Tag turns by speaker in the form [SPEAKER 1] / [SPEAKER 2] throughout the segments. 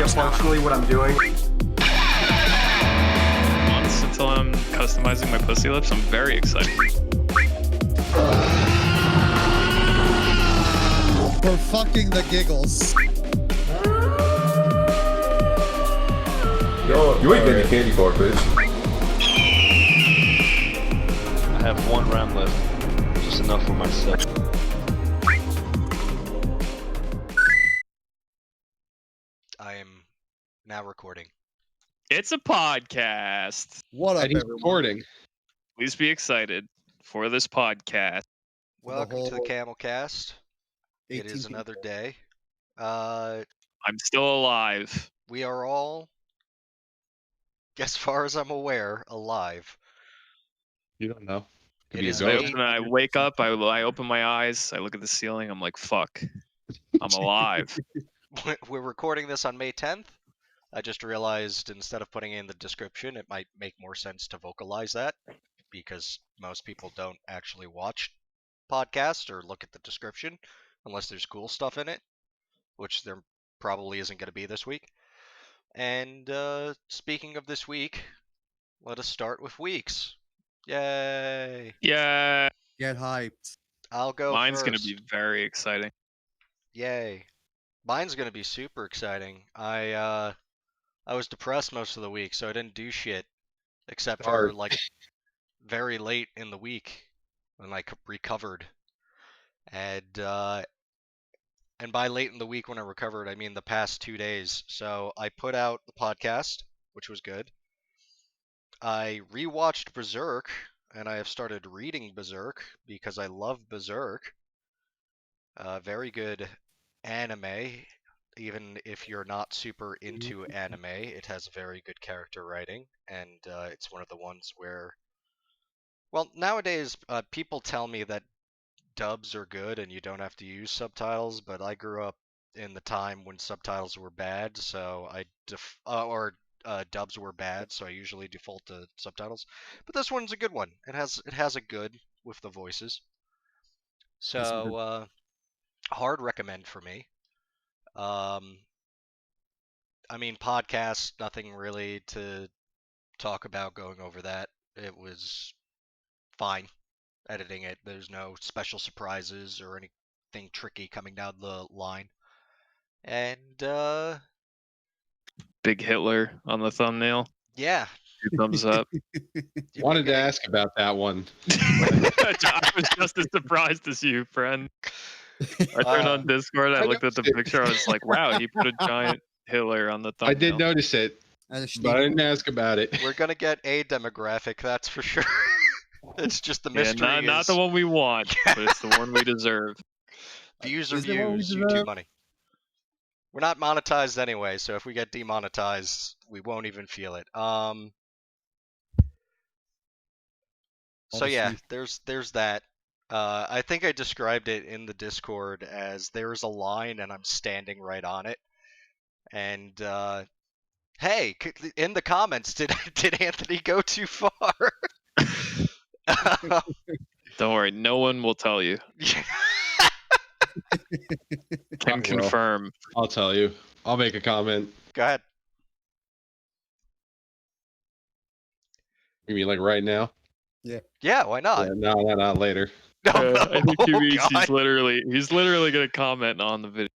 [SPEAKER 1] Functionally what I'm doing.
[SPEAKER 2] Months until I'm customizing my pussy lips. I'm very excited.
[SPEAKER 3] For fucking the giggles.
[SPEAKER 4] Yo, you ain't getting any candy for it, bitch.
[SPEAKER 5] I have one round left. Just enough for myself.
[SPEAKER 6] I am now recording.
[SPEAKER 2] It's a podcast.
[SPEAKER 3] What up,
[SPEAKER 7] And he's
[SPEAKER 3] everyone?
[SPEAKER 7] recording.
[SPEAKER 2] Please be excited for this podcast.
[SPEAKER 6] Welcome to the
[SPEAKER 3] whole
[SPEAKER 6] Camel Cast. It
[SPEAKER 3] 18
[SPEAKER 6] is another
[SPEAKER 3] people.
[SPEAKER 6] day.
[SPEAKER 2] I'm still alive.
[SPEAKER 6] We are all, as far as I'm aware, alive.
[SPEAKER 7] You don't know. Could
[SPEAKER 6] It
[SPEAKER 7] be a
[SPEAKER 6] is
[SPEAKER 7] ghost.
[SPEAKER 2] I wake up, I open my eyes, I look at the ceiling, I'm like, fuck. I'm alive.
[SPEAKER 6] We're recording this on May 10th. I just realized instead of putting in the description, it might make more sense to vocalize that because most people don't actually watch podcasts or look at the description unless there's cool stuff in it, which there probably isn't going to be this week. And speaking of this week, let us start with weeks. Yay!
[SPEAKER 2] Yeah.
[SPEAKER 3] Get hyped.
[SPEAKER 6] I'll go
[SPEAKER 2] Mine's
[SPEAKER 6] first.
[SPEAKER 2] going to be very exciting.
[SPEAKER 6] Yay. Mine's gonna be super exciting. I was depressed most of the week, so I didn't do shit except for
[SPEAKER 7] Hard.
[SPEAKER 6] like very late in the week when I recovered. And by late in the week when I recovered, I mean the past 2 days. So I put out the podcast, which was good. I rewatched Berserk, and I have started reading Berserk because I love Berserk. Very good anime. Even if you're not super into anime, it has very good character writing, and it's one of the ones where, well, nowadays people tell me that dubs are good and you don't have to use subtitles, but I grew up in the time when subtitles were bad, so dubs were bad, so I usually default to subtitles. But this one's a good one. It has a good with the voices. So hard recommend for me. I mean, podcast, nothing really to talk about going over that. It was fine editing it. There's no special surprises or anything tricky coming down the line. And
[SPEAKER 2] Big Hitler on the thumbnail.
[SPEAKER 6] yeah.
[SPEAKER 2] 2 thumbs up.
[SPEAKER 7] Wanted to ask about that one.
[SPEAKER 2] I was just as surprised as you, friend. I turned on Discord, I looked at the picture, I was like, wow, he put a giant Hitler on the thumbnail.
[SPEAKER 7] I did notice it, but I didn't ask about it.
[SPEAKER 6] We're gonna get a demographic, that's for sure. It's just the mystery.
[SPEAKER 2] Yeah, not the one we want, but it's the one we deserve.
[SPEAKER 6] Views or
[SPEAKER 3] Is it what we
[SPEAKER 6] views,
[SPEAKER 3] deserve?
[SPEAKER 6] YouTube money. We're not monetized anyway, so if we get demonetized, we won't even feel it. So yeah, there's that. I think I described it in the Discord as there's a line and I'm standing right on it. And hey, in the comments, did Anthony go too far?
[SPEAKER 2] Don't worry, no one will tell you. Can
[SPEAKER 7] I will.
[SPEAKER 2] confirm.
[SPEAKER 7] I'll tell you. I'll make a comment.
[SPEAKER 6] Go ahead.
[SPEAKER 7] You mean like right now?
[SPEAKER 6] Yeah, why not?
[SPEAKER 7] Yeah, no, not later.
[SPEAKER 6] No,
[SPEAKER 2] I think he
[SPEAKER 6] oh,
[SPEAKER 2] means
[SPEAKER 6] God.
[SPEAKER 2] he's literally gonna comment on the video.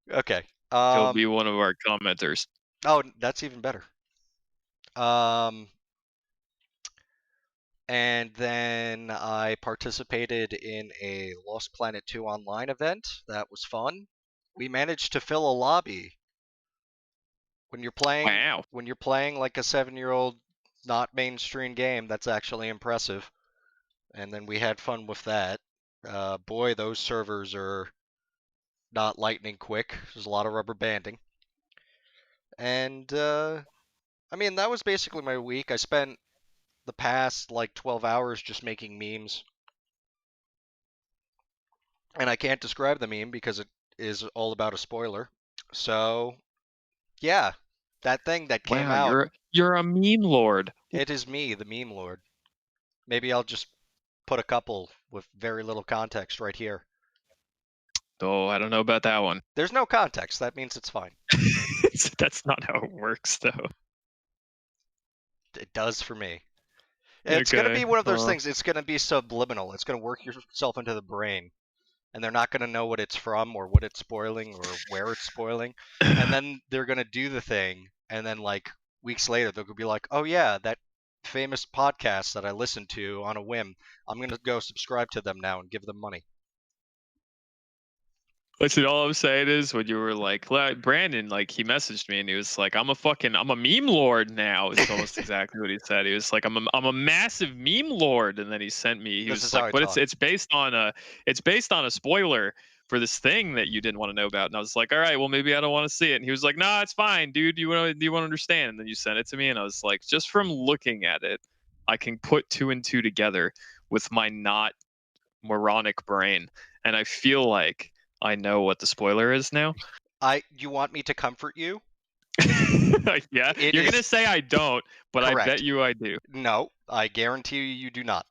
[SPEAKER 6] Okay.
[SPEAKER 2] He'll be one of our commenters.
[SPEAKER 6] Oh, that's even better. And then I participated in a Lost Planet 2 online event. That was fun. We managed to fill a lobby. When you're playing,
[SPEAKER 2] Wow.
[SPEAKER 6] when you're playing like a 7-year-old, not mainstream game, that's actually impressive. And then we had fun with that. Boy, those servers are not lightning quick. There's a lot of rubber banding. And I mean, that was basically my week. I spent the past like 12 hours just making memes. And I can't describe the meme because it is all about a spoiler. So, yeah, that thing that came
[SPEAKER 2] Wow,
[SPEAKER 6] out,
[SPEAKER 2] you're a meme lord.
[SPEAKER 6] it is me, the meme lord. Maybe I'll just put a couple with very little context right here.
[SPEAKER 2] Oh, I don't know about that one.
[SPEAKER 6] There's no context. That means it's fine.
[SPEAKER 2] That's not how it works, though.
[SPEAKER 6] It does for me. It's going to
[SPEAKER 2] Okay,
[SPEAKER 6] be one of those
[SPEAKER 2] well.
[SPEAKER 6] things. It's going to be subliminal. It's going to work yourself into the brain. And they're not going to know what it's from or what it's spoiling or where it's spoiling. And then they're going to do the thing. And then, like, weeks later, they'll be like, oh, yeah, that famous podcast that I listened to on a whim. I'm going to go subscribe to them now and give them money.
[SPEAKER 2] Listen, all I'm saying is when you were like, Brandon, like he messaged me and he was like, I'm a meme lord now. It's almost exactly what he said. He was like, I'm a massive meme lord, and then he sent me. He was like, but it's based on a spoiler for this thing that you didn't want to know about. And I was like, all right, well maybe I don't want to see it. And he was like, nah, it's fine, dude. Do you want to understand? And then you sent it to me, and I was like, just from looking at it, I can put 2 and 2 together with my not moronic brain, and I feel like I know what the spoiler is now.
[SPEAKER 6] You want me to comfort you?
[SPEAKER 2] Yeah, you're gonna say I don't, but correct. I bet you I do.
[SPEAKER 6] No, I guarantee you do not.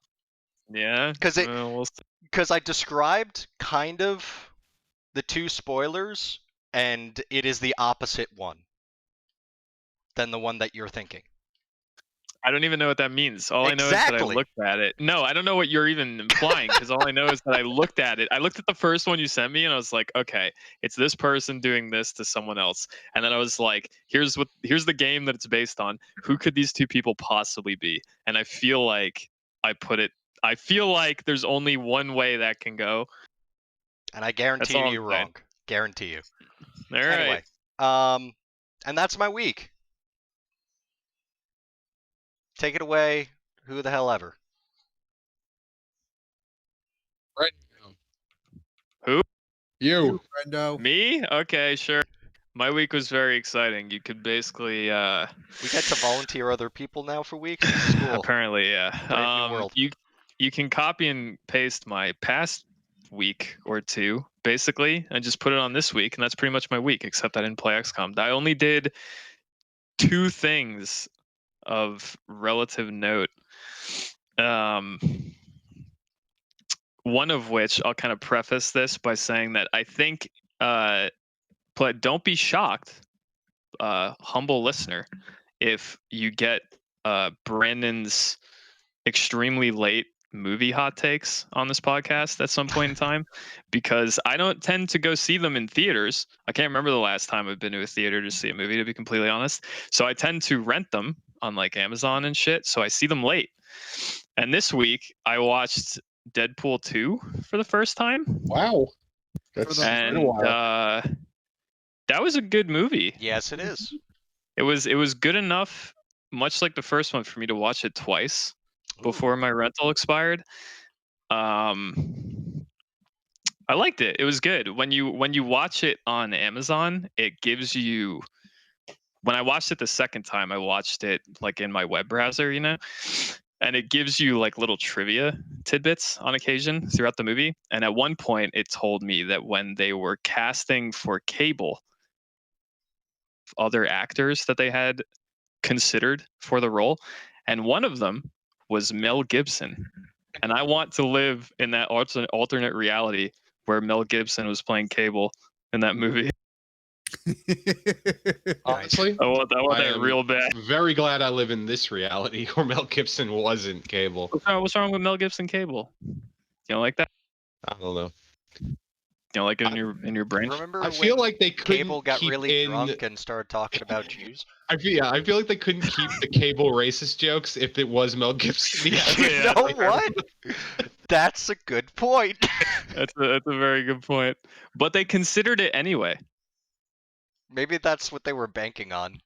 [SPEAKER 2] Yeah,
[SPEAKER 6] because I described kind of the 2 spoilers, and it is the opposite one than the one that you're thinking.
[SPEAKER 2] I don't even know what that means. All I know is that I looked at it. No, I don't know what you're even implying, because all I know is that I looked at it. I looked at the first one you sent me, and I was like, okay, it's this person doing this to someone else. And then I was like, here's the game that it's based on. Who could these 2 people possibly be? And I feel like I feel like there's only one way that can go.
[SPEAKER 6] And I guarantee you're wrong. Guarantee you.
[SPEAKER 2] All right.
[SPEAKER 6] Anyway, and that's my week. Take it away, who the hell ever.
[SPEAKER 7] Right now.
[SPEAKER 2] Who?
[SPEAKER 7] You.
[SPEAKER 3] Brendo.
[SPEAKER 2] Me? Okay, sure. My week was very exciting. You could basically
[SPEAKER 6] we get to volunteer other people now for weeks? This is cool.
[SPEAKER 2] Apparently, yeah. You can copy and paste my past week or 2, basically, and just put it on this week, and that's pretty much my week, except I didn't play XCOM. I only did 2 things of relative note. One of which I'll kind of preface this by saying that I think, but don't be shocked, humble listener, if you get Brandon's extremely late movie hot takes on this podcast at some point in time, because I don't tend to go see them in theaters. I can't remember the last time I've been to a theater to see a movie, to be completely honest. So I tend to rent them on like Amazon and shit. So I see them late. And this week I watched Deadpool 2 for the first time.
[SPEAKER 7] Wow. That's
[SPEAKER 2] and that was a good movie.
[SPEAKER 6] Yes, it is.
[SPEAKER 2] It was good enough, much like the first one, for me to watch it twice before my rental expired. I liked it. It was good. When you watch it on Amazon, it gives you. When I watched it the second time, I watched it like in my web browser, and it gives you like little trivia tidbits on occasion throughout the movie. And at one point, it told me that when they were casting for Cable, other actors that they had considered for the role, and one of them was Mel Gibson. And I want to live in that alternate reality where Mel Gibson was playing Cable in that movie.
[SPEAKER 7] Honestly,
[SPEAKER 2] I want that real bad.
[SPEAKER 7] Very glad I live in this reality where Mel Gibson wasn't Cable.
[SPEAKER 2] What's wrong with Mel Gibson Cable? You don't like that?
[SPEAKER 7] I don't know.
[SPEAKER 2] You don't like it in your brain?
[SPEAKER 6] Remember
[SPEAKER 7] I feel like they couldn't
[SPEAKER 6] Cable got
[SPEAKER 7] keep
[SPEAKER 6] really
[SPEAKER 7] in...
[SPEAKER 6] drunk and started talking about Jews?
[SPEAKER 7] I feel like they couldn't keep the Cable racist jokes if it was Mel Gibson.
[SPEAKER 6] You know what? That's a good point.
[SPEAKER 2] That's a very good point. But they considered it anyway.
[SPEAKER 6] Maybe that's what they were banking on.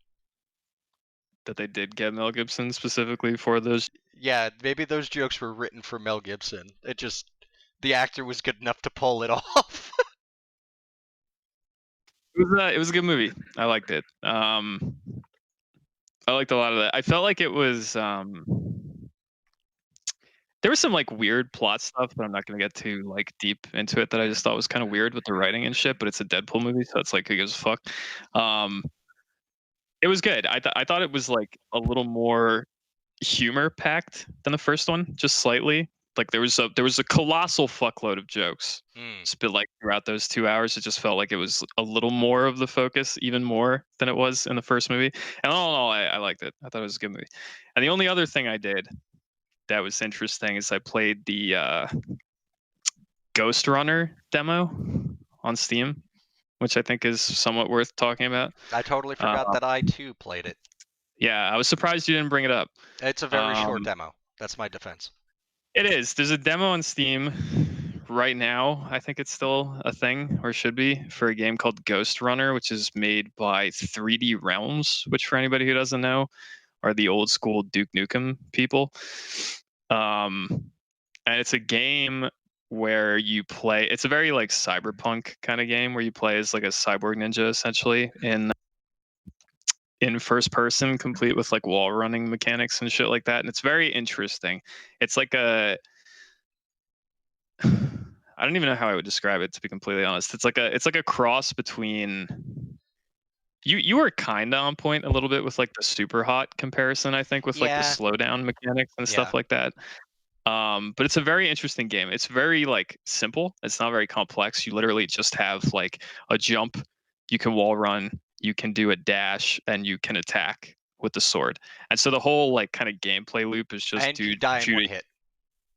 [SPEAKER 2] That they did get Mel Gibson specifically for those.
[SPEAKER 6] Yeah, maybe those jokes were written for Mel Gibson. The actor was good enough to pull it off.
[SPEAKER 2] It was a good movie. I liked it. I liked a lot of that. I felt like it was There was some like weird plot stuff, but I'm not gonna get too like deep into it. That I just thought was kind of weird with the writing and shit. But it's a Deadpool movie, so it's like who gives a fuck. It was good. I thought it was like a little more humor packed than the first one, just slightly. Like there was a colossal fuckload of jokes
[SPEAKER 6] Mm.
[SPEAKER 2] spit like throughout those 2 hours. It just felt like it was a little more of the focus, even more than it was in the first movie. And all in all, I liked it. I thought it was a good movie. And the only other thing I did that was interesting is I played the Ghostrunner demo on Steam, which I think is somewhat worth talking about.
[SPEAKER 6] I totally forgot that I too played it.
[SPEAKER 2] Yeah, I was surprised you didn't bring it up.
[SPEAKER 6] It's a very short demo. That's my defense.
[SPEAKER 2] It is. There's a demo on Steam right now. I think it's still a thing, or should be, for a game called Ghostrunner, which is made by 3D Realms, which for anybody who doesn't know, are the old school Duke Nukem people. And it's a game where you play. It's a very like cyberpunk kind of game where you play as like a cyborg ninja essentially in first person, complete with like wall running mechanics and shit like that. And it's very interesting. It's like I don't even know how I would describe it, to be completely honest. It's like a cross between you were kind of on point a little bit with like the super hot comparison, I think, with like the slowdown mechanics and stuff like that. But it's a very interesting game. It's very like simple. It's not very complex. You literally just have like a jump, you can wall run, you can do a dash, and you can attack with the sword. And so the whole like kind of gameplay loop is just
[SPEAKER 6] And you
[SPEAKER 2] dude
[SPEAKER 6] die in
[SPEAKER 2] shoot
[SPEAKER 6] one
[SPEAKER 2] at-
[SPEAKER 6] hit.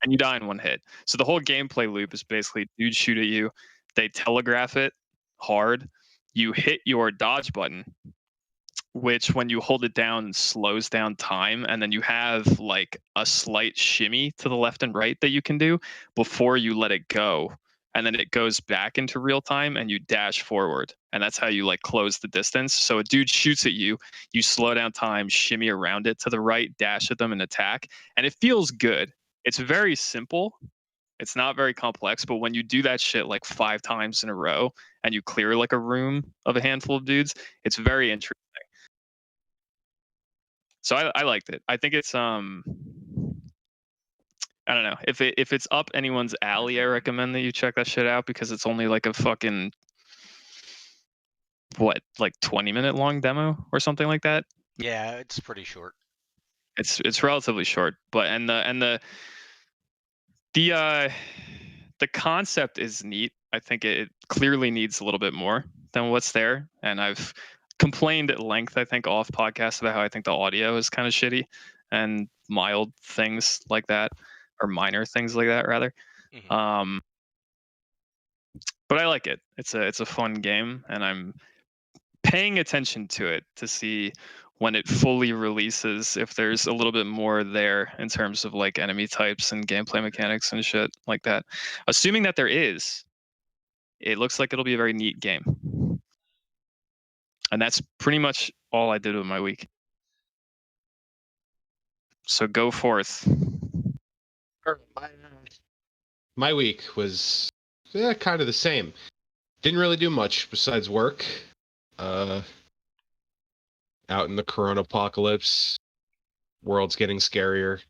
[SPEAKER 2] and you die in one hit. So the whole gameplay loop is basically dude shoot at you, they telegraph it hard, you hit your dodge button, which when you hold it down slows down time, and then you have like a slight shimmy to the left and right that you can do before you let it go, and then it goes back into real time and you dash forward, and that's how you like close the distance. So a dude shoots at you, you slow down time, shimmy around it to the right, dash at them and attack, and it feels good. It's very simple, it's not very complex, but when you do that shit like 5 times in a row and you clear like a room of a handful of dudes, it's very interesting. So I liked it. I think it's I don't know, if it's up anyone's alley, I recommend that you check that shit out, because it's only like a fucking like 20-minute long demo or something like that.
[SPEAKER 6] Yeah, it's pretty short.
[SPEAKER 2] It's relatively short, but and the concept is neat. I think it clearly needs a little bit more than what's there, and I've complained at length, I think, off podcast about how I think the audio is kind of shitty and mild things like that, or minor things like that rather.
[SPEAKER 6] Mhm.
[SPEAKER 2] But I like it. It's a fun game, and I'm paying attention to it to see when it fully releases if there's a little bit more there in terms of like enemy types and gameplay mechanics and shit like that. Assuming that there is, it looks like it'll be a very neat game. And that's pretty much all I did with my week. So go forth.
[SPEAKER 7] My week was kind of the same. Didn't really do much besides work. Out in the corona apocalypse, world's getting scarier.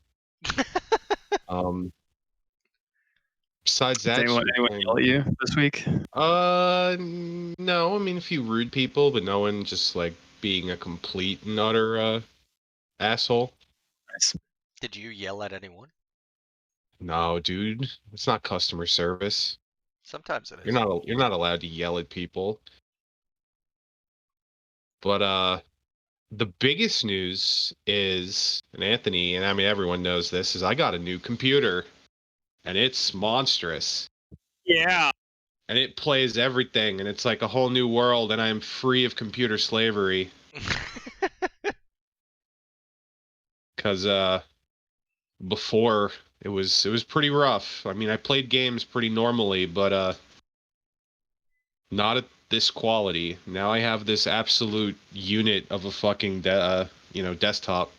[SPEAKER 7] Besides that,
[SPEAKER 2] Did anyone yell at you this week?
[SPEAKER 7] No. I mean, a few rude people, but no one just like being a complete and utter asshole.
[SPEAKER 2] Nice.
[SPEAKER 6] Did you yell at anyone?
[SPEAKER 7] No, dude, it's not customer service.
[SPEAKER 6] Sometimes it is.
[SPEAKER 7] You're not allowed to yell at people. But the biggest news is, and Anthony, and I mean everyone knows this, is I got a new computer, and it's monstrous.
[SPEAKER 2] Yeah.
[SPEAKER 7] And it plays everything, and it's like a whole new world, and I'm free of computer slavery. Because before it was pretty rough. I mean, I played games pretty normally, but not at this quality. Now I have this absolute unit of a fucking desktop.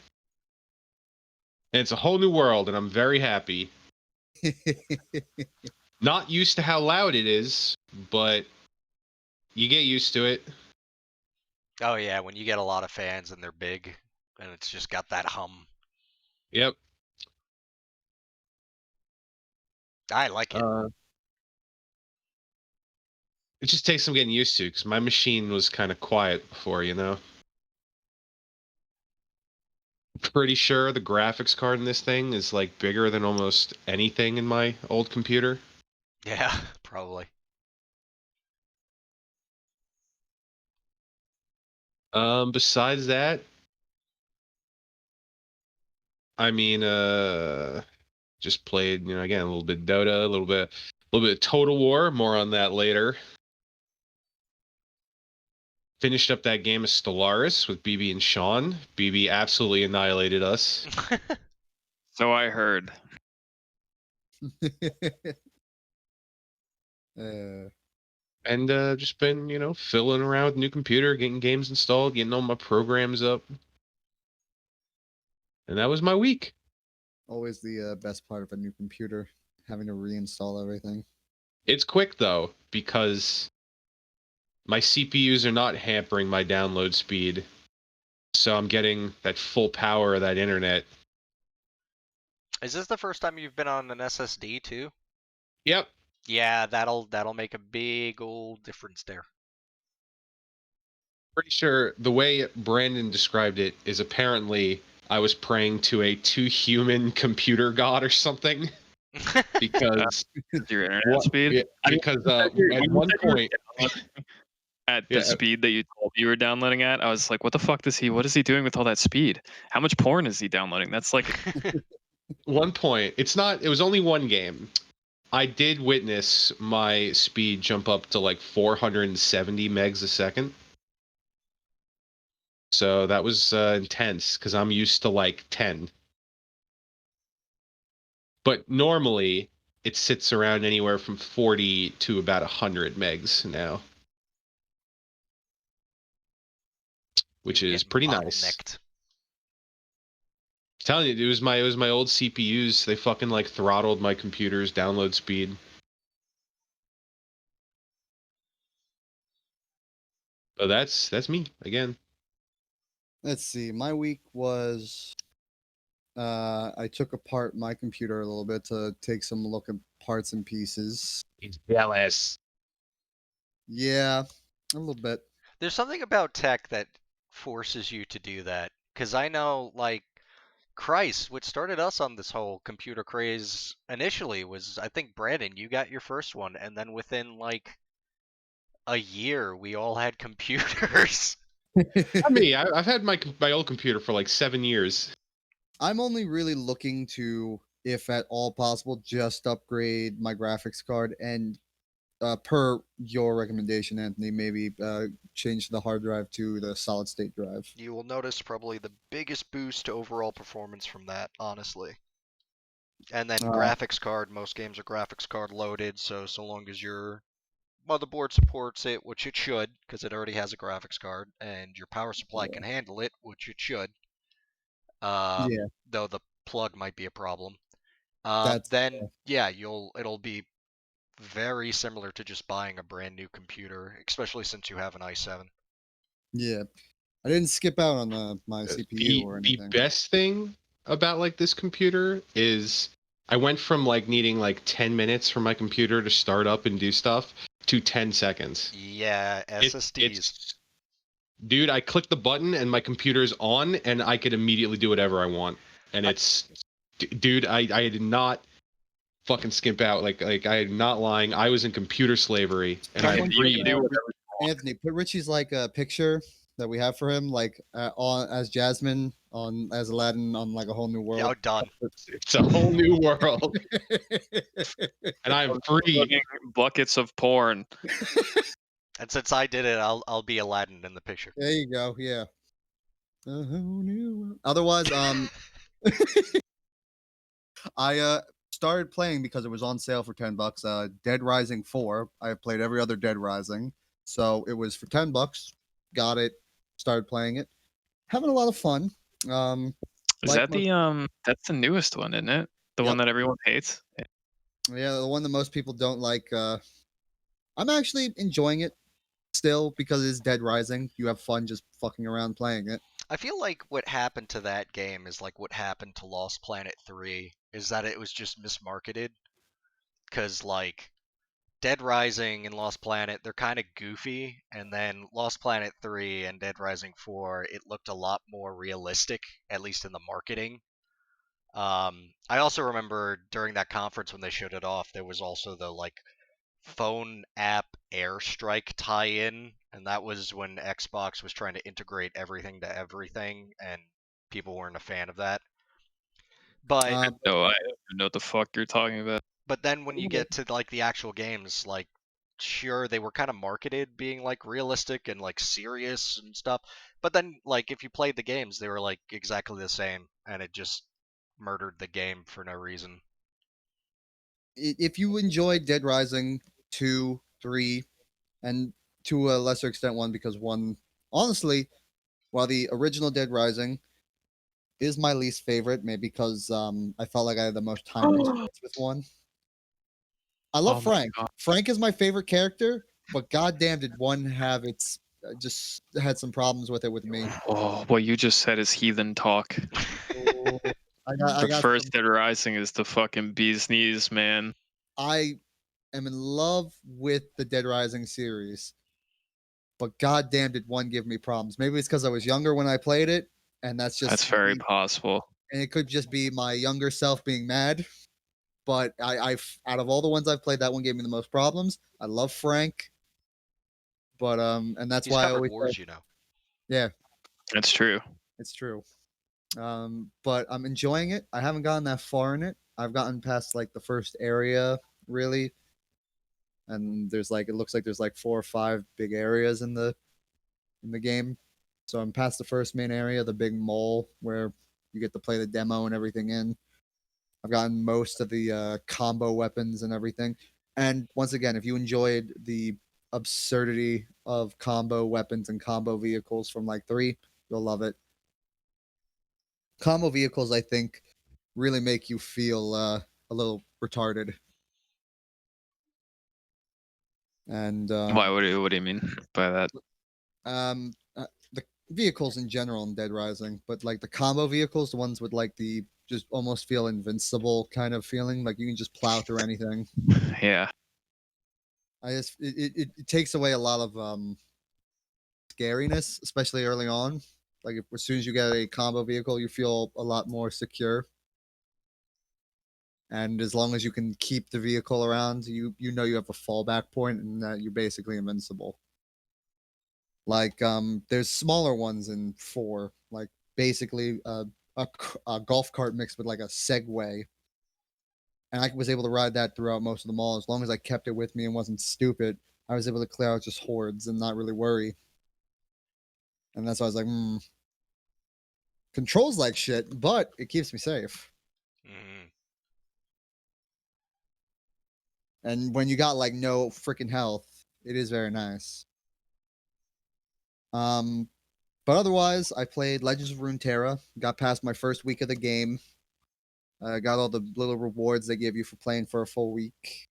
[SPEAKER 7] And it's a whole new world, and I'm very happy. Not used to how loud it is, but you get used to it.
[SPEAKER 6] Oh yeah, when you get a lot of fans and they're big, and it's just got that hum.
[SPEAKER 7] Yep.
[SPEAKER 6] I like it.
[SPEAKER 7] It just takes some getting used to, because my machine was kind of quiet before, you know? Pretty sure the graphics card in this thing is, like, bigger than almost anything in my old computer.
[SPEAKER 6] Yeah, probably.
[SPEAKER 7] Besides that, I mean, just played, you know, again, a little bit Dota, a little bit of Total War, more on that later. Finished up that game of Stellaris with BB and Sean. BB absolutely annihilated us.
[SPEAKER 2] So I heard.
[SPEAKER 7] And just been, you know, fiddling around with the new computer, getting games installed, getting all my programs up. And that was my week.
[SPEAKER 3] Always the best part of a new computer, having to reinstall everything.
[SPEAKER 7] It's quick, though, because my CPUs are not hampering my download speed. So I'm getting that full power of that internet.
[SPEAKER 6] Is this the first time you've been on an SSD too?
[SPEAKER 7] Yep.
[SPEAKER 6] Yeah, that'll make a big old difference there.
[SPEAKER 7] Pretty sure the way Brandon described it is apparently I was praying to a too human computer god or something. Because
[SPEAKER 2] Your internet speed?
[SPEAKER 7] Yeah, because at one point
[SPEAKER 2] at the speed that you told me you were downloading at, I was like, what is he doing with all that speed? How much porn is he downloading? That's like
[SPEAKER 7] one point, it was only one game. I did witness my speed jump up to like 470 megs a second. So that was intense, because I'm used to like 10. But normally it sits around anywhere from 40 to about 100 megs now, which is pretty nice.
[SPEAKER 6] Bottlenecked.
[SPEAKER 7] I'm telling you, it was my old CPUs. They fucking like throttled my computer's download speed. But that's me again.
[SPEAKER 3] Let's see. My week was I took apart my computer a little bit to take some look at parts and pieces.
[SPEAKER 7] He's jealous.
[SPEAKER 3] Yeah, a little bit.
[SPEAKER 6] There's something about tech that forces you to do that. Because I know, like, Christ, what started us on this whole computer craze initially was, I think, Brandon, you got your first one, and then within, like, a year, we all had computers.
[SPEAKER 7] I mean, I've had my old computer for like 7 years.
[SPEAKER 3] I'm only really looking to, if at all possible, just upgrade my graphics card and, per your recommendation, Anthony, maybe change the hard drive to the solid state drive.
[SPEAKER 6] You will notice probably the biggest boost to overall performance from that, honestly. And then graphics card, most games are graphics card loaded, so long as your motherboard supports it, which it should, because it already has a graphics card, and your power supply can handle it, which it should. Though the plug might be a problem. Then it'll be very similar to just buying a brand new computer, especially since you have an i7.
[SPEAKER 3] Yeah, I didn't skip out on my CPU or anything.
[SPEAKER 7] The best thing about like this computer is I went from like needing like 10 minutes for my computer to start up and do stuff to 10 seconds.
[SPEAKER 6] Yeah, SSDs.
[SPEAKER 7] Dude, I click the button and my computer's on, and I could immediately do whatever I want. And dude, I did not fucking skimp out. Like I am not lying. I was in computer slavery, and I agreed.
[SPEAKER 3] Anthony, put Richie's like a picture that we have for him, like on as Jasmine, on as Aladdin on like a whole new world.
[SPEAKER 6] Yeah, done.
[SPEAKER 7] It's a whole new world, and I'm free.
[SPEAKER 2] Buckets of porn.
[SPEAKER 6] And since I did it, I'll be Aladdin in the picture.
[SPEAKER 3] There you go. Yeah. A whole new world. Otherwise, I started playing because it was on sale for $10. Dead Rising 4. I have played every other Dead Rising, so it was for $10. Got it. Started playing it. Having a lot of fun.
[SPEAKER 2] Is that that's the newest one, isn't it? The one that everyone hates.
[SPEAKER 3] Yeah, the one that most people don't like. I'm actually enjoying it still because it's Dead Rising. You have fun just fucking around playing it.
[SPEAKER 6] I feel like what happened to that game is like what happened to Lost Planet 3, is that it was just mismarketed. because like Dead Rising and Lost Planet, they're kind of goofy, and then Lost Planet 3 and Dead Rising 4, it looked a lot more realistic, at least in the marketing. I also remember during that conference when they showed it off, there was also the like phone app Airstrike tie-in, and that was when Xbox was trying to integrate everything to everything, and people weren't a fan of that. But
[SPEAKER 2] No, I don't know what the fuck you're talking about.
[SPEAKER 6] but then when you get to like the actual games, like sure they were kind of marketed being like realistic and like serious and stuff, but then like if you played the games, they were like exactly the same, and it just murdered the game for no reason.
[SPEAKER 3] If you enjoyed Dead Rising 2, 3, and to a lesser extent 1, because 1, honestly, while the original Dead Rising is my least favorite, maybe because I felt like I had the most time constraints with 1. I love
[SPEAKER 2] Oh my
[SPEAKER 3] Frank.
[SPEAKER 2] God.
[SPEAKER 3] Frank is my favorite character, but goddamn, did 1 have its just had some problems with it with me.
[SPEAKER 2] Oh, what you just said is heathen talk.
[SPEAKER 3] Oh, I
[SPEAKER 2] The
[SPEAKER 3] got
[SPEAKER 2] first Dead Rising is the fucking bee's knees, man.
[SPEAKER 3] I am in love with the Dead Rising series, but goddamn, did 1 give me problems. Maybe it's because I was younger when I played it, and that's just
[SPEAKER 2] That's very
[SPEAKER 3] me,
[SPEAKER 2] possible.
[SPEAKER 3] and it could just be my younger self being mad. But I've out of all the ones I've played, that one gave me the most problems. I love Frank, but and that's
[SPEAKER 6] He's
[SPEAKER 3] why I
[SPEAKER 6] covered
[SPEAKER 3] always
[SPEAKER 6] wars,
[SPEAKER 3] say,
[SPEAKER 6] you know.
[SPEAKER 3] yeah,
[SPEAKER 2] That's true.
[SPEAKER 3] it's true. But I'm enjoying it. I haven't gotten that far in it. I've gotten past like the first area, really, and there's like it looks like there's like 4 or 5 big areas in the game. So I'm past the first main area, the big mole where you get to play the demo and everything in. I've gotten most of the combo weapons and everything. And once again, if you enjoyed the absurdity of combo weapons and combo vehicles from like 3, you'll love it. Combo vehicles, I think, really make you feel a little retarded. And
[SPEAKER 2] Why? What do you mean by that?
[SPEAKER 3] The vehicles in general in Dead Rising, but like the combo vehicles, the ones with like the just almost feel invincible kind of feeling, like you can just plow through anything.
[SPEAKER 2] Yeah.
[SPEAKER 3] I just it takes away a lot of scariness, especially early on. Like if, as soon as you get a combo vehicle, you feel a lot more secure. And as long as you can keep the vehicle around, you know you have a fallback point and that you're basically invincible. Like there's smaller ones in 4, like basically a golf cart mixed with like a Segway. And I was able to ride that throughout most of the mall. As long as I kept it with me and wasn't stupid, I was able to clear out just hordes and not really worry. And that's why I was like, controls like shit, but it keeps me safe.
[SPEAKER 6] Mhm.
[SPEAKER 3] And when you got like no freaking health, it is very nice. But otherwise, I played Legends of Runeterra, got past my first week of the game. Got all the little rewards they give you for playing for a full week.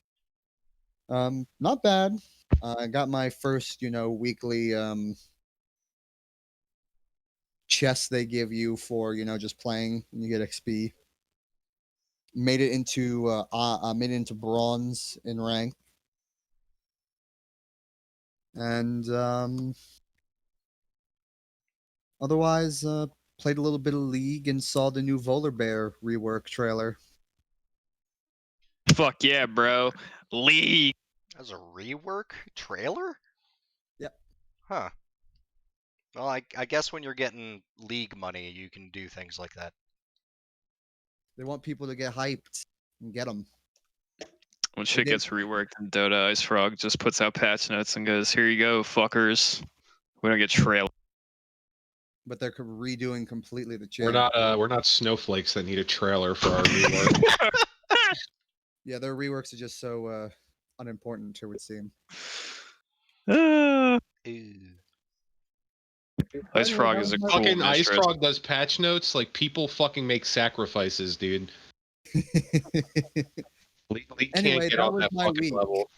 [SPEAKER 3] Not bad. I got my first, weekly chest they give you for, just playing, and you get XP. Made it into bronze in rank. And otherwise, played a little bit of League and saw the new Volar Bear rework trailer.
[SPEAKER 2] Fuck yeah, bro. League.
[SPEAKER 6] As a rework trailer?
[SPEAKER 3] Yep.
[SPEAKER 6] Huh. Well, I guess when you're getting League money, you can do things like that.
[SPEAKER 3] They want people to get hyped and get them.
[SPEAKER 2] When shit gets reworked in Dota, Ice Frog just puts out patch notes and goes, "Here you go, fuckers. We don't get trail."
[SPEAKER 3] But they're redoing completely the change.
[SPEAKER 7] We're not snowflakes that need a trailer for our rework.
[SPEAKER 3] Yeah, their reworks are just so unimportant, it would seem.
[SPEAKER 6] Ew.
[SPEAKER 2] Ice Frog is a cool
[SPEAKER 7] Fucking Ice
[SPEAKER 2] mistress.
[SPEAKER 7] Frog does patch notes like people fucking make sacrifices, dude. League
[SPEAKER 3] Anyway,
[SPEAKER 7] can't get
[SPEAKER 3] that
[SPEAKER 7] on
[SPEAKER 3] was
[SPEAKER 7] that
[SPEAKER 3] my
[SPEAKER 7] fucking
[SPEAKER 3] week.
[SPEAKER 7] level.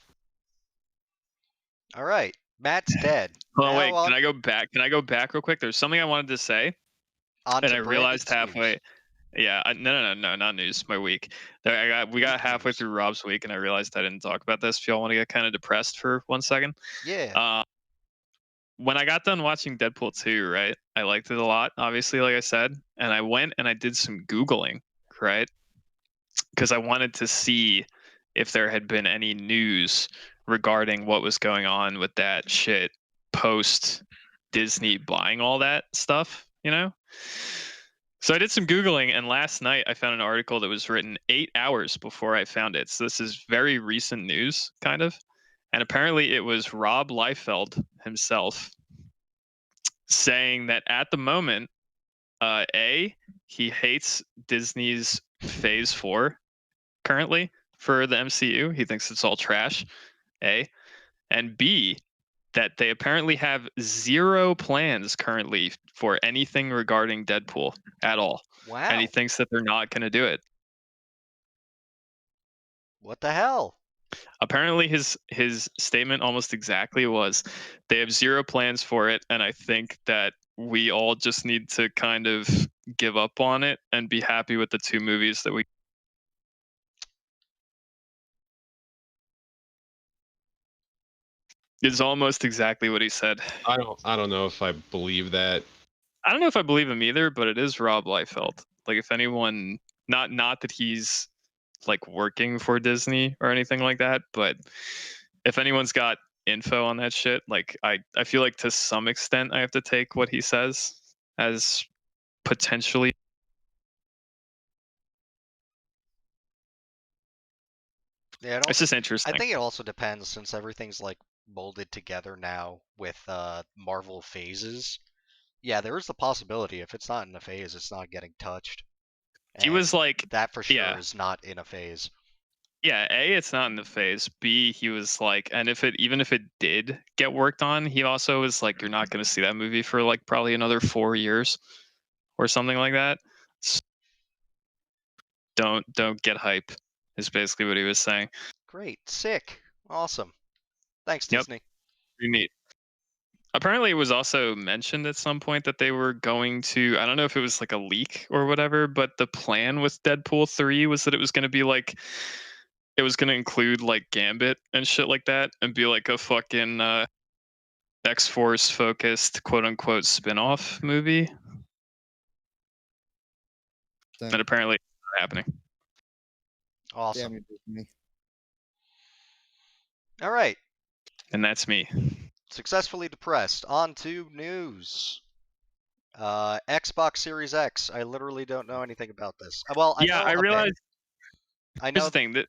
[SPEAKER 6] All right, Matt's dead.
[SPEAKER 2] Hold on,
[SPEAKER 6] Now
[SPEAKER 2] wait.
[SPEAKER 6] on-
[SPEAKER 2] Can I go back? Can I go back real quick? There's something I wanted to say,
[SPEAKER 6] on
[SPEAKER 2] and
[SPEAKER 6] to
[SPEAKER 2] I realized
[SPEAKER 6] Brandon's
[SPEAKER 2] halfway.
[SPEAKER 6] news.
[SPEAKER 2] Yeah, no, not news. My week. We got halfway through Rob's week, and I realized I didn't talk about this. If y'all want to get kind of depressed for 1 second,
[SPEAKER 6] Yeah.
[SPEAKER 2] when I got done watching Deadpool 2, right, I liked it a lot, obviously, like I said, and I went and I did some Googling, right, because I wanted to see if there had been any news regarding what was going on with that shit post Disney buying all that stuff, you know. So I did some Googling, and last night I found an article that was written 8 hours before I found it. So this is very recent news, kind of. And apparently it was Rob Liefeld himself saying that at the moment, he hates Disney's Phase 4 currently for the MCU. He thinks it's all trash, A. And B, that they apparently have zero plans currently for anything regarding Deadpool at all.
[SPEAKER 6] Wow.
[SPEAKER 2] And he thinks that they're not going to do it.
[SPEAKER 6] What the hell?
[SPEAKER 2] Apparently his statement almost exactly was, they have zero plans for it, and I think that we all just need to kind of give up on it and be happy with the 2 movies that we. It's almost exactly what he said.
[SPEAKER 7] I don't know if I believe that.
[SPEAKER 2] I don't know if I believe him either, but it is Rob Liefeld. Like, if anyone, not that he's like working for Disney or anything like that, but if anyone's got info on that shit, like I feel like to some extent I have to take what he says as potentially.
[SPEAKER 6] Yeah,
[SPEAKER 2] It's just interesting.
[SPEAKER 6] I think it also depends, since everything's like molded together now with Marvel phases. Yeah, there is the possibility if it's not in a phase, it's not getting touched.
[SPEAKER 2] He was
[SPEAKER 6] And
[SPEAKER 2] like,
[SPEAKER 6] that for sure
[SPEAKER 2] yeah.
[SPEAKER 6] is not in a phase.
[SPEAKER 2] Yeah, A, it's not in the phase. B, he was like, and even if it did get worked on, he also was like, you're not going to see that movie for like probably another 4 years or something like that. So don't get hype is basically what he was saying.
[SPEAKER 6] Great, sick, awesome. Thanks,
[SPEAKER 2] Yep.
[SPEAKER 6] Disney.
[SPEAKER 2] Pretty neat. Apparently, it was also mentioned at some point that they were going to, I don't know if it was like a leak or whatever, but the plan with Deadpool 3 was that it was going to be like, it was going to include like Gambit and shit like that and be like a fucking X-Force focused quote unquote spin-off movie.
[SPEAKER 3] Damn.
[SPEAKER 2] And apparently it's not happening.
[SPEAKER 6] Awesome.
[SPEAKER 3] Damn you, Disney.
[SPEAKER 6] All right,
[SPEAKER 2] And that's me.
[SPEAKER 6] successfully depressed. On to news. Xbox Series X. I literally don't know anything about this. Well, I know
[SPEAKER 2] I
[SPEAKER 6] a bit.
[SPEAKER 2] realized
[SPEAKER 6] I
[SPEAKER 2] here's
[SPEAKER 6] know
[SPEAKER 2] the thing that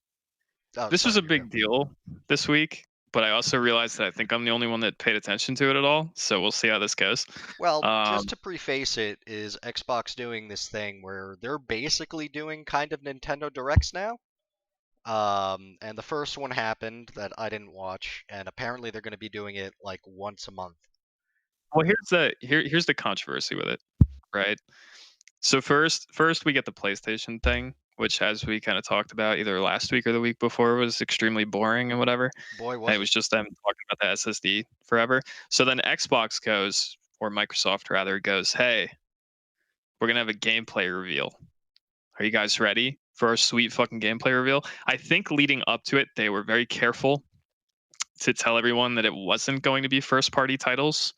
[SPEAKER 6] oh,
[SPEAKER 2] this was
[SPEAKER 6] sorry,
[SPEAKER 2] a big deal this week, but I also realized that I think I'm the only one that paid attention to it at all. So we'll see how this goes.
[SPEAKER 6] Well, just to preface it, is Xbox doing this thing where they're basically doing kind of Nintendo Directs now. And the first one happened that I didn't watch, and apparently they're going to be doing it like once a month.
[SPEAKER 2] Well, here's the controversy with it, right? So first we get the PlayStation thing, which, as we kind of talked about either last week or the week before, was extremely boring and whatever.
[SPEAKER 6] Boy,
[SPEAKER 2] And it was just them talking about the SSD forever. So then Xbox goes, or Microsoft rather, goes, hey, we're gonna have a gameplay reveal. Are you guys ready for a sweet fucking gameplay reveal? I think leading up to it, they were very careful to tell everyone that it wasn't going to be first party titles.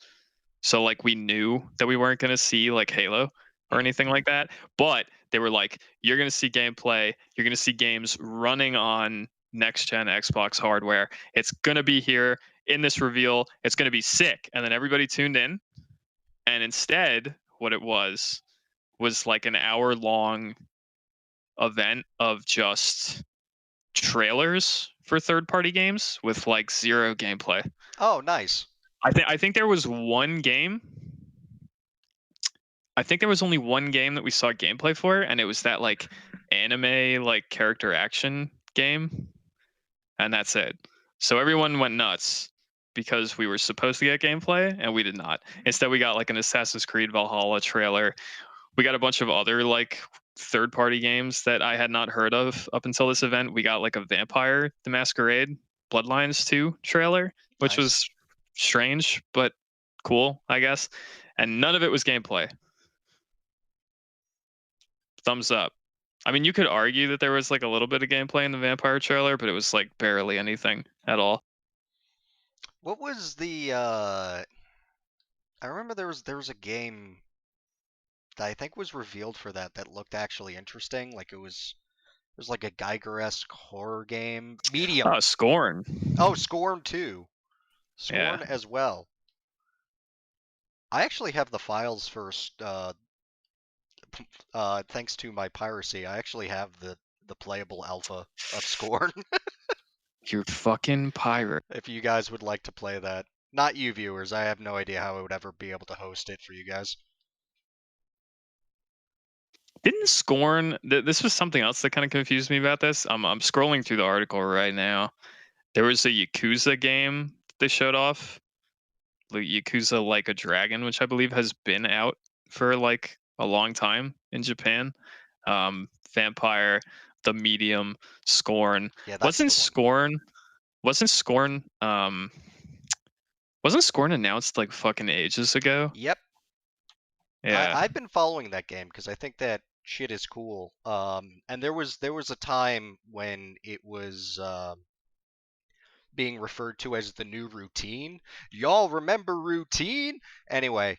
[SPEAKER 2] So like we knew that we weren't gonna see like Halo or anything like that. But they were like, you're gonna see gameplay, you're gonna see games running on next gen Xbox hardware. It's gonna be here in this reveal. It's gonna be sick. And then everybody tuned in. And instead, what it was like an hour long event of just trailers for third party games with like zero gameplay.
[SPEAKER 6] Oh, nice.
[SPEAKER 2] I think there was one game. I think there was only one game that we saw gameplay for, and it was that like anime like character action game, and that's it. So everyone went nuts because we were supposed to get gameplay and we did not. Instead, we got like an Assassin's Creed Valhalla trailer. We got a bunch of other like third-party games that I had not heard of up until this event. We got like a Vampire the Masquerade Bloodlines 2 trailer, which
[SPEAKER 6] Nice.
[SPEAKER 2] was strange but cool, I guess. And none of it was gameplay. thumbs up. I mean, you could argue that there was like a little bit of gameplay in the vampire trailer, but it was like barely anything at all.
[SPEAKER 6] What was the I remember there was a game that I think was revealed for that looked actually interesting. Like it was like a Geiger-esque horror game. Medium.
[SPEAKER 2] Scorn.
[SPEAKER 6] Oh, Scorn too. Scorn
[SPEAKER 2] Yeah.
[SPEAKER 6] as well. I actually have the files for thanks to my piracy. I actually have the playable alpha of Scorn.
[SPEAKER 2] You're fucking pirate.
[SPEAKER 6] If you guys would like to play that. Not you viewers. I have no idea how I would ever be able to host it for you guys.
[SPEAKER 2] Didn't Scorn? This was something else that kind of confused me about this. I'm scrolling through the article right now. There was a Yakuza game they showed off, like Yakuza Like a Dragon, which I believe has been out for like a long time in Japan. Vampire, The Medium, Scorn.
[SPEAKER 6] Yeah, that's the one.
[SPEAKER 2] Wasn't Scorn announced like fucking ages ago?
[SPEAKER 6] Yep.
[SPEAKER 2] Yeah.
[SPEAKER 6] I've been following that game because I think that shit is cool. And there was a time when it was being referred to as the new routine. Y'all remember routine? Anyway,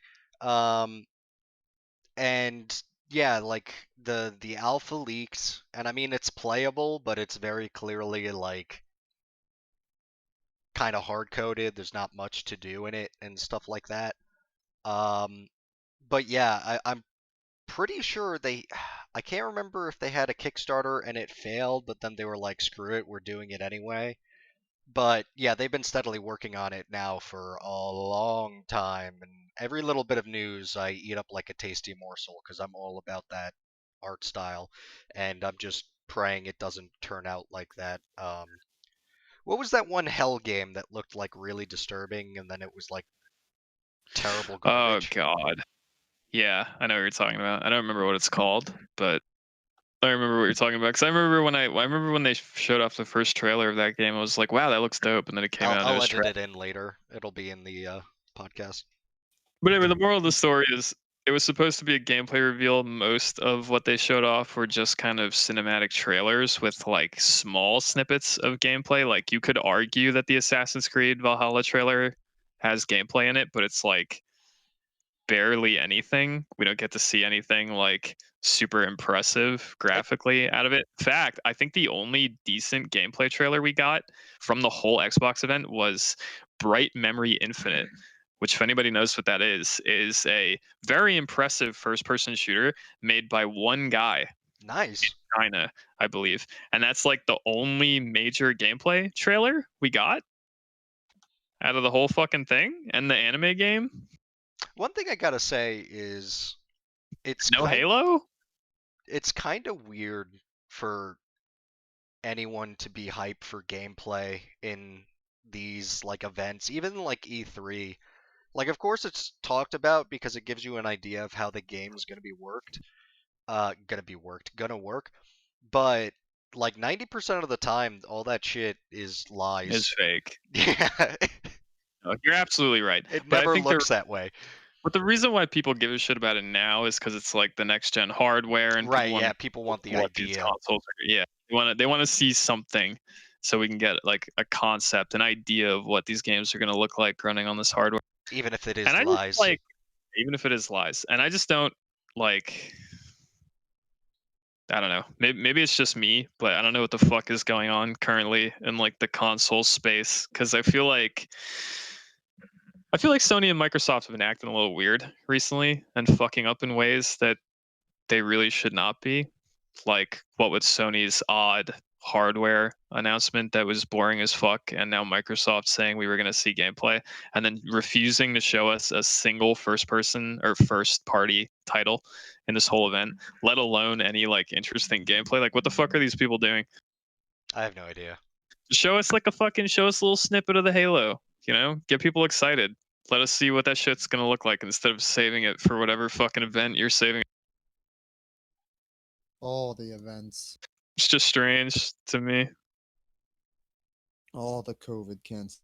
[SPEAKER 6] and yeah, like the alpha leaks, and I mean it's playable, but it's very clearly like kind of hard coded. There's not much to do in it and stuff like that. But yeah, I'm pretty sure I can't remember if they had a Kickstarter and it failed, but then they were like, screw it, we're doing it anyway. But yeah, they've been steadily working on it now for a long time, and every little bit of news I eat up like a tasty morsel because I'm all about that art style, and I'm just praying it doesn't turn out like that. What was that one Hell game that looked like really disturbing, and then it was like terrible garbage?
[SPEAKER 2] Oh god. Yeah, I know what you're talking about. I don't remember what it's called, but I remember what you're talking about. Because I remember when they showed off the first trailer of that game. I was like, "Wow, that looks dope!" And then it came out. And it
[SPEAKER 6] I'll
[SPEAKER 2] was
[SPEAKER 6] edit it in later. It'll be in the podcast.
[SPEAKER 2] But anyway, the moral of the story is it was supposed to be a gameplay reveal. Most of what they showed off were just kind of cinematic trailers with like small snippets of gameplay. Like you could argue that the Assassin's Creed Valhalla trailer has gameplay in it, but it's like barely anything. We don't get to see anything like super impressive graphically out of it. In fact, I think the only decent gameplay trailer we got from the whole Xbox event was Bright Memory Infinite, which if anybody knows what that is a very impressive first-person shooter made by one guy.
[SPEAKER 6] Nice.
[SPEAKER 2] In China, I believe. And that's like the only major gameplay trailer we got out of the whole fucking thing and the anime game.
[SPEAKER 6] One thing I gotta say is it's
[SPEAKER 2] no Halo?
[SPEAKER 6] It's kind of weird for anyone to be hyped for gameplay in these like events, even like E3. Like, of course, it's talked about because it gives you an idea of how the game is gonna work. But like 90% of the time, all that shit is lies.
[SPEAKER 2] Is fake.
[SPEAKER 6] Yeah.
[SPEAKER 2] No, you're absolutely right.
[SPEAKER 6] It
[SPEAKER 2] But I
[SPEAKER 6] never
[SPEAKER 2] think
[SPEAKER 6] looks that way.
[SPEAKER 2] But the reason why people give a shit about it now is because it's like the next gen hardware, and
[SPEAKER 6] right? People want the idea.
[SPEAKER 2] Consoles yeah, they want to see something, so we can get like a concept, an idea of what these games are going to look like running on this hardware.
[SPEAKER 6] Even if it is
[SPEAKER 2] and
[SPEAKER 6] lies.
[SPEAKER 2] Even if it is lies, and I just don't like. I don't know. Maybe it's just me, but I don't know what the fuck is going on currently in like the console space, because I feel like Sony and Microsoft have been acting a little weird recently and fucking up in ways that they really should not be. Like what with Sony's odd hardware announcement that was boring as fuck, and now Microsoft saying we were going to see gameplay and then refusing to show us a single first person or first party title in this whole event, let alone any like interesting gameplay. Like what the fuck are these people doing?
[SPEAKER 6] I have no idea.
[SPEAKER 2] Show us a little snippet of the Halo, get people excited. Let us see what that shit's gonna look like instead of saving it for whatever fucking event you're saving.
[SPEAKER 3] All the events.
[SPEAKER 2] It's just strange to me.
[SPEAKER 3] All the COVID cans.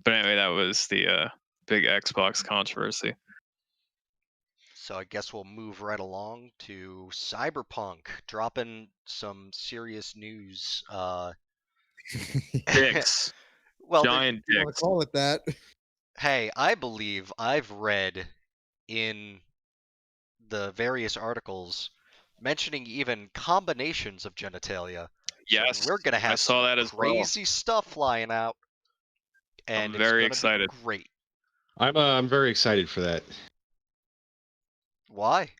[SPEAKER 2] But anyway, that was the big Xbox controversy.
[SPEAKER 6] So I guess we'll move right along to Cyberpunk, dropping some serious news.
[SPEAKER 2] Dicks.
[SPEAKER 6] Well,
[SPEAKER 2] Giant
[SPEAKER 3] You want
[SPEAKER 2] dicks.
[SPEAKER 3] to call it that?
[SPEAKER 6] hey, I believe I've read in the various articles mentioning even combinations of genitalia.
[SPEAKER 2] Yes.
[SPEAKER 6] So we're gonna have
[SPEAKER 2] I saw
[SPEAKER 6] some
[SPEAKER 2] that as well.
[SPEAKER 6] crazy stuff flying out, and
[SPEAKER 2] I'm very
[SPEAKER 6] it's gonna
[SPEAKER 2] excited.
[SPEAKER 6] be great.
[SPEAKER 7] I'm very excited for that.
[SPEAKER 6] Why?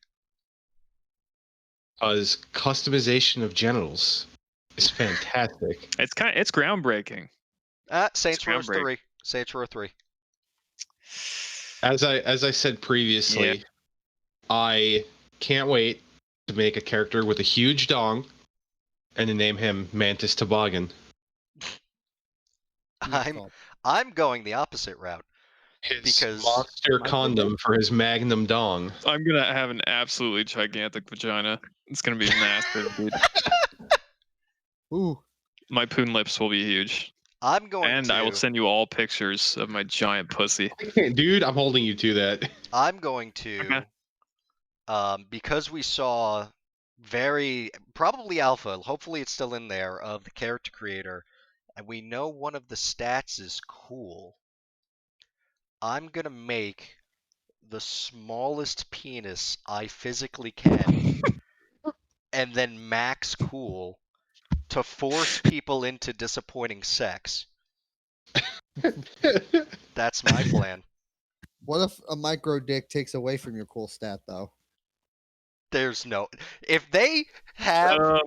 [SPEAKER 7] Because customization of genitals is fantastic.
[SPEAKER 2] It's groundbreaking.
[SPEAKER 6] Saints Row
[SPEAKER 2] groundbreaking.
[SPEAKER 6] 3. Saints Row 3.
[SPEAKER 7] As I said previously, I can't wait to make a character with a huge dong and to name him Mantis Toboggan.
[SPEAKER 6] I'm going the opposite route.
[SPEAKER 7] His
[SPEAKER 6] Because
[SPEAKER 7] monster condom for his magnum dong.
[SPEAKER 2] I'm gonna have an absolutely gigantic vagina. It's gonna be massive, dude.
[SPEAKER 3] Ooh.
[SPEAKER 2] My poon lips will be huge.
[SPEAKER 6] I'm going
[SPEAKER 2] And
[SPEAKER 6] to
[SPEAKER 2] I will send you all pictures of my giant pussy.
[SPEAKER 7] Dude, I'm holding you to that.
[SPEAKER 6] I'm going to because we saw probably alpha, hopefully it's still in there, of the character creator, and we know one of the stats is cool. I'm gonna make the smallest penis I physically can and then max cool to force people into disappointing sex. That's my plan.
[SPEAKER 3] What if a micro dick takes away from your cool stat, though?
[SPEAKER 6] There's no. If they have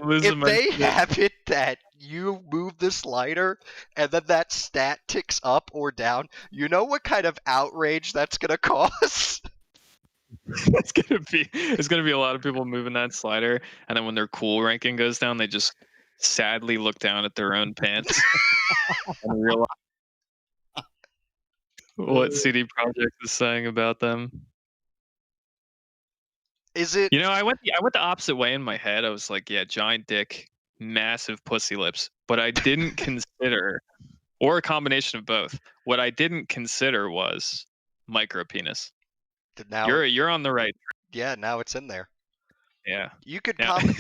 [SPEAKER 6] it that you move the slider and then that stat ticks up or down, you know what kind of outrage that's gonna cause?
[SPEAKER 2] It's gonna be a lot of people moving that slider, and then when their cool ranking goes down, they just sadly look down at their own pants and realize what CD Projekt is saying about them.
[SPEAKER 6] Is it?
[SPEAKER 2] You know, I went the opposite way in my head. I was like, yeah, giant dick, massive pussy lips, but I didn't consider, or a combination of both. What I didn't consider was micro penis.
[SPEAKER 6] Now
[SPEAKER 2] You're on the right.
[SPEAKER 6] Yeah, now it's in there.
[SPEAKER 2] Yeah.
[SPEAKER 6] You could
[SPEAKER 2] Yeah. I'm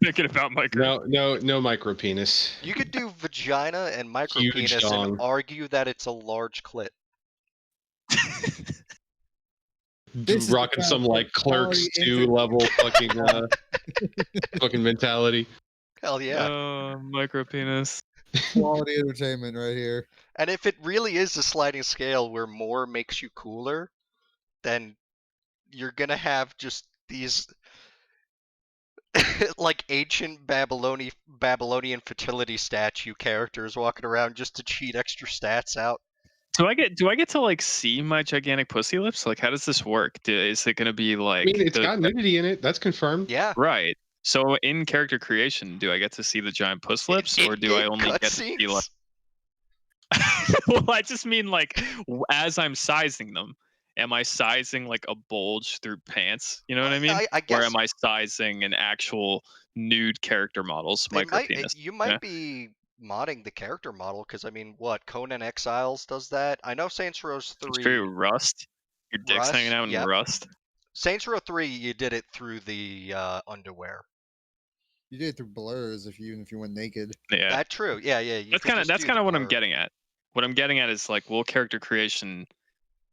[SPEAKER 2] thinking about micro.
[SPEAKER 7] No micro penis.
[SPEAKER 6] You could do vagina and micro
[SPEAKER 7] Huge
[SPEAKER 6] penis
[SPEAKER 7] dong.
[SPEAKER 6] and argue that it's a large clit.
[SPEAKER 3] This is the
[SPEAKER 7] Rocking
[SPEAKER 3] kind
[SPEAKER 7] some
[SPEAKER 3] of
[SPEAKER 7] like Clerks
[SPEAKER 3] quality
[SPEAKER 7] 2 level fucking mentality.
[SPEAKER 6] Hell yeah.
[SPEAKER 2] Micro penis.
[SPEAKER 3] Quality entertainment right here.
[SPEAKER 6] And if it really is a sliding scale where more makes you cooler, then you're gonna have just these like ancient Babylonian fertility statue characters walking around just to cheat extra stats out.
[SPEAKER 2] Do I get to like see my gigantic pussy lips? Like, how does this work? Is it gonna be like?
[SPEAKER 7] I mean, it's got nudity in it. That's confirmed.
[SPEAKER 6] Yeah.
[SPEAKER 2] Right. So in character creation, do I get to see the giant puss lips, or do I only get to see like? Well, I just mean like as I'm sizing them. Am I sizing like a bulge through pants? You know what I mean?
[SPEAKER 6] I guess.
[SPEAKER 2] Or am I sizing an actual nude character model's micro penis?
[SPEAKER 6] You might be modding the character model, because I mean, what, Conan Exiles does that? I know Saints Row 3.
[SPEAKER 2] It's true. Rust. Your dick's hanging out in rust.
[SPEAKER 6] Saints Row 3, you did it through the underwear.
[SPEAKER 3] You did it through blurs even if you went naked.
[SPEAKER 2] Yeah.
[SPEAKER 6] That's true. Yeah.
[SPEAKER 2] That's kind of what I'm getting at. What I'm getting at is like, will character creation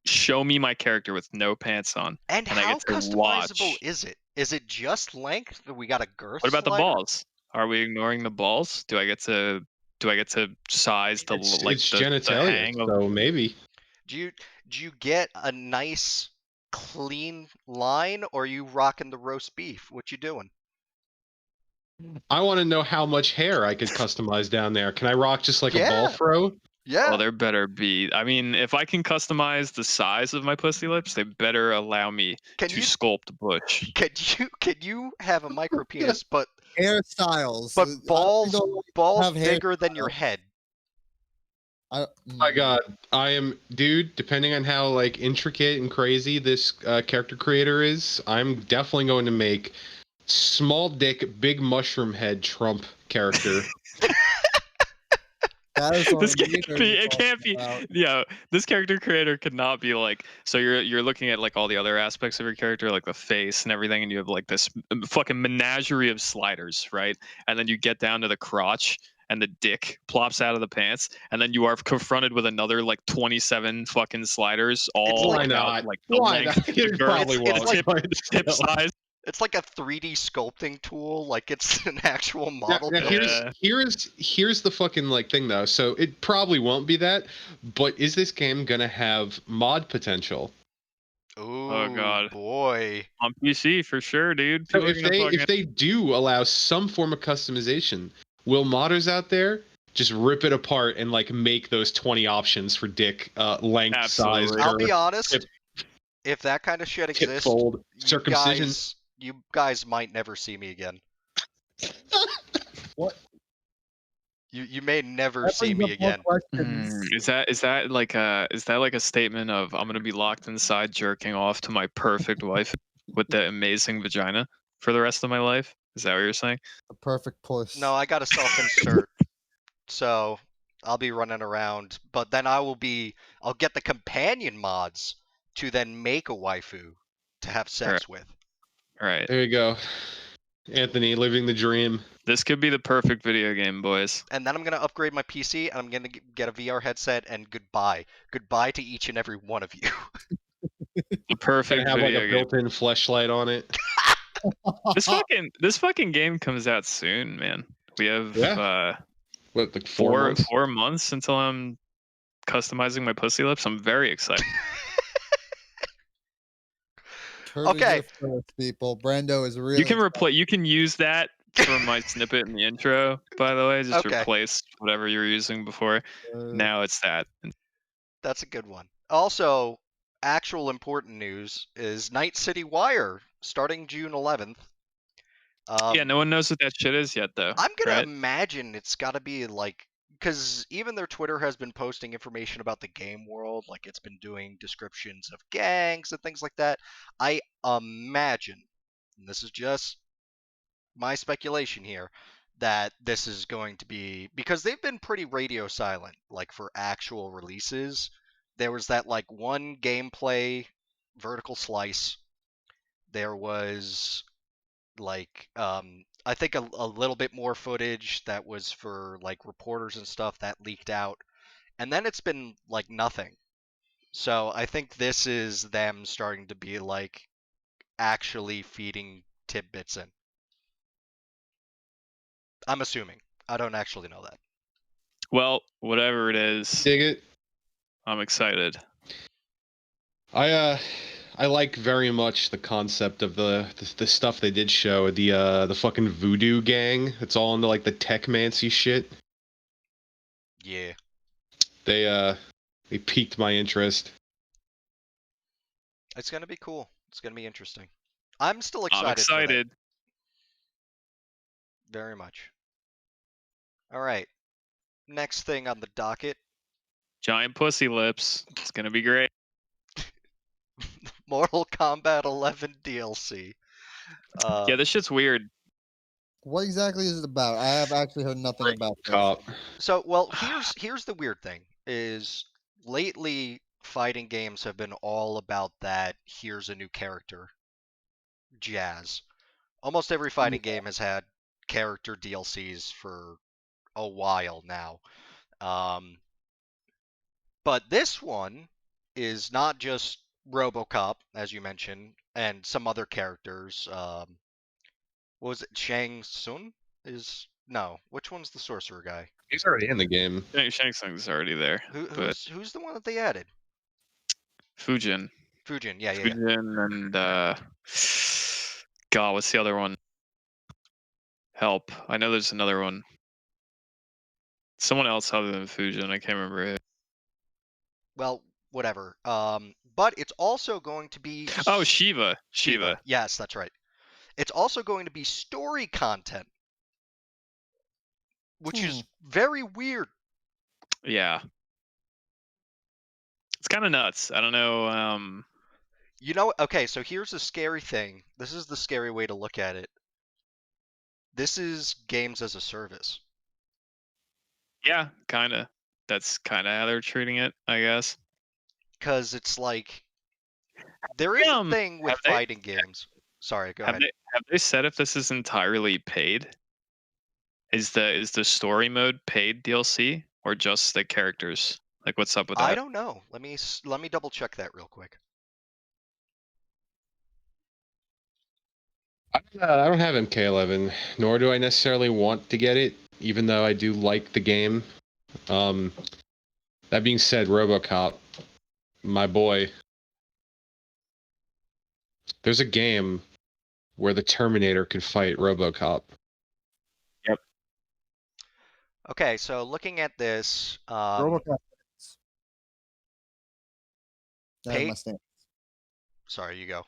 [SPEAKER 2] show me my character with no pants on,
[SPEAKER 6] and
[SPEAKER 2] I
[SPEAKER 6] how
[SPEAKER 2] get to
[SPEAKER 6] customizable
[SPEAKER 2] watch.
[SPEAKER 6] is it? Is it just length? We got a girth.
[SPEAKER 2] What about
[SPEAKER 6] slider?
[SPEAKER 2] the balls? Are we ignoring the balls? Do I get to size the
[SPEAKER 7] It's
[SPEAKER 2] the
[SPEAKER 7] genitalia,
[SPEAKER 2] hang of?
[SPEAKER 7] so maybe.
[SPEAKER 6] Do you get a nice clean line, or are you rocking the roast beef? What you doing?
[SPEAKER 7] I want to know how much hair I could customize down there. Can I rock just like a ball
[SPEAKER 6] Yeah.
[SPEAKER 7] throw?
[SPEAKER 6] Yeah.
[SPEAKER 2] Well, there better be. I mean, if I can customize the size of my pussy lips, they better allow me to sculpt Butch.
[SPEAKER 6] Can you have a micro penis, but
[SPEAKER 3] Hairstyles.
[SPEAKER 6] but balls
[SPEAKER 3] have
[SPEAKER 6] bigger than your head?
[SPEAKER 7] Oh my god, dude, depending on how like intricate and crazy this character creator is, I'm definitely going to make small dick, big mushroom head Trump character.
[SPEAKER 3] status on
[SPEAKER 2] This
[SPEAKER 3] Indeed,
[SPEAKER 2] can't
[SPEAKER 3] or are
[SPEAKER 2] be.
[SPEAKER 3] you
[SPEAKER 2] It can't
[SPEAKER 3] talking
[SPEAKER 2] be.
[SPEAKER 3] about-
[SPEAKER 2] Yeah, this character creator could not be like. So you're looking at like all the other aspects of your character, like the face and everything, and you have like this fucking menagerie of sliders, right? And then you get down to the crotch, and the dick plops out of the pants, and then you are confronted with another like 27 fucking sliders, all
[SPEAKER 6] like-
[SPEAKER 2] about
[SPEAKER 7] not?
[SPEAKER 2] like the
[SPEAKER 7] Why
[SPEAKER 2] length,
[SPEAKER 7] not?
[SPEAKER 2] the
[SPEAKER 7] It
[SPEAKER 2] girth,
[SPEAKER 7] probably
[SPEAKER 6] It's- it's
[SPEAKER 7] won't.
[SPEAKER 6] like-
[SPEAKER 2] hip size.
[SPEAKER 6] It's like a 3D sculpting tool, like it's an actual model.
[SPEAKER 7] Now,
[SPEAKER 6] built.
[SPEAKER 7] here's the fucking like thing though. So it probably won't be that, but is this game gonna have mod potential?
[SPEAKER 6] Ooh,
[SPEAKER 2] God.
[SPEAKER 6] boy.
[SPEAKER 2] On PC for sure, dude.
[SPEAKER 7] So
[SPEAKER 2] People are
[SPEAKER 7] if
[SPEAKER 2] gonna fucking-
[SPEAKER 7] they do allow some form of customization, will modders out there just rip it apart and like make those 20 options for dick length,
[SPEAKER 2] Absolutely.
[SPEAKER 7] size,
[SPEAKER 6] I'll be
[SPEAKER 7] girth,
[SPEAKER 6] honest.
[SPEAKER 7] tip-
[SPEAKER 6] If that kind of shit
[SPEAKER 7] tip
[SPEAKER 6] exists,
[SPEAKER 7] fold,
[SPEAKER 6] you
[SPEAKER 7] circumcision?
[SPEAKER 6] you guys might never see me again.
[SPEAKER 3] What?
[SPEAKER 6] You may never
[SPEAKER 3] That
[SPEAKER 6] see
[SPEAKER 3] brings
[SPEAKER 6] me
[SPEAKER 3] up more
[SPEAKER 6] again.
[SPEAKER 3] questions.
[SPEAKER 2] Is that like a statement of I'm gonna be locked inside jerking off to my perfect wife with the amazing vagina for the rest of my life? Is that what you're saying?
[SPEAKER 3] A perfect puss.
[SPEAKER 6] No, I got a self-insert, so I'll be running around. But then I'll get the companion mods to then make a waifu to have sex with.
[SPEAKER 2] All right.
[SPEAKER 7] There you go, Anthony, living the dream.
[SPEAKER 2] This could be the perfect video game, boys.
[SPEAKER 6] And then I'm gonna upgrade my PC, and I'm gonna get a VR headset. And goodbye to each and every one of you.
[SPEAKER 2] The perfect
[SPEAKER 7] Gonna have like
[SPEAKER 2] video
[SPEAKER 7] a
[SPEAKER 2] game.
[SPEAKER 7] built-in fleshlight on it.
[SPEAKER 2] This fucking game comes out soon, man. We have
[SPEAKER 7] Yeah. What, like 4 months?
[SPEAKER 2] 4 months until I'm customizing my pussy lips. I'm very excited.
[SPEAKER 3] Turd
[SPEAKER 6] Okay.
[SPEAKER 3] is your first, people. Brando is really.
[SPEAKER 2] You can use that for my snippet in the intro, by the way. Just
[SPEAKER 6] Okay.
[SPEAKER 2] replace whatever you were using before. Now it's that.
[SPEAKER 6] That's a good one. Also, actual important news is Night City Wire starting June 11th.
[SPEAKER 2] Yeah, no one knows what that shit is yet, though.
[SPEAKER 6] I'm gonna
[SPEAKER 2] right?
[SPEAKER 6] imagine it's got to be like, because even their Twitter has been posting information about the game world, like it's been doing descriptions of gangs and things like that. I imagine, and this is just my speculation here, that this is going to be, because they've been pretty radio silent, like for actual releases. There was that like one gameplay vertical slice. There was like I think a little bit more footage that was for like reporters and stuff that leaked out, and then it's been like nothing. So I think this is them starting to be like actually feeding tidbits in. I'm assuming. I don't actually know that.
[SPEAKER 2] Well, whatever it is,
[SPEAKER 7] Dig it.
[SPEAKER 2] I'm excited.
[SPEAKER 7] I like very much the concept of the stuff they did show, the fucking voodoo gang. It's all into like the techmancy shit.
[SPEAKER 6] Yeah.
[SPEAKER 7] They piqued my interest.
[SPEAKER 6] It's gonna be cool. It's gonna be interesting. I'm still excited.
[SPEAKER 2] I'm
[SPEAKER 6] for that.
[SPEAKER 2] excited.
[SPEAKER 6] Very much. All right. Next thing on the docket.
[SPEAKER 2] Giant pussy lips. It's gonna be great.
[SPEAKER 6] Mortal Kombat 11 DLC.
[SPEAKER 2] Yeah, this shit's weird.
[SPEAKER 3] What exactly is it about? I have actually heard nothing about this.
[SPEAKER 7] Cop.
[SPEAKER 6] So, well, here's the weird thing is lately fighting games have been all about that here's a new character jazz. Almost every fighting game has had character DLCs for a while now. But this one is not just RoboCop, as you mentioned, and some other characters. What was it? Shang Tsung is no. Which one's the sorcerer guy?
[SPEAKER 7] He's already in the game.
[SPEAKER 2] Shang Tsung's already there.
[SPEAKER 6] Who's the one that they added?
[SPEAKER 2] Fujin.
[SPEAKER 6] Fujin. Yeah.
[SPEAKER 2] Fujin and God, what's the other one? Help. I know there's another one. Someone else other than Fujin. I can't remember it.
[SPEAKER 6] Well, whatever. But it's also going to be.
[SPEAKER 2] Oh, Shiva.
[SPEAKER 6] Yes, that's right. It's also going to be story content, which is very weird.
[SPEAKER 2] Yeah. It's kind of nuts. I don't know.
[SPEAKER 6] You know, okay, so here's the scary thing. This is the scary way to look at it. This is games as a service.
[SPEAKER 2] Yeah, kind of. That's kind of how they're treating it, I guess.
[SPEAKER 6] Because it's like there is a thing with
[SPEAKER 2] have they-
[SPEAKER 6] fighting games. Sorry, go ahead.
[SPEAKER 2] Have they said if this is entirely paid? Is the story mode paid DLC or just the characters? Like, what's up with that?
[SPEAKER 6] I don't know. Let me double check that real quick.
[SPEAKER 7] I don't have MK11, nor do I necessarily want to get it, even though I do like the game. That being said, RoboCop, my boy, there's a game where the Terminator could fight RoboCop.
[SPEAKER 2] Yep.
[SPEAKER 6] Okay, so looking at this,
[SPEAKER 3] RoboCop. That
[SPEAKER 6] Pay-
[SPEAKER 3] is my stance.
[SPEAKER 6] sorry, you go.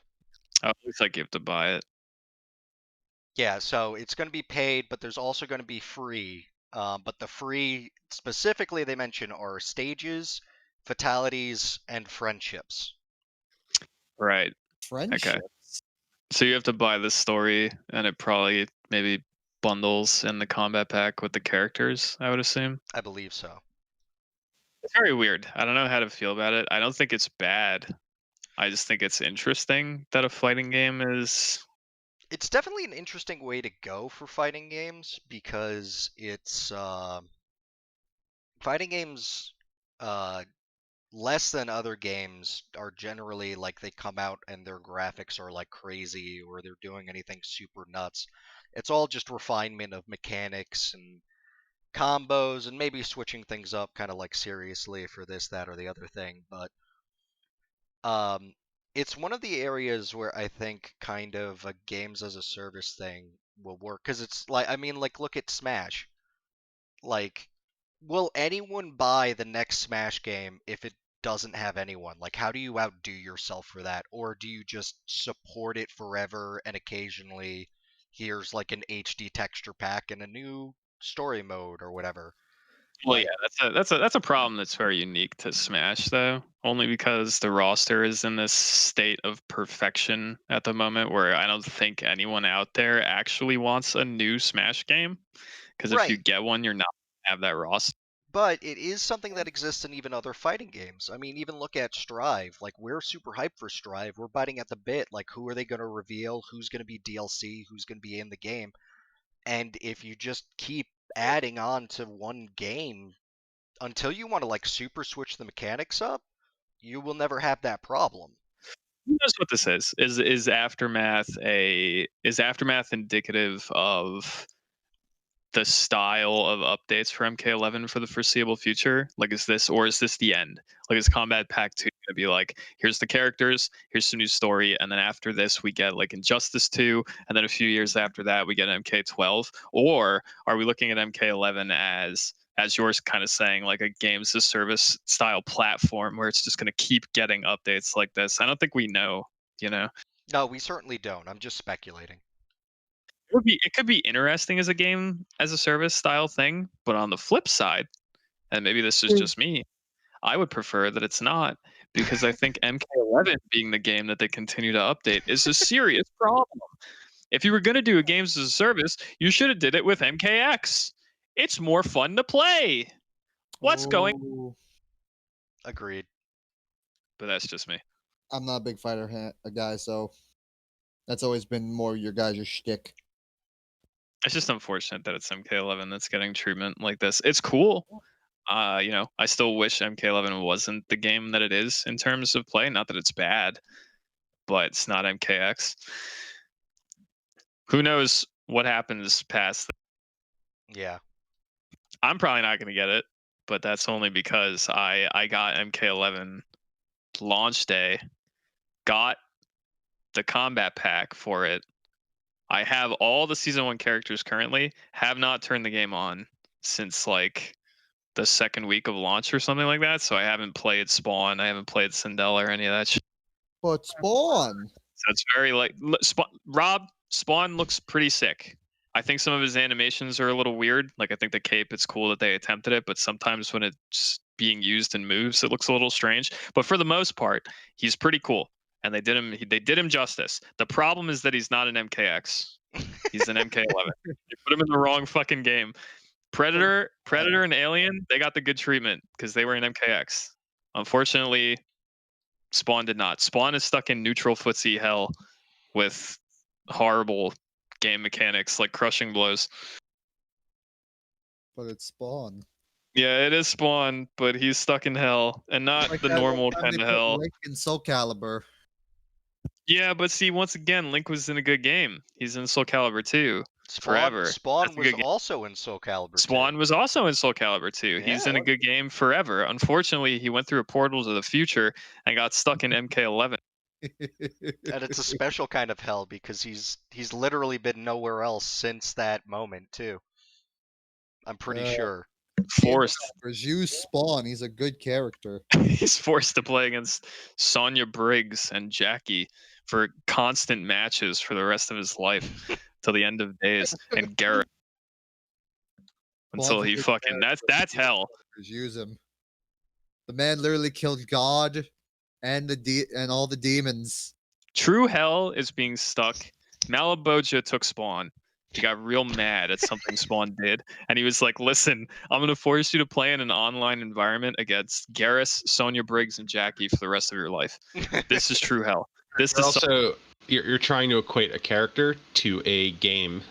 [SPEAKER 2] Oh, it looks like you have to buy it.
[SPEAKER 6] Yeah, so it's going to be paid, but there's also going to be free. But the free, specifically, they mention are stages, fatalities, and friendships.
[SPEAKER 2] Right.
[SPEAKER 3] Friendship.
[SPEAKER 2] So you have to buy the story, and it probably maybe bundles in the combat pack with the characters, I would assume.
[SPEAKER 6] I believe so.
[SPEAKER 2] It's very weird. I don't know how to feel about it. I don't think it's bad. I just think it's interesting that a fighting game is.
[SPEAKER 6] It's definitely an interesting way to go for fighting games because it's fighting games less than other games are generally like they come out and their graphics are like crazy or they're doing anything super nuts. It's all just refinement of mechanics and combos and maybe switching things up kind of like seriously for this, that, or the other thing. But it's one of the areas where I think kind of a games as a service thing will work because it's like, I mean, like look at Smash. Like, will anyone buy the next Smash game if it doesn't have anyone? Like, how do you outdo yourself for that? Or do you just support it forever and occasionally here's like an HD texture pack and a new story mode or whatever?
[SPEAKER 2] Well,
[SPEAKER 6] Like-
[SPEAKER 2] yeah, that's a problem that's very unique to Smash, though. Only because the roster is in this state of perfection at the moment, where I don't think anyone out there actually wants a new Smash game. Because if you
[SPEAKER 6] Right.
[SPEAKER 2] get one, you're not gonna have that roster.
[SPEAKER 6] But it is something that exists in even other fighting games. I mean, even look at Strive. Like, we're super hyped for Strive. We're biting at the bit. Like, who are they going to reveal? Who's going to be DLC? Who's going to be in the game? And if you just keep adding on to one game until you want to, like, super switch the mechanics up, you will never have that problem.
[SPEAKER 2] Who knows what this is? Is Aftermath indicative of the style of updates for MK11 for the foreseeable future? Like, is this the end? Like, is Combat Pack 2 gonna be like, here's the characters, here's some new story, and then after this we get like Injustice 2, and then a few years after that we get MK12? Or are we looking at MK11 as yours kind of saying, like a games as service style platform where it's just going to keep getting updates like this? I don't think we know, you know.
[SPEAKER 6] No, we certainly don't. I'm just speculating.
[SPEAKER 2] It could be interesting as a game as a service style thing, but on the flip side, and maybe this is just me, I would prefer that it's not, because I think MK11 being the game that they continue to update is a serious problem. If you were going to do a games as a service, you should have did it with MKX. It's more fun to play. What's going?
[SPEAKER 3] Ooh,
[SPEAKER 6] Agreed.
[SPEAKER 2] But that's just me.
[SPEAKER 3] I'm not a big fighter guy, so that's always been more your guys' shtick.
[SPEAKER 2] It's just unfortunate that it's MK11 that's getting treatment like this. It's cool. I still wish MK11 wasn't the game that it is in terms of play. Not that it's bad, but it's not MKX. Who knows what happens past that?
[SPEAKER 6] Yeah.
[SPEAKER 2] I'm probably not going to get it, but that's only because I got MK11 launch day, got the combat pack for it. I have all the season 1 characters currently, have not turned the game on since like the second week of launch or something like that. So I haven't played Spawn, I haven't played Syndella or any of that shit.
[SPEAKER 3] But Spawn.
[SPEAKER 2] So it's very like Spawn looks pretty sick. I think some of his animations are a little weird. Like, I think the cape, it's cool that they attempted it, but sometimes when it's being used and moves, it looks a little strange. But for the most part, he's pretty cool, and they did him justice. The problem is that he's not an MKX. He's an MK11. They put him in the wrong fucking game. Predator, and Alien, they got the good treatment because they were in MKX. Unfortunately, Spawn did not. Spawn is stuck in neutral footsie hell with horrible game mechanics like crushing blows.
[SPEAKER 3] But it's Spawn.
[SPEAKER 2] Yeah, it is Spawn, but he's stuck in hell, and not
[SPEAKER 3] Like
[SPEAKER 2] the
[SPEAKER 3] that one
[SPEAKER 2] normal
[SPEAKER 3] time
[SPEAKER 2] kind
[SPEAKER 3] they
[SPEAKER 2] of
[SPEAKER 3] put
[SPEAKER 2] hell.
[SPEAKER 3] Link in Soul Calibur.
[SPEAKER 2] Yeah, but see, once again, Link was in a good game. He's in Soul Calibur 2 forever.
[SPEAKER 6] Spawn
[SPEAKER 2] That's a
[SPEAKER 6] was
[SPEAKER 2] good game.
[SPEAKER 6] also in Soul Calibur 2.
[SPEAKER 2] Spawn was also in Soul Calibur 2. He's
[SPEAKER 6] Yeah.
[SPEAKER 2] in a good game forever. Unfortunately, he went through a portal to the future and got stuck in MK11.
[SPEAKER 6] And it's a special kind of hell because he's literally been nowhere else since that moment too. I'm pretty sure.
[SPEAKER 2] Forced.
[SPEAKER 3] Use Spawn. He's a good character.
[SPEAKER 2] He's forced to play against Sonya Briggs and Jackie for constant matches for the rest of his life till the end of days, and Garrett until he fucking that's hell.
[SPEAKER 3] Use him. The man literally killed God and and all the demons.
[SPEAKER 2] True hell is being stuck. Malaboja took Spawn. He got real mad at something Spawn did, and he was like, "Listen, I'm gonna force you to play in an online environment against Garrus, Sonya Briggs, and Jackie for the rest of your life. This is true hell. This is
[SPEAKER 7] Also, you're trying to equate a character to a game.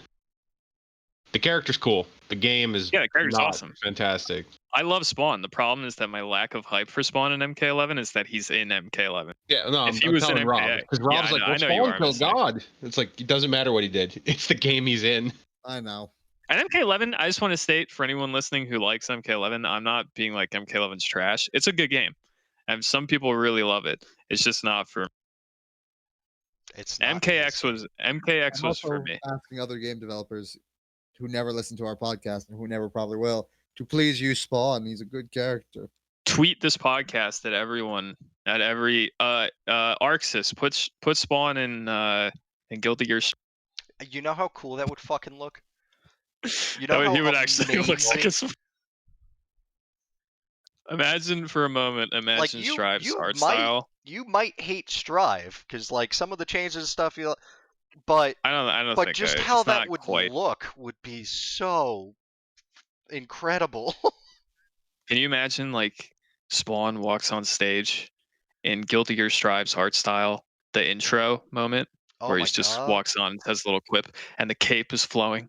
[SPEAKER 7] The character's cool. The game is
[SPEAKER 2] the character's
[SPEAKER 7] not
[SPEAKER 2] awesome.
[SPEAKER 7] Fantastic.
[SPEAKER 2] I love Spawn. The problem is that my lack of hype for Spawn in MK11 is that he's in MK11.
[SPEAKER 7] Yeah, no,
[SPEAKER 2] If he
[SPEAKER 7] I'm
[SPEAKER 2] was in
[SPEAKER 7] telling Rob.
[SPEAKER 2] MKA.
[SPEAKER 7] Because Rob's
[SPEAKER 2] Yeah,
[SPEAKER 7] like,
[SPEAKER 2] I
[SPEAKER 7] well,
[SPEAKER 2] know you
[SPEAKER 7] Spawn
[SPEAKER 2] are,
[SPEAKER 7] killed
[SPEAKER 2] I'm
[SPEAKER 7] God. It's like, it doesn't matter what he did. It's the game he's in.
[SPEAKER 3] I know.
[SPEAKER 2] And MK11, I just want to state for anyone listening who likes MK11, I'm not being like MK11's trash. It's a good game. And some people really love it. It's just not for
[SPEAKER 6] It's not
[SPEAKER 2] MKX was
[SPEAKER 3] I'm also
[SPEAKER 2] for me.
[SPEAKER 3] asking other game developers who never listen to our podcast and who never probably will to please use Spawn. He's a good character.
[SPEAKER 2] Tweet this podcast at everyone, at every Arxis. Put Spawn in Guilty Gear.
[SPEAKER 6] You know how cool that would fucking look? You
[SPEAKER 2] That
[SPEAKER 6] know how
[SPEAKER 2] he would actually look like
[SPEAKER 6] amazing-
[SPEAKER 2] Imagine for a moment, imagine Strive's art style.
[SPEAKER 6] You might hate Strive because like some of the changes and stuff, but
[SPEAKER 2] I don't
[SPEAKER 6] but
[SPEAKER 2] think
[SPEAKER 6] just
[SPEAKER 2] it's
[SPEAKER 6] how
[SPEAKER 2] not
[SPEAKER 6] that would
[SPEAKER 2] quite.
[SPEAKER 6] look would be so incredible.
[SPEAKER 2] Can you imagine like Spawn walks on stage in Guilty Gear Strive's art style, the intro moment where he just walks on and has a little quip, and the cape is flowing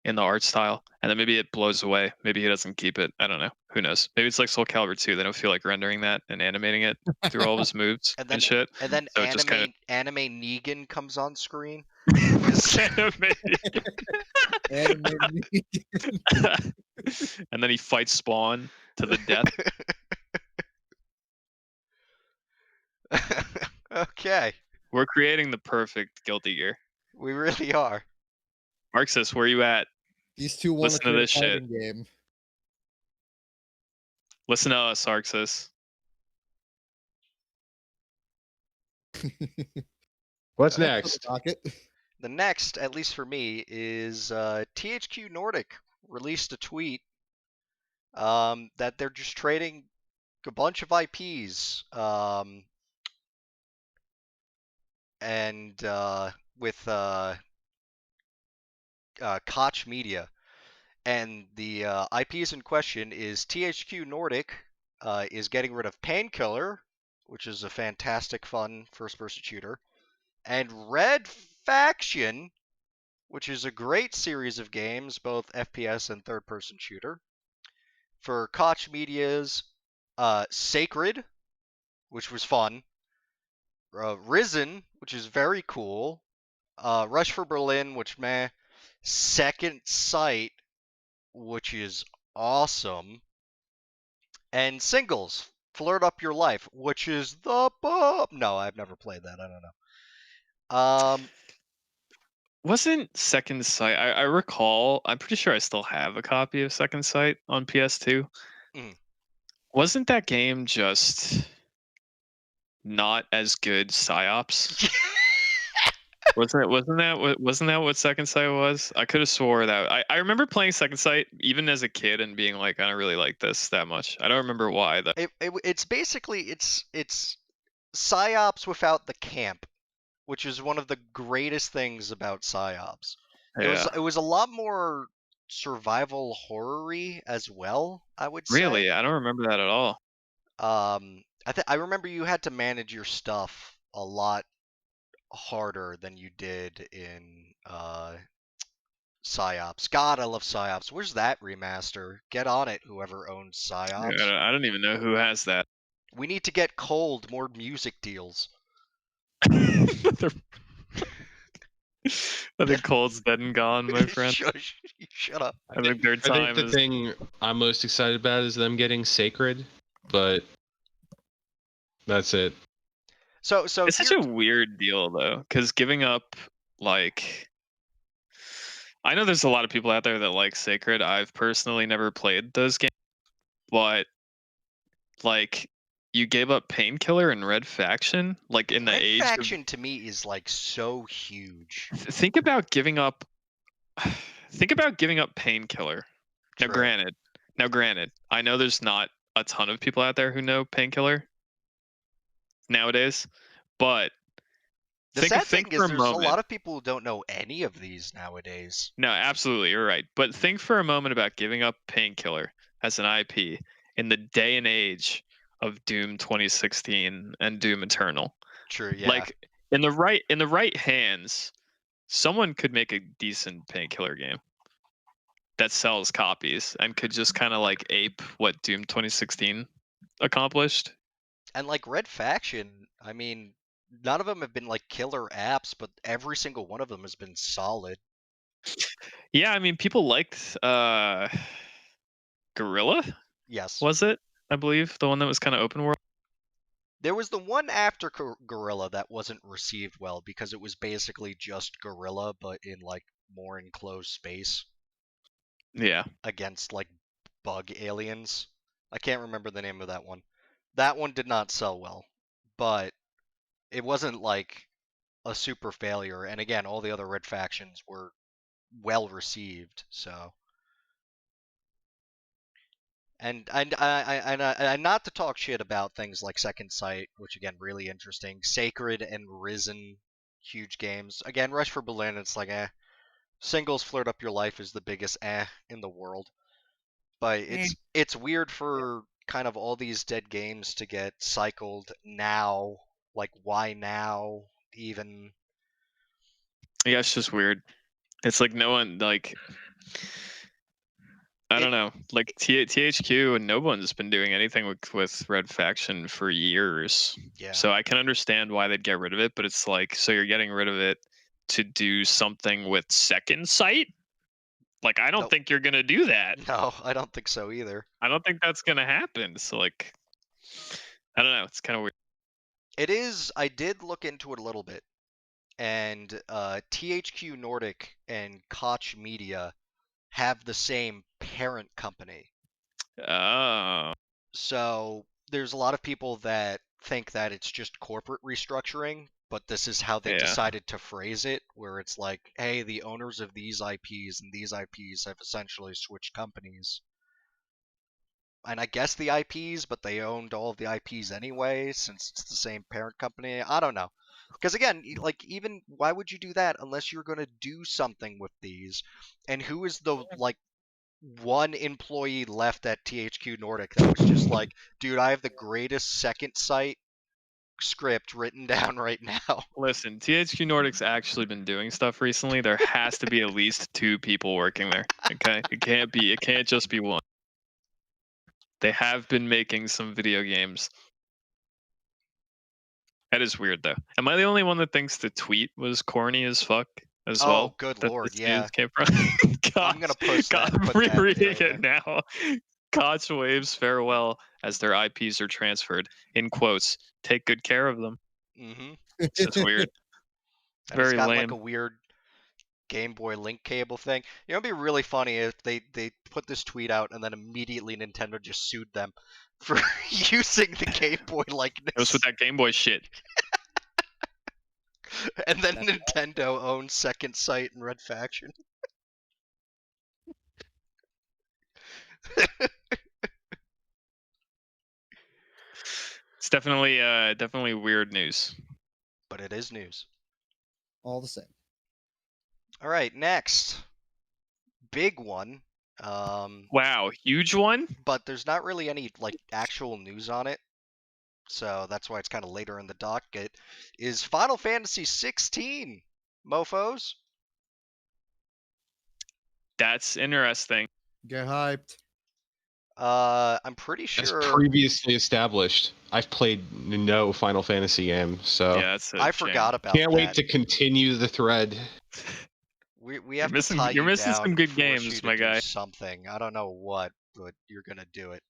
[SPEAKER 2] in the art style, and then maybe it blows away. Maybe he doesn't keep it. I don't know. Who knows? Maybe it's like Soul Calibur 2. They don't feel like rendering that and animating it through all of his moves and shit.
[SPEAKER 6] And then
[SPEAKER 2] So it just
[SPEAKER 6] anime Negan comes on screen.
[SPEAKER 2] And then he fights Spawn to the death.
[SPEAKER 6] Okay.
[SPEAKER 2] We're creating the perfect Guilty Gear.
[SPEAKER 6] We really are.
[SPEAKER 2] Marxus, where you at?
[SPEAKER 3] These two want
[SPEAKER 2] Listen to this shit.
[SPEAKER 3] Game.
[SPEAKER 2] Listen to us, Arxis.
[SPEAKER 7] What's next?
[SPEAKER 6] The next, at least for me, is THQ Nordic released a tweet that they're just trading a bunch of IPs and with Koch Media. And the IPs in question is THQ Nordic is getting rid of Painkiller, which is a fantastic, fun first-person shooter, and Red Faction, which is a great series of games, both FPS and third-person shooter. For Koch Media's Sacred, which was fun, Risen, which is very cool, Rush for Berlin, which meh, Second Sight, which is awesome, and Singles, Flirt Up Your Life, which is the bomb. No, I've never played that. I don't know.
[SPEAKER 2] Wasn't Second Sight? I recall. I'm pretty sure I still have a copy of Second Sight on PS2. Wasn't that game just not as good psyops? Wasn't that what Second Sight was? I could have swore that. I remember playing Second Sight even as a kid and being like, I don't really like this that much. I don't remember why.
[SPEAKER 6] It's basically it's psyops without the camp, which is one of the greatest things about psyops.
[SPEAKER 2] Yeah.
[SPEAKER 6] It was a lot more survival horror-y as well, I would say.
[SPEAKER 2] Really, I don't remember that at all.
[SPEAKER 6] I remember you had to manage your stuff a lot harder than you did in Psyops. God, I love Psyops. Where's that remaster? Get on it, whoever owns Psyops.
[SPEAKER 2] I don't even know who has that.
[SPEAKER 6] We need to get Cold more music deals.
[SPEAKER 2] I think Cold's dead and gone, my friend.
[SPEAKER 6] Shut up.
[SPEAKER 2] I think their
[SPEAKER 7] I
[SPEAKER 2] time
[SPEAKER 7] think the
[SPEAKER 2] is.
[SPEAKER 7] thing I'm most excited about is them getting Sacred, but that's it.
[SPEAKER 6] So
[SPEAKER 2] It's such a weird deal though, because giving up like. I know there's a lot of people out there that like Sacred. I've personally never played those games, but like you gave up Painkiller and Red Faction, like in the
[SPEAKER 6] Red
[SPEAKER 2] age.
[SPEAKER 6] Faction to me is like so huge.
[SPEAKER 2] Think about giving up. Think about giving up Painkiller. Now,
[SPEAKER 6] True.
[SPEAKER 2] granted, I know there's not a ton of people out there who know Painkiller nowadays, but
[SPEAKER 6] The sad thing
[SPEAKER 2] think
[SPEAKER 6] is
[SPEAKER 2] for a
[SPEAKER 6] there's a
[SPEAKER 2] moment.
[SPEAKER 6] lot of people who don't know any of these nowadays.
[SPEAKER 2] No, absolutely, you're right. But think for a moment about giving up Painkiller as an IP in the day and age of Doom 2016 and Doom Eternal.
[SPEAKER 6] True, yeah.
[SPEAKER 2] Like in the right hands, someone could make a decent Painkiller game that sells copies and could just kind of like ape what Doom 2016 accomplished.
[SPEAKER 6] And like Red Faction, I mean, none of them have been like killer apps, but every single one of them has been solid.
[SPEAKER 2] Yeah, I mean, people liked Guerrilla,
[SPEAKER 6] Yes.
[SPEAKER 2] was it? I believe the one that was kind of open world.
[SPEAKER 6] There was the one after Guerrilla that wasn't received well because it was basically just Guerrilla, but in like more enclosed space
[SPEAKER 2] Yeah.
[SPEAKER 6] against like bug aliens. I can't remember the name of that one. That one did not sell well, but it wasn't like a super failure. And again, all the other Red Factions were well received, so. And not to talk shit about things like Second Sight, which again really interesting. Sacred and Risen, huge games. Again, Rush for Berlin, it's like Singles Flirt Up Your Life is the biggest in the world. But it's weird for kind of all these dead games to get cycled now. Like why now even?
[SPEAKER 2] Yeah, it's just weird. It's like no one like. I don't know. Like THQ and no one's been doing anything with Red Faction for years.
[SPEAKER 6] Yeah.
[SPEAKER 2] So I can understand why they'd get rid of it, but it's like, so you're getting rid of it to do something with Second Sight? Like, I don't think you're going to do that.
[SPEAKER 6] No, I don't think so either.
[SPEAKER 2] I don't think that's going to happen. So, like, I don't know. It's kind of weird.
[SPEAKER 6] It is. I did look into it a little bit. And THQ Nordic and Koch Media have the same parent company.
[SPEAKER 2] Oh.
[SPEAKER 6] So there's a lot of people that think that it's just corporate restructuring, but this is how they decided to phrase it, where it's like, hey, the owners of these IPs and these IPs have essentially switched companies. And I guess the IPs, but they owned all of the IPs anyway, since it's the same parent company. I don't know. Because again, like, even why would you do that unless you're going to do something with these? And who is the, like, one employee left at THQ Nordic that was just like, dude, I have the greatest Second Sight script written down right now.
[SPEAKER 2] Listen, THQ Nordic's actually been doing stuff recently. There has to be at least 2 people working there. Okay? It can't just be one. They have been making some video games. That is weird, though. Am I the only one that thinks the tweet was corny as fuck as well?
[SPEAKER 6] Oh, good lord, yeah.
[SPEAKER 2] Came from?
[SPEAKER 6] I'm gonna post that.
[SPEAKER 2] I'm
[SPEAKER 6] Put that
[SPEAKER 2] rereading
[SPEAKER 6] there,
[SPEAKER 2] it now. Koch waves farewell as their IPs are transferred. In quotes, take good care of them.
[SPEAKER 6] Mm-hmm.
[SPEAKER 2] It's just weird.
[SPEAKER 6] And
[SPEAKER 2] Very
[SPEAKER 6] it's got
[SPEAKER 2] lame.
[SPEAKER 6] like a weird Game Boy link cable thing. You know, it'd be really funny if they put this tweet out and then immediately Nintendo just sued them for using the Game Boy likeness.
[SPEAKER 2] It was with that Game Boy shit.
[SPEAKER 6] And then Nintendo owns Second Sight and Red Faction.
[SPEAKER 2] It's definitely weird news.
[SPEAKER 6] But it is news.
[SPEAKER 3] All the same.
[SPEAKER 6] All right, next. big one.
[SPEAKER 2] Wow, huge one.
[SPEAKER 6] But there's not really any like actual news on it. So that's why it's kind of later in the docket. Is Final Fantasy 16, mofos?
[SPEAKER 2] That's interesting.
[SPEAKER 3] Get hyped.
[SPEAKER 6] I'm pretty
[SPEAKER 7] As
[SPEAKER 6] sure.
[SPEAKER 7] previously established, I've played no Final Fantasy game, so
[SPEAKER 2] Yeah, that's a
[SPEAKER 6] I
[SPEAKER 2] shame.
[SPEAKER 6] forgot about
[SPEAKER 7] can't wait
[SPEAKER 6] that.
[SPEAKER 7] to continue the thread.
[SPEAKER 6] We have to
[SPEAKER 2] missing-
[SPEAKER 6] tie
[SPEAKER 2] you're
[SPEAKER 6] you
[SPEAKER 2] missing
[SPEAKER 6] down
[SPEAKER 2] some good
[SPEAKER 6] and force
[SPEAKER 2] games,
[SPEAKER 6] you to
[SPEAKER 2] my
[SPEAKER 6] do
[SPEAKER 2] guy.
[SPEAKER 6] something. I don't know what, but you're gonna do it.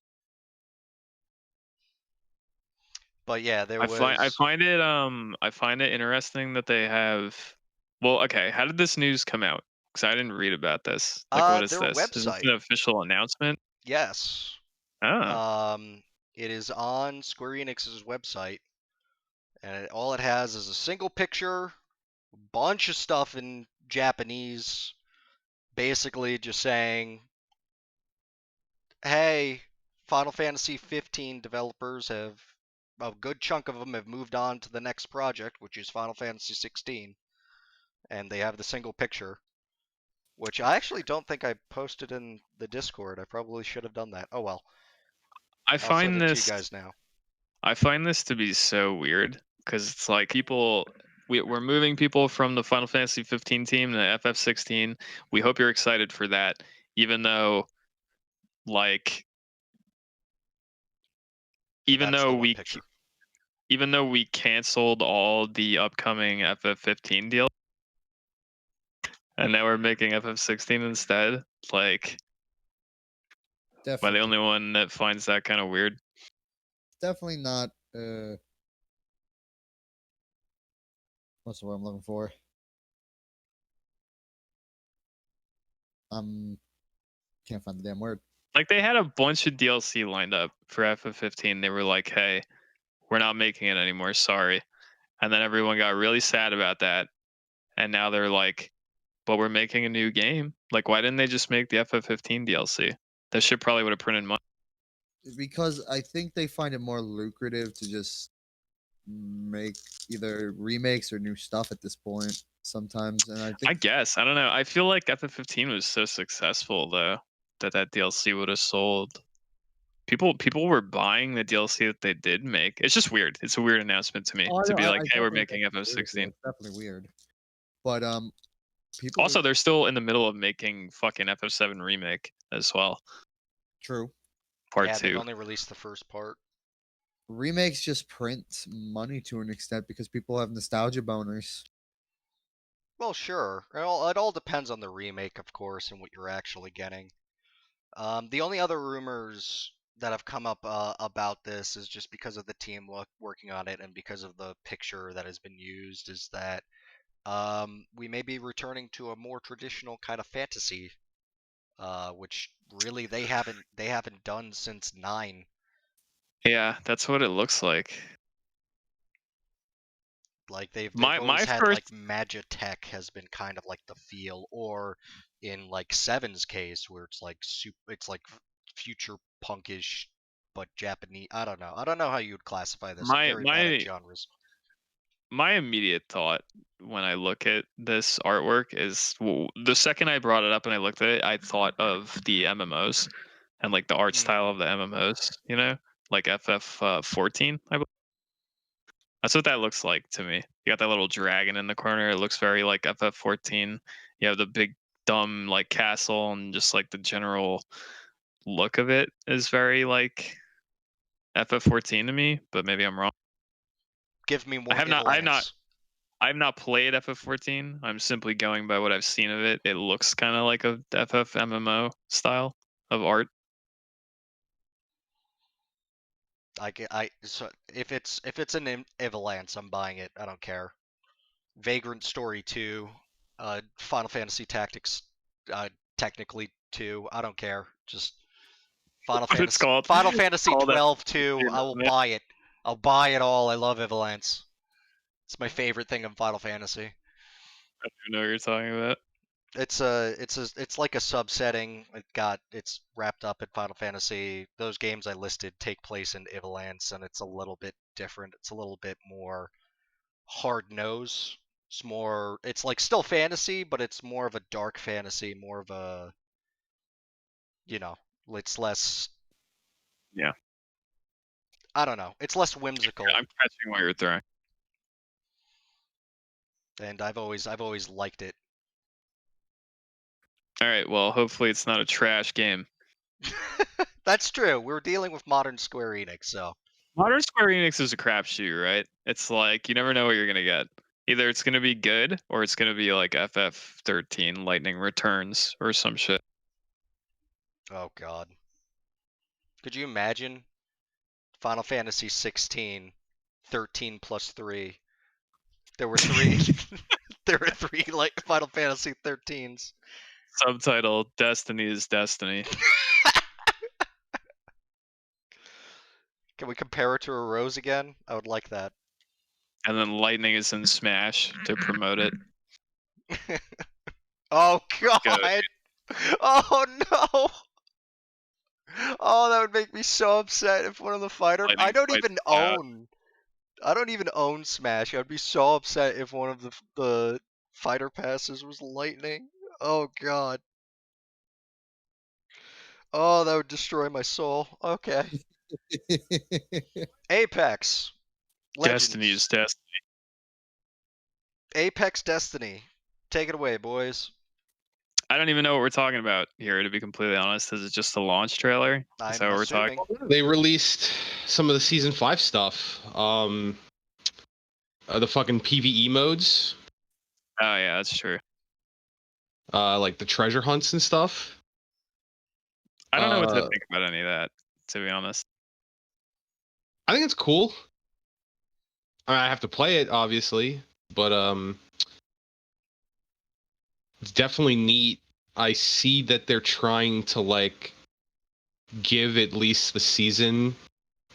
[SPEAKER 6] But yeah, there
[SPEAKER 2] I
[SPEAKER 6] was.
[SPEAKER 2] find it interesting that they have. Well, okay. How did this news come out? Because I didn't read about this. Like, what is
[SPEAKER 6] Their
[SPEAKER 2] this? Is this
[SPEAKER 6] website.
[SPEAKER 2] an official announcement?
[SPEAKER 6] Yes.
[SPEAKER 2] Oh,
[SPEAKER 6] It is on Square Enix's website, and all it has is a single picture, a bunch of stuff in Japanese, basically just saying, "Hey, Final Fantasy 15 developers have a good chunk of them have moved on to the next project, which is Final Fantasy 16." And they have the single picture, which I actually don't think I posted in the Discord. I probably should have done that. Oh well.
[SPEAKER 2] I
[SPEAKER 6] I'll send
[SPEAKER 2] find
[SPEAKER 6] it to you
[SPEAKER 2] this.
[SPEAKER 6] guys now.
[SPEAKER 2] I find this to be so weird because it's like people. We're moving people from the Final Fantasy 15 team to FF16. We hope you're excited for that, even though, like, even
[SPEAKER 6] That's the
[SPEAKER 2] though
[SPEAKER 6] one
[SPEAKER 2] we
[SPEAKER 6] picture.
[SPEAKER 2] even though we canceled all the upcoming FF15 deal, and now we're making FF16 instead. Like, am I the
[SPEAKER 3] Definitely.
[SPEAKER 2] only one that finds that kind of weird?
[SPEAKER 3] Definitely not. What's the word I'm looking for? Can't find the damn word.
[SPEAKER 2] Like, they had a bunch of DLC lined up for FF15. They were like, "Hey, we're not making it anymore. Sorry." And then everyone got really sad about that. And now they're like, "But we're making a new game. Like, why didn't they just make the FF15 DLC? That shit probably would have printed money."
[SPEAKER 3] Because I think they find it more lucrative to just make either remakes or new stuff at this point sometimes. And I
[SPEAKER 2] I
[SPEAKER 3] think
[SPEAKER 2] guess. I don't know. I feel like FF15 was so successful though that DLC would have sold. People were buying the DLC that they did make. It's just weird. It's a weird announcement to me
[SPEAKER 3] Oh, I
[SPEAKER 2] to
[SPEAKER 3] know,
[SPEAKER 2] be like, "Hey, we're
[SPEAKER 3] definitely
[SPEAKER 2] making
[SPEAKER 3] agree with you.
[SPEAKER 2] FF16."
[SPEAKER 3] It's definitely weird. But people
[SPEAKER 2] Also, they're still in the middle of making fucking FF7 remake as well,
[SPEAKER 3] true.
[SPEAKER 2] part
[SPEAKER 6] Yeah, they've
[SPEAKER 2] 2.
[SPEAKER 6] only released the first part.
[SPEAKER 3] Remakes just print money to an extent because people have nostalgia boners.
[SPEAKER 6] Well, sure. It all depends on the remake, of course, and what you're actually getting. The only other rumors that have come up about this is just because of the team working on it and because of the picture that has been used, is that we may be returning to a more traditional kind of fantasy, which really they haven't done since 9.
[SPEAKER 2] Yeah, that's what it looks like.
[SPEAKER 6] Like they've
[SPEAKER 2] My
[SPEAKER 6] always had
[SPEAKER 2] first
[SPEAKER 6] like Magitech has been kind of like the feel, or in like Seven's case where it's like it's like future punkish but Japanese. I don't know. I don't know how you would classify this. I'm
[SPEAKER 2] my
[SPEAKER 6] very bad at
[SPEAKER 2] my
[SPEAKER 6] genres.
[SPEAKER 2] my immediate thought when I look at this artwork is, well, the second I brought it up and I looked at it, I thought of the MMOs and like the art style of the MMOs, like FF14, I believe. That's what that looks like to me. You got that little dragon in the corner. It looks very like FF14. You have the big dumb like castle, and just like the general look of it is very like FF14 to me, but maybe I'm wrong.
[SPEAKER 6] Give me more
[SPEAKER 2] I have not
[SPEAKER 6] Ivalice.
[SPEAKER 2] I've not played FF14. I'm simply going by what I've seen of it. It looks kind of like a FF MMO style of art.
[SPEAKER 6] So if it's an Ivalice, I'm buying it. I don't care. Vagrant Story 2, Final Fantasy Tactics, technically 2. I don't care. Just Final
[SPEAKER 2] What it's
[SPEAKER 6] Fantasy
[SPEAKER 2] called.
[SPEAKER 6] Final Fantasy
[SPEAKER 2] Called
[SPEAKER 6] 12 2.
[SPEAKER 2] You're
[SPEAKER 6] I
[SPEAKER 2] not
[SPEAKER 6] will
[SPEAKER 2] it.
[SPEAKER 6] buy it. I'll buy it all. I love Ivalice. It's my favorite thing in Final Fantasy.
[SPEAKER 2] I don't even know what you're talking about.
[SPEAKER 6] It's like a subsetting. It's wrapped up in Final Fantasy. Those games I listed take place in Ivalice, and it's a little bit different. It's a little bit more hard nose. It's like still fantasy, but it's more of a dark fantasy, more of a you know, it's less.
[SPEAKER 2] Yeah.
[SPEAKER 6] I don't know. It's less whimsical,
[SPEAKER 2] I'm catching what you're throwing.
[SPEAKER 6] and I've always liked it.
[SPEAKER 2] All right. Well, hopefully it's not a trash game.
[SPEAKER 6] That's true. We're dealing with modern Square Enix, so.
[SPEAKER 2] Modern Square Enix is a crapshoot, right? It's like you never know what you're gonna get. Either it's gonna be good or it's gonna be like FF13 Lightning Returns or some shit.
[SPEAKER 6] Oh God. Could you imagine Final Fantasy 16, 13 plus 3? There were 3. There were 3 like Final Fantasy 13s.
[SPEAKER 2] Subtitle: Destiny is Destiny.
[SPEAKER 6] Can we compare it to a rose again? I would like that.
[SPEAKER 2] And then Lightning is in Smash to promote it.
[SPEAKER 6] Oh God! Oh no! Oh, that would make me so upset if one of the fighter.
[SPEAKER 2] Lightning
[SPEAKER 6] I don't
[SPEAKER 2] fights
[SPEAKER 6] even
[SPEAKER 2] Cloud.
[SPEAKER 6] own. I don't even own Smash. I'd be so upset if one of the fighter passes was Lightning. Oh God. Oh, that would destroy my soul. Okay. Apex.
[SPEAKER 2] Destiny is
[SPEAKER 6] Legends.
[SPEAKER 2] Destiny.
[SPEAKER 6] Apex Destiny. Take it away, boys.
[SPEAKER 2] I don't even know what we're talking about here, to be completely honest. Is it just a launch trailer? Is
[SPEAKER 6] I'm
[SPEAKER 2] that what we're talking
[SPEAKER 6] assuming.
[SPEAKER 2] about?
[SPEAKER 7] They released some of the season 5 stuff. The fucking PvE modes,
[SPEAKER 2] Oh yeah, that's true.
[SPEAKER 7] like the treasure hunts and stuff.
[SPEAKER 2] I don't know what to
[SPEAKER 7] Uh,
[SPEAKER 2] think about any of that, to be honest.
[SPEAKER 7] I think it's cool. I mean, I have to play it, obviously, but it's definitely neat. I see that they're trying to like give at least the season,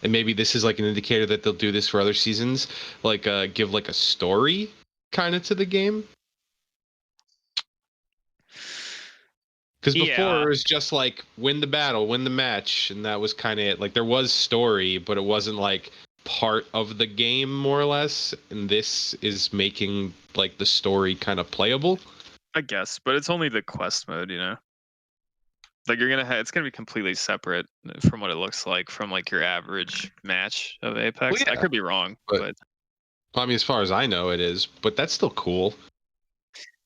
[SPEAKER 7] and maybe this is like an indicator that they'll do this for other seasons, like give like a story kind of to the game. Because before it was just like win the battle, win the match, and that was kind of it. Like there was story, but it wasn't like part of the game more or less. And this is making like the story kind of playable.
[SPEAKER 2] I guess, but it's only the quest mode, you know. Like you're gonna have, it's gonna be completely separate from what it looks like from like your average match of Apex.
[SPEAKER 7] Well,
[SPEAKER 2] I
[SPEAKER 7] yeah,
[SPEAKER 2] could be wrong,
[SPEAKER 7] but I mean, as far as I know, it is. But that's still cool.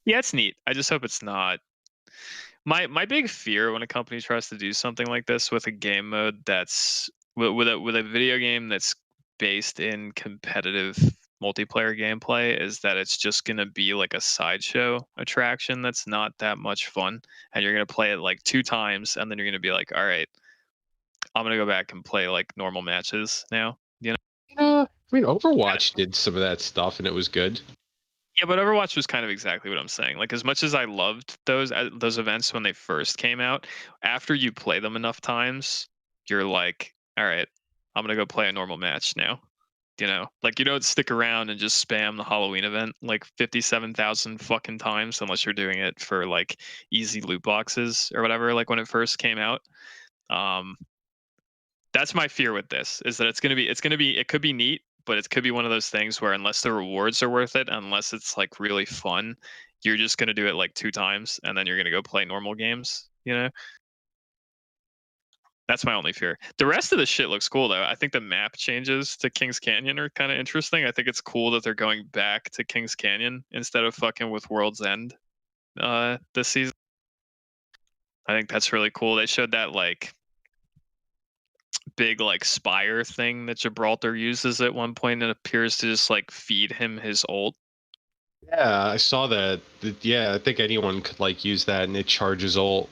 [SPEAKER 2] yeah, it's neat. I just hope it's not. My big fear when a company tries to do something like this with a game mode that's with a video game that's based in competitive multiplayer gameplay is that it's just gonna be like a sideshow attraction that's not that much fun, and you're gonna play it like 2 times, and then you're gonna be like, all right, I'm gonna go back and play like normal matches now. You know?
[SPEAKER 7] I mean, Overwatch did some of that stuff, and it was good.
[SPEAKER 2] Yeah, but Overwatch was kind of exactly what I'm saying. Like, as much as I loved those events when they first came out, after you play them enough times, you're like, all right, I'm gonna go play a normal match now. You know, like you don't stick around and just spam the Halloween event like 57,000 fucking times unless you're doing it for like easy loot boxes or whatever. Like when it first came out, that's my fear with this is that it could be neat, but it could be one of those things where unless the rewards are worth it, unless it's like really fun, you're just gonna do it like 2 times and then you're gonna go play normal games. You know. That's my only fear. The rest of the shit looks cool though. I think the map changes to Kings Canyon are kind of interesting. I think it's cool that they're going back to Kings Canyon instead of fucking with World's End this season. I think that's really cool. They showed that like big like spire thing that Gibraltar uses at one point and appears to just like feed him his ult.
[SPEAKER 7] Yeah, I saw that. Yeah, I think anyone could like use that, and it charges ult.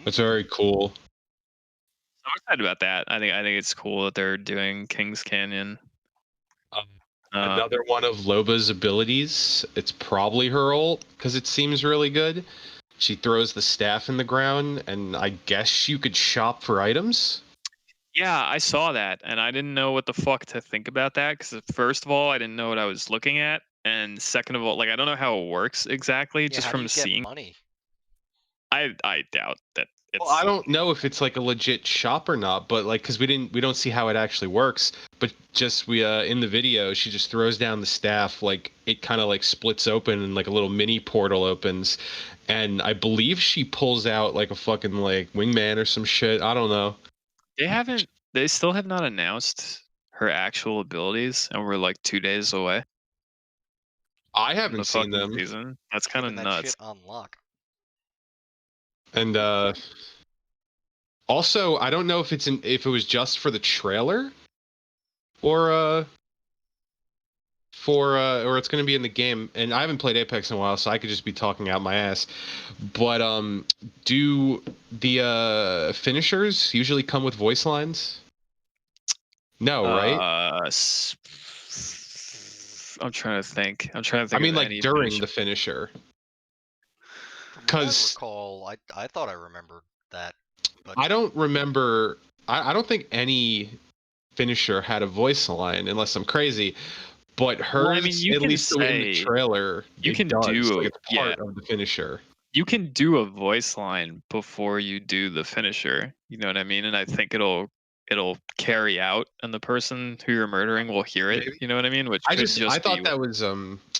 [SPEAKER 7] That's very cool.
[SPEAKER 2] I'm excited about that. I think it's cool that they're doing Kings Canyon.
[SPEAKER 7] Another one of Loba's abilities. It's probably her ult because it seems really good. She throws the staff in the ground, and I guess you could shop for items.
[SPEAKER 2] Yeah, I saw that, and I didn't know what the fuck to think about that. Because first of all, I didn't know what I was looking at, and second of all, like I don't know how it works exactly. Just
[SPEAKER 6] how do
[SPEAKER 2] from
[SPEAKER 6] you get
[SPEAKER 2] seeing,
[SPEAKER 6] money?
[SPEAKER 2] I doubt that.
[SPEAKER 7] Well, I don't know if it's like a legit shop or not, but like because we don't see how it actually works. But just in the video, she just throws down the staff, like it kind of like splits open and like a little mini portal opens, and I believe she pulls out like a fucking like wingman or some shit. I don't know.
[SPEAKER 2] They still have not announced her actual abilities, and we're like 2 days away
[SPEAKER 7] I
[SPEAKER 2] from the
[SPEAKER 7] haven't seen
[SPEAKER 2] fucking
[SPEAKER 7] them.
[SPEAKER 2] season. That's kind of
[SPEAKER 6] Keeping that
[SPEAKER 2] nuts.
[SPEAKER 6] shit on lock.
[SPEAKER 7] And also, I don't know if if it was just for the trailer or or it's going to be in the game. And I haven't played Apex in a while, so I could just be talking out my ass. But do the finishers usually come with voice lines? No, right?
[SPEAKER 2] I'm trying to think.
[SPEAKER 7] I mean,
[SPEAKER 2] of
[SPEAKER 7] like
[SPEAKER 2] any
[SPEAKER 7] during
[SPEAKER 2] finisher.
[SPEAKER 7] the finisher.
[SPEAKER 6] From what I
[SPEAKER 7] 'Cause-
[SPEAKER 6] recall, I thought I remembered that. But
[SPEAKER 7] I don't remember. I don't think any finisher had a voice line, unless I'm crazy. But hers,
[SPEAKER 2] Well, I mean, you
[SPEAKER 7] at
[SPEAKER 2] can
[SPEAKER 7] least in the
[SPEAKER 2] say-
[SPEAKER 7] trailer,
[SPEAKER 2] you
[SPEAKER 7] it
[SPEAKER 2] can
[SPEAKER 7] does.
[SPEAKER 2] do-
[SPEAKER 7] Like, it's part
[SPEAKER 2] yeah.
[SPEAKER 7] of the finisher.
[SPEAKER 2] You can do a voice line before you do the finisher. You know what I mean? And I think it'll carry out, and the person who you're murdering will hear it.
[SPEAKER 7] Maybe.
[SPEAKER 2] You know what I mean? Which
[SPEAKER 7] I
[SPEAKER 2] could
[SPEAKER 7] thought
[SPEAKER 2] be
[SPEAKER 7] that was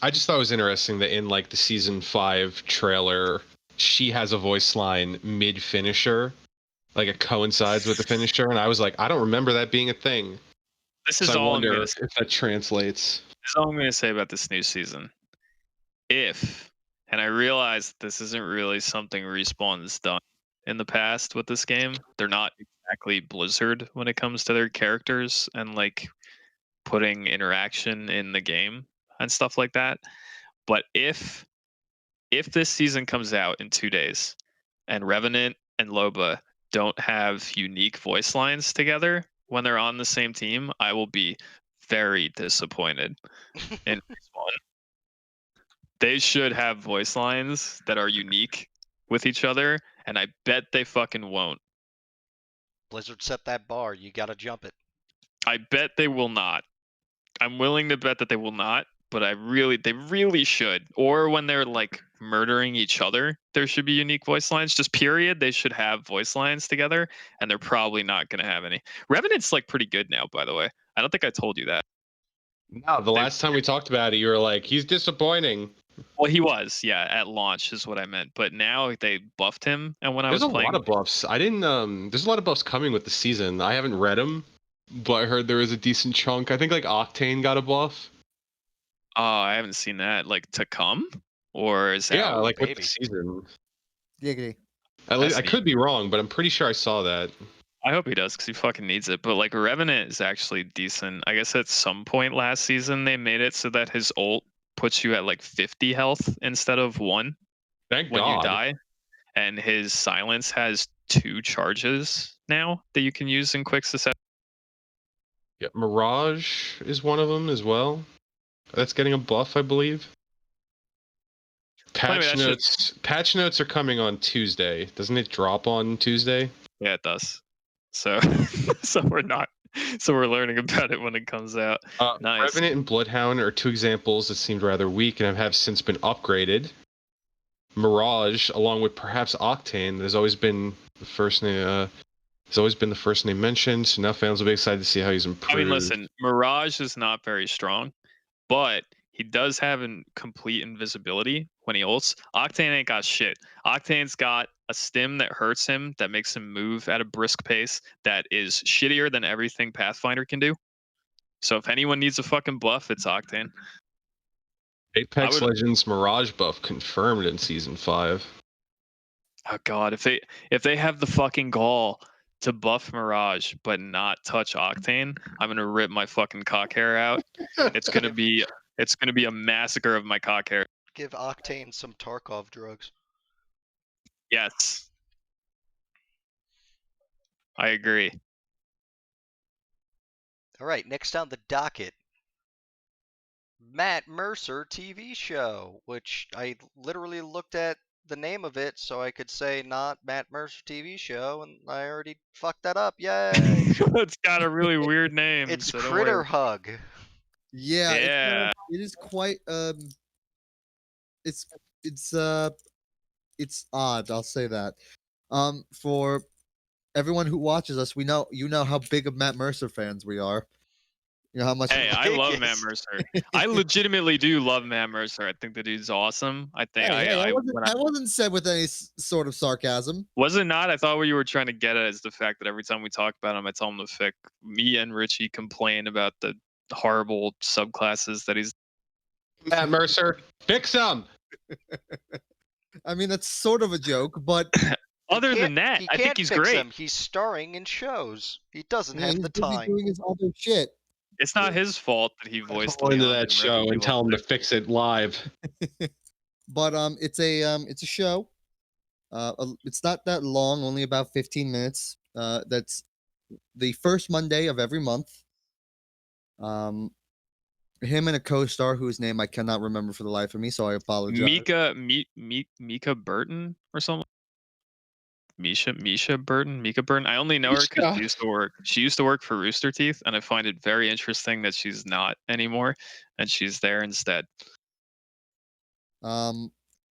[SPEAKER 7] I just thought it was interesting that in like the season 5 trailer, she has a voice line mid finisher, like it coincides with the finisher, and I was like, I don't remember that being a thing.
[SPEAKER 2] This is
[SPEAKER 7] So I
[SPEAKER 2] all I'm
[SPEAKER 7] wonder
[SPEAKER 2] gonna
[SPEAKER 7] if that translates.
[SPEAKER 2] This is all I'm going to say about this new season. And I realize this isn't really something Respawn's done in the past with this game. They're not exactly Blizzard when it comes to their characters and like putting interaction in the game and stuff like that. But if this season comes out in 2 days and Revenant and Loba don't have unique voice lines together when they're on the same team, I will be very disappointed in Respawn. They should have voice lines that are unique with each other, and I bet they fucking won't.
[SPEAKER 6] Blizzard set that bar. You gotta jump it.
[SPEAKER 2] I bet they will not. I'm willing to bet that they will not, but they really should. Or when they're like murdering each other, there should be unique voice lines. Just period. They should have voice lines together, and they're probably not going to have any. Revenant's like pretty good now, by the way. I don't think I told you that.
[SPEAKER 7] No, the last time we talked about it, you were like, he's disappointing.
[SPEAKER 2] Well, he was, yeah, at launch is what I meant. But now they buffed him, and when I
[SPEAKER 7] There's
[SPEAKER 2] was
[SPEAKER 7] a
[SPEAKER 2] playing,
[SPEAKER 7] lot of buffs. I didn't. There's a lot of buffs coming with the season. I haven't read them, but I heard there was a decent chunk. I think like Octane got a buff.
[SPEAKER 2] oh, I haven't seen that. Like to come, or is that?
[SPEAKER 7] Yeah, like with
[SPEAKER 6] maybe.
[SPEAKER 7] the season.
[SPEAKER 3] Giggity.
[SPEAKER 7] At least I
[SPEAKER 2] That's
[SPEAKER 7] could be wrong, but I'm pretty sure I saw that.
[SPEAKER 2] I hope he does because he fucking needs it. But like Revenant is actually decent. I guess at some point last season they made it so that his ult puts you at like 50 health instead of 1
[SPEAKER 7] Thank
[SPEAKER 2] when
[SPEAKER 7] God.
[SPEAKER 2] you die, and his silence has 2 charges now that you can use in quick succession.
[SPEAKER 7] Yeah, Mirage is one of them as well. That's getting a buff, I believe.
[SPEAKER 2] Anyway,
[SPEAKER 7] Patch
[SPEAKER 2] that
[SPEAKER 7] notes. Patch notes are coming on Tuesday. Doesn't it drop on Tuesday?
[SPEAKER 2] Yeah, it does. So, so we're learning about it when it comes out. Nice.
[SPEAKER 7] Revenant and Bloodhound are 2 examples that seemed rather weak and have since been upgraded. Mirage, along with perhaps Octane, has always been the first name. Has always been the first name mentioned. So now fans will be excited to see how he's improved.
[SPEAKER 2] I mean, listen, Mirage is not very strong, but he does have complete invisibility when he ults. Octane ain't got shit. Octane's got a stim that hurts him, that makes him move at a brisk pace, that is shittier than everything Pathfinder can do. So if anyone needs a fucking buff, it's Octane.
[SPEAKER 7] Apex Legends Mirage buff confirmed in season 5.
[SPEAKER 2] Oh god, if they have the fucking gall to buff Mirage but not touch Octane, I'm gonna rip my fucking cock hair out. It's gonna be a massacre of my cock hair.
[SPEAKER 6] Give Octane some Tarkov drugs.
[SPEAKER 2] Yes. I agree.
[SPEAKER 6] All right, next on the docket, Matt Mercer TV show, which I literally looked at the name of it so I could say not Matt Mercer TV show, and I already fucked that up. Yay!
[SPEAKER 2] It's got a really weird name.
[SPEAKER 6] It's
[SPEAKER 2] so don't
[SPEAKER 6] Critter
[SPEAKER 2] worry.
[SPEAKER 6] Hug.
[SPEAKER 3] Yeah,
[SPEAKER 2] Yeah.
[SPEAKER 3] it is quite it's odd, I'll say that. For everyone who watches us, you know how big of Matt Mercer fans we are. You know how much?
[SPEAKER 2] Hey, I love Matt Mercer. I legitimately do love Matt Mercer. I think the dude's awesome. I think
[SPEAKER 3] I wasn't said with any sort of sarcasm.
[SPEAKER 2] Was it not? I thought what you were trying to get at is the fact that every time we talk about him, I tell him to fix. Me and Richie complain about the horrible subclasses that he's.
[SPEAKER 7] Matt Mercer, fix him.
[SPEAKER 3] I mean, that's sort of a joke, but
[SPEAKER 2] Other than that, I think he's great.
[SPEAKER 6] Him. He's starring in shows. He doesn't have
[SPEAKER 3] he's
[SPEAKER 6] the
[SPEAKER 3] busy
[SPEAKER 6] time.
[SPEAKER 3] doing his other shit.
[SPEAKER 2] It's not his fault that he voiced.
[SPEAKER 7] Go into
[SPEAKER 2] Leon
[SPEAKER 7] that
[SPEAKER 2] in
[SPEAKER 7] show
[SPEAKER 2] Resident
[SPEAKER 7] and tell him to fix it live.
[SPEAKER 3] But it's a show. It's not that long, only about 15 minutes. That's the first Monday of every month. Him and a co-star whose name I cannot remember for the life of me, so I apologize.
[SPEAKER 2] Mika Burton or something. Mika Burton. I only know her because she used to work for Rooster Teeth, and I find it very interesting that she's not anymore, and she's there instead.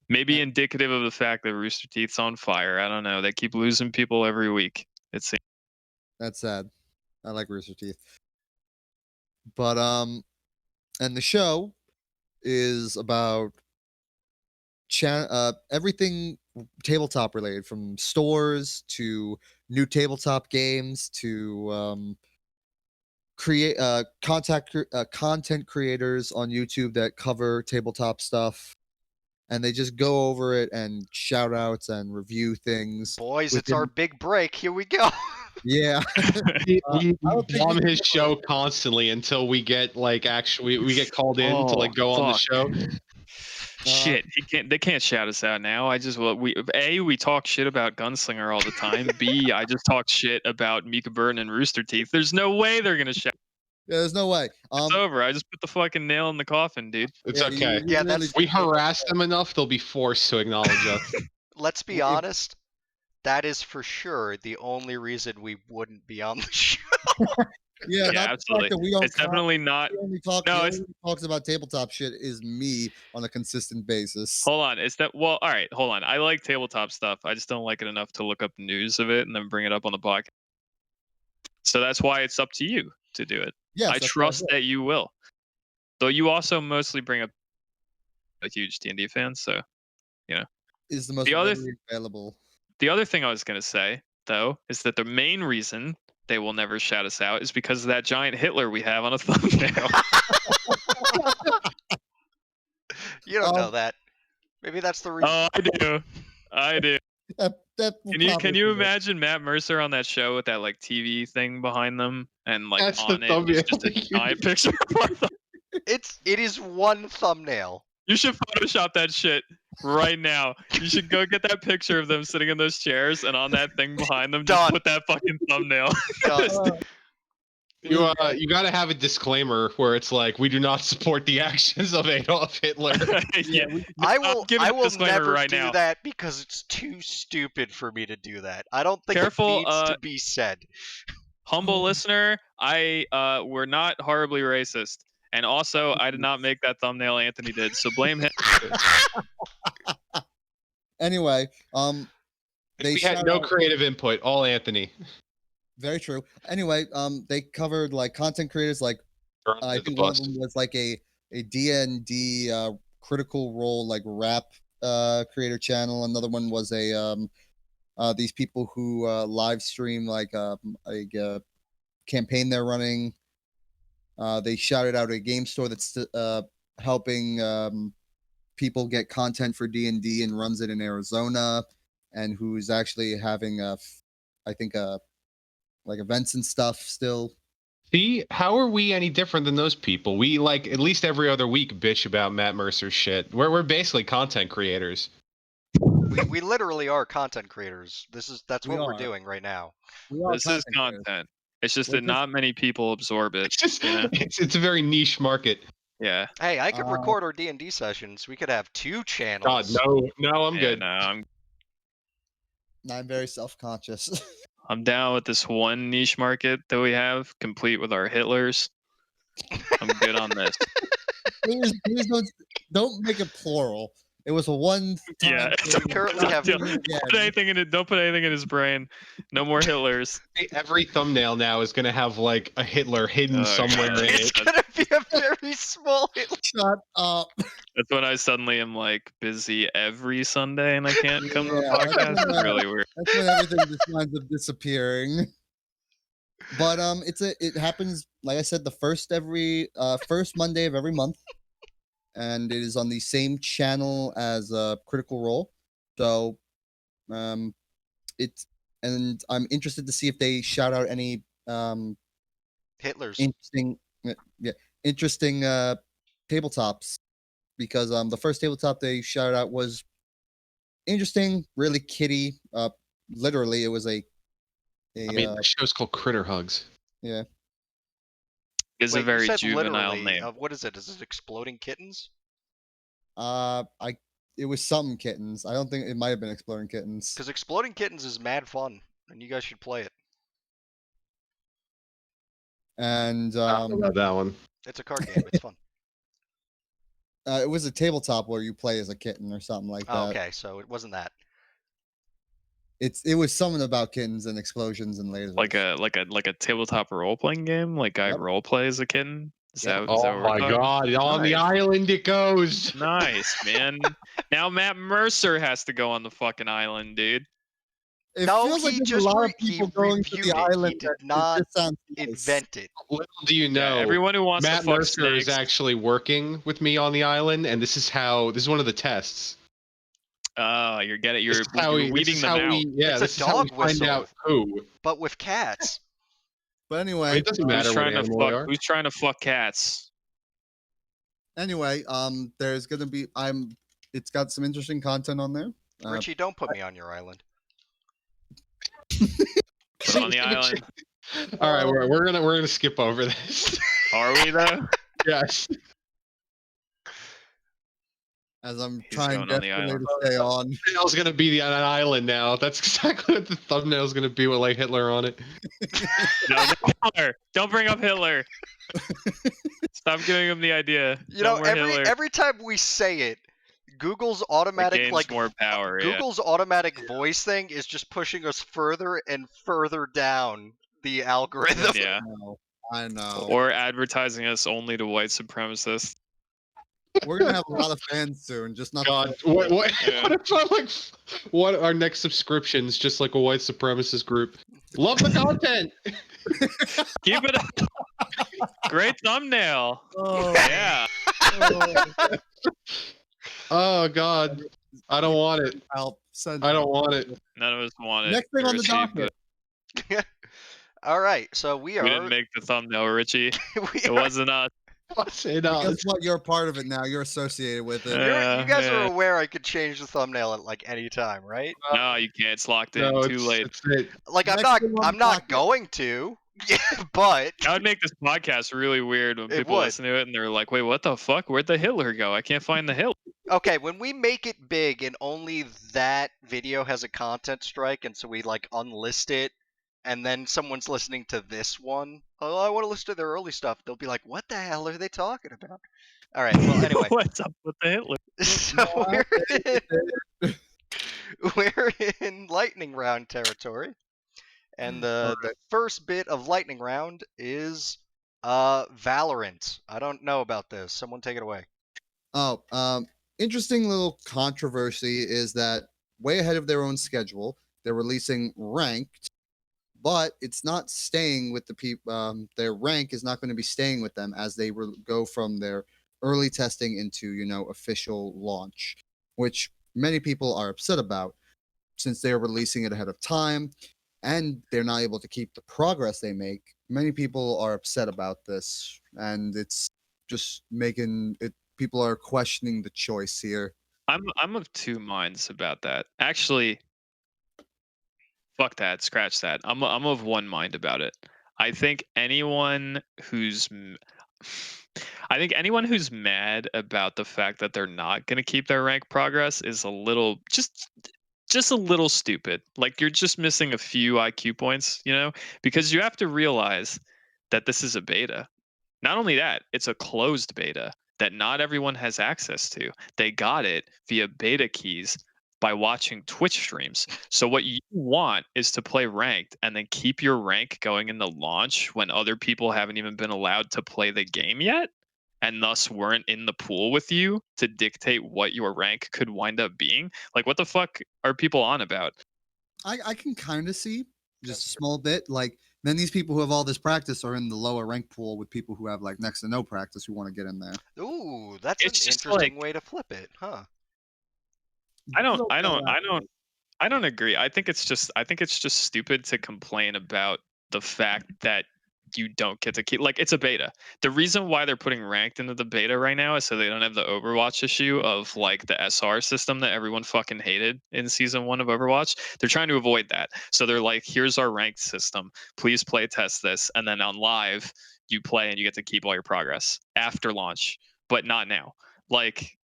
[SPEAKER 2] Maybe indicative of the fact that Rooster Teeth's on fire. I don't know. They keep losing people every week. It's
[SPEAKER 3] That's sad. I like Rooster Teeth. But and the show is about everything tabletop related, from stores to new tabletop games to content creators on YouTube that cover tabletop stuff, and they just go over it and shout outs and review things.
[SPEAKER 6] Boys, it's our big break. Here we go.
[SPEAKER 3] Yeah.
[SPEAKER 7] We bomb his show constantly until we get we get called in to go on the show.
[SPEAKER 2] Shit, they can't shout us out now. We talk shit about Gunslinger all the time. B, I just talked shit about Mika Burton and Rooster Teeth. There's no way they're gonna shout.
[SPEAKER 3] Yeah, there's no way.
[SPEAKER 2] It's over. I just put the fucking nail in the coffin, dude.
[SPEAKER 7] It's okay.
[SPEAKER 6] We
[SPEAKER 7] harass them enough; they'll be forced to acknowledge us.
[SPEAKER 6] Let's be honest. That is for sure the only reason we wouldn't be on the show.
[SPEAKER 3] Yeah,
[SPEAKER 2] absolutely. It's definitely not.
[SPEAKER 3] Talks about tabletop shit is me on a consistent basis.
[SPEAKER 2] Hold on. All right, hold on. I like tabletop stuff. I just don't like it enough to look up news of it and then bring it up on the podcast. So that's why it's up to you to do it.
[SPEAKER 3] Yeah,
[SPEAKER 2] I trust that you will. Though you also mostly bring up a huge D&D fan, so
[SPEAKER 3] is the most available.
[SPEAKER 2] The other thing I was gonna say though is that the main reason they will never shout us out is because of that giant Hitler we have on a thumbnail.
[SPEAKER 6] You don't know that. Maybe that's the reason.
[SPEAKER 2] Oh, I do. Can you imagine Matt Mercer on that show with that TV thing behind them and
[SPEAKER 7] that's
[SPEAKER 2] on it is just a giant picture of our
[SPEAKER 6] It is one thumbnail.
[SPEAKER 2] You should Photoshop that shit right now. You should go get that picture of them sitting in those chairs, and on that thing behind them, just put that fucking thumbnail.
[SPEAKER 7] You got to have a disclaimer where it's we do not support the actions of Adolf Hitler.
[SPEAKER 2] Yeah,
[SPEAKER 6] I will never do that because it's too stupid for me to do that. I don't think it needs to be said.
[SPEAKER 2] Humble listener, we're not horribly racist. And also, I did not make that thumbnail. Anthony did, so blame him.
[SPEAKER 3] Anyway,
[SPEAKER 7] we had no creative input. All Anthony.
[SPEAKER 3] Very true. Anyway, they covered content creators. I think one of them was a D&D critical role rap creator channel. Another one was these people who live stream a campaign they're running. They shouted out a game store that's helping people get content for D&D and runs it in Arizona, and who's actually having events and stuff still.
[SPEAKER 7] See, how are we any different than those people? We at least every other week bitch about Matt Mercer's shit. We're basically content creators.
[SPEAKER 6] We literally are content creators. That's what we're doing right now.
[SPEAKER 2] This is content. It's just that not many people absorb it.
[SPEAKER 7] It's a very niche market.
[SPEAKER 2] Yeah.
[SPEAKER 6] Hey, I could record our D&D sessions. We could have 2 channels.
[SPEAKER 7] God, no, I'm good.
[SPEAKER 2] No,
[SPEAKER 3] I'm very self-conscious.
[SPEAKER 2] I'm down with this one niche market that we have, complete with our Hitlers. I'm good on this.
[SPEAKER 3] Please don't make it plural. It was a one.
[SPEAKER 2] Yeah.
[SPEAKER 6] currently have-
[SPEAKER 2] Don't put anything in it. Don't put anything in his brain. No more Hitlers.
[SPEAKER 7] Every thumbnail now is gonna have like a Hitler hidden
[SPEAKER 2] Oh,
[SPEAKER 7] somewhere
[SPEAKER 2] God.
[SPEAKER 7] in
[SPEAKER 6] It's
[SPEAKER 7] it.
[SPEAKER 6] gonna be a very small hit.
[SPEAKER 3] Shut up.
[SPEAKER 2] That's when I suddenly am like busy every Sunday and I can't come to the
[SPEAKER 3] Yeah, that's
[SPEAKER 2] podcast.
[SPEAKER 3] when,
[SPEAKER 2] It's really weird.
[SPEAKER 3] That's when everything just winds up disappearing. But it happens like I said, the first Monday of every month, and it is on the same channel as Critical Role. So, and I'm interested to see if they shout out any
[SPEAKER 6] Hitlers.
[SPEAKER 3] interesting tabletops, because the first tabletop they shouted out was interesting, really kiddie. Literally, it was a
[SPEAKER 7] I mean, the show's called Critter Hugs.
[SPEAKER 3] yeah.
[SPEAKER 2] It's
[SPEAKER 6] Wait,
[SPEAKER 2] a
[SPEAKER 6] you
[SPEAKER 2] very
[SPEAKER 6] said
[SPEAKER 2] juvenile
[SPEAKER 6] literally,
[SPEAKER 2] name.
[SPEAKER 6] what is it? Is it exploding kittens?
[SPEAKER 3] It was some kittens. I don't think it might have been Exploding Kittens.
[SPEAKER 6] Because exploding kittens is mad fun, and you guys should play it.
[SPEAKER 3] And
[SPEAKER 7] I don't know about that one.
[SPEAKER 6] It's a card game. It's fun.
[SPEAKER 3] it was a tabletop where you play as a kitten or something like that.
[SPEAKER 6] Oh, okay, so it wasn't that.
[SPEAKER 3] It was something about kittens and explosions and lasers.
[SPEAKER 2] Like a tabletop role playing game. Like guy
[SPEAKER 3] Yep.
[SPEAKER 2] role plays a kitten. Is
[SPEAKER 3] Yep.
[SPEAKER 2] that
[SPEAKER 7] Oh
[SPEAKER 2] what we're
[SPEAKER 7] my
[SPEAKER 2] talking?
[SPEAKER 7] god, on the
[SPEAKER 2] Nice.
[SPEAKER 7] island it goes.
[SPEAKER 2] Nice, man. Now Matt Mercer has to go on the fucking island, dude.
[SPEAKER 3] It
[SPEAKER 6] No,
[SPEAKER 3] feels like
[SPEAKER 6] he
[SPEAKER 3] there's
[SPEAKER 6] just
[SPEAKER 3] a lot of
[SPEAKER 6] he
[SPEAKER 3] people going to
[SPEAKER 6] reviewed
[SPEAKER 3] the
[SPEAKER 6] it. He
[SPEAKER 3] island.
[SPEAKER 6] did
[SPEAKER 3] that
[SPEAKER 6] not
[SPEAKER 3] just sounds nice.
[SPEAKER 6] Invent it.
[SPEAKER 7] Little do you
[SPEAKER 2] Yeah,
[SPEAKER 7] know,
[SPEAKER 2] everyone who wants
[SPEAKER 7] Matt
[SPEAKER 2] to fuck
[SPEAKER 7] Mercer is
[SPEAKER 2] snakes.
[SPEAKER 7] actually working with me on the island, and this is one of the tests.
[SPEAKER 2] Oh, you're getting
[SPEAKER 7] This
[SPEAKER 2] you're
[SPEAKER 7] is how
[SPEAKER 2] you're
[SPEAKER 7] this
[SPEAKER 2] weeding
[SPEAKER 7] is
[SPEAKER 2] them
[SPEAKER 7] how
[SPEAKER 2] out.
[SPEAKER 7] we- yeah,
[SPEAKER 6] It's a
[SPEAKER 7] this is how we
[SPEAKER 6] dog
[SPEAKER 7] find
[SPEAKER 6] whistle.
[SPEAKER 7] out who.
[SPEAKER 6] But with cats.
[SPEAKER 3] But anyway,
[SPEAKER 7] It doesn't
[SPEAKER 2] Who's
[SPEAKER 7] matter what
[SPEAKER 2] trying to
[SPEAKER 7] animal they
[SPEAKER 2] fuck?
[SPEAKER 7] are.
[SPEAKER 2] Who's trying to fuck cats?
[SPEAKER 3] there's gonna be it's got some interesting content on there.
[SPEAKER 6] Richie, don't put me on your island.
[SPEAKER 2] Put on the island.
[SPEAKER 7] All right, we're gonna skip over this.
[SPEAKER 2] Are we though?
[SPEAKER 7] Yes.
[SPEAKER 3] As I'm
[SPEAKER 2] He's
[SPEAKER 3] trying
[SPEAKER 2] going on the
[SPEAKER 3] desperately
[SPEAKER 2] island.
[SPEAKER 3] to stay on.
[SPEAKER 7] Thumbnail's gonna be on an island now. That's exactly what the thumbnail's gonna be with like Hitler on it.
[SPEAKER 2] No, Hitler. Don't bring up Hitler. Stop giving him the idea.
[SPEAKER 6] You
[SPEAKER 2] No
[SPEAKER 6] know,
[SPEAKER 2] more Hitler.
[SPEAKER 6] every time we say it, Google's
[SPEAKER 2] It
[SPEAKER 6] automatic
[SPEAKER 2] gains more power. Yeah.
[SPEAKER 6] Google's automatic voice thing is just pushing us further and further down the algorithm.
[SPEAKER 2] Yeah.
[SPEAKER 3] I know.
[SPEAKER 2] Or advertising us only to white supremacists.
[SPEAKER 3] We're gonna have a lot of fans soon. Just not.
[SPEAKER 7] God, what
[SPEAKER 2] Yeah.
[SPEAKER 7] what if what our next subscription's just like a white supremacist group? Love the content.
[SPEAKER 2] Keep it up. Great thumbnail.
[SPEAKER 3] Oh,
[SPEAKER 2] Yeah.
[SPEAKER 7] Oh God, I don't want it.
[SPEAKER 3] help. Send
[SPEAKER 7] I don't want it.
[SPEAKER 2] None of us want it.
[SPEAKER 3] Next thing on the
[SPEAKER 2] Richie,
[SPEAKER 3] docket.
[SPEAKER 2] but
[SPEAKER 6] All right, so we
[SPEAKER 2] We didn't
[SPEAKER 6] are
[SPEAKER 2] make the thumbnail, Richie.
[SPEAKER 6] we
[SPEAKER 2] It
[SPEAKER 6] are-
[SPEAKER 2] wasn't us.
[SPEAKER 3] Guess what? You're a part of it now. You're associated with it.
[SPEAKER 6] you guys
[SPEAKER 2] yeah.
[SPEAKER 6] are aware I could change the thumbnail at like any time, right?
[SPEAKER 2] No, you can't. It's locked in.
[SPEAKER 7] No,
[SPEAKER 2] Too late.
[SPEAKER 7] it's it.
[SPEAKER 6] Like
[SPEAKER 3] Next thing on the
[SPEAKER 6] I'm not
[SPEAKER 3] docket.
[SPEAKER 6] going to. Yeah, but
[SPEAKER 2] That would make this podcast really weird when
[SPEAKER 6] It
[SPEAKER 2] people
[SPEAKER 6] would.
[SPEAKER 2] listen to it and they're like, "Wait, what the fuck? Where'd the Hitler go? I can't find the Hitler."
[SPEAKER 6] okay, when we make it big and only that video has a content strike, and so we like unlist it, and then someone's listening to this one, oh, I want to listen to their early stuff. They'll be like, "What the hell are they talking about?" All right. Well, anyway,
[SPEAKER 2] What's up with the Hitler?
[SPEAKER 6] so we're in lightning round territory, and the first bit of lightning round is Valorant. I don't know about this. Someone take it away.
[SPEAKER 3] Oh, interesting little controversy is that way ahead of their own schedule, they're releasing ranked, but it's not staying with the people. Their rank is not going to be staying with them as they go from their early testing into official launch, which many people are upset about since they're releasing it ahead of time and they're not able to keep the progress they make. Many people are upset about this, and it's just making it. People are questioning the choice here.
[SPEAKER 2] I'm of two minds about that. Actually, fuck that. Scratch that. I'm of one mind about it. I think anyone who's mad about the fact that they're not going to keep their rank progress is a little just a little stupid. Like, you're just missing a few IQ points, because you have to realize that this is a beta. Not only that, it's a closed beta. that not everyone has access to. They got it via beta keys by watching Twitch streams. So what you want is to play ranked and then keep your rank going in the launch when other people haven't even been allowed to play the game yet, and thus weren't in the pool with you to dictate what your rank could wind up being. Like, what the fuck are people on about?
[SPEAKER 3] I can kind of see just a small bit. Like, then these people who have all this practice are in the lower rank pool with people who have like next to no practice who want to get in there.
[SPEAKER 6] Ooh, that's
[SPEAKER 2] It's
[SPEAKER 6] an
[SPEAKER 2] just
[SPEAKER 6] interesting
[SPEAKER 2] like-
[SPEAKER 6] way to flip it, huh?
[SPEAKER 2] I don't agree. I think it's just stupid to complain about the fact that you don't get to keep, like, it's a beta. The reason why they're putting ranked into the beta right now is so they don't have the Overwatch issue of like the SR system that everyone fucking hated in season 1 of Overwatch. They're trying to avoid that. So they're like, here's our ranked system. Please play test this, and then on live you play and you get to keep all your progress after launch, but not now. Like,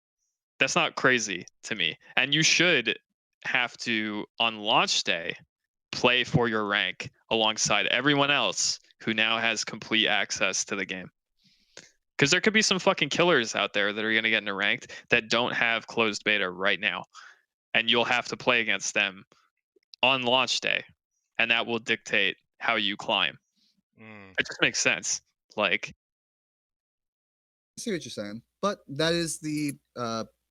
[SPEAKER 2] that's not crazy to me. And you should have to, on launch day, play for your rank alongside everyone else who now has complete access to the game. Because there could be some fucking killers out there that are going to get into ranked that don't have closed beta right now. And you'll have to play against them on launch day. And that will dictate how you climb. It just makes sense. Like,
[SPEAKER 3] I see what you're saying, but that is the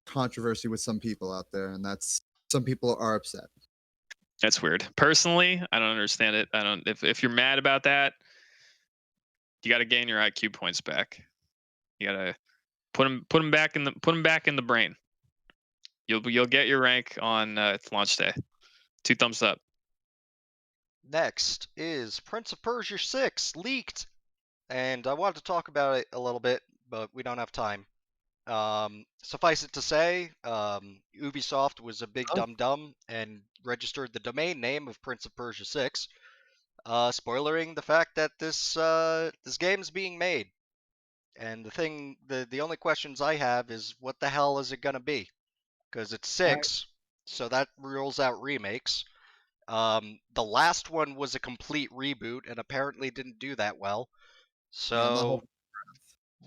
[SPEAKER 3] controversy with some people out there, and that's some people are upset.
[SPEAKER 2] that's weird. Personally, I don't understand it. If you're mad about that, you got to gain your IQ points back. You got to put them back in the brain. You'll get your rank on launch day. 2 thumbs up.
[SPEAKER 6] Next is Prince of Persia 6 leaked, and I wanted to talk about it a little bit, but we don't have time. Suffice it to say, Ubisoft was a big dum-dum and registered the domain name of Prince of Persia 6, spoilering the fact that this game is being made. And the only questions I have is, what the hell is it gonna be? Because it's 6, so that rules out remakes. The last one was a complete reboot and apparently didn't do that well. So,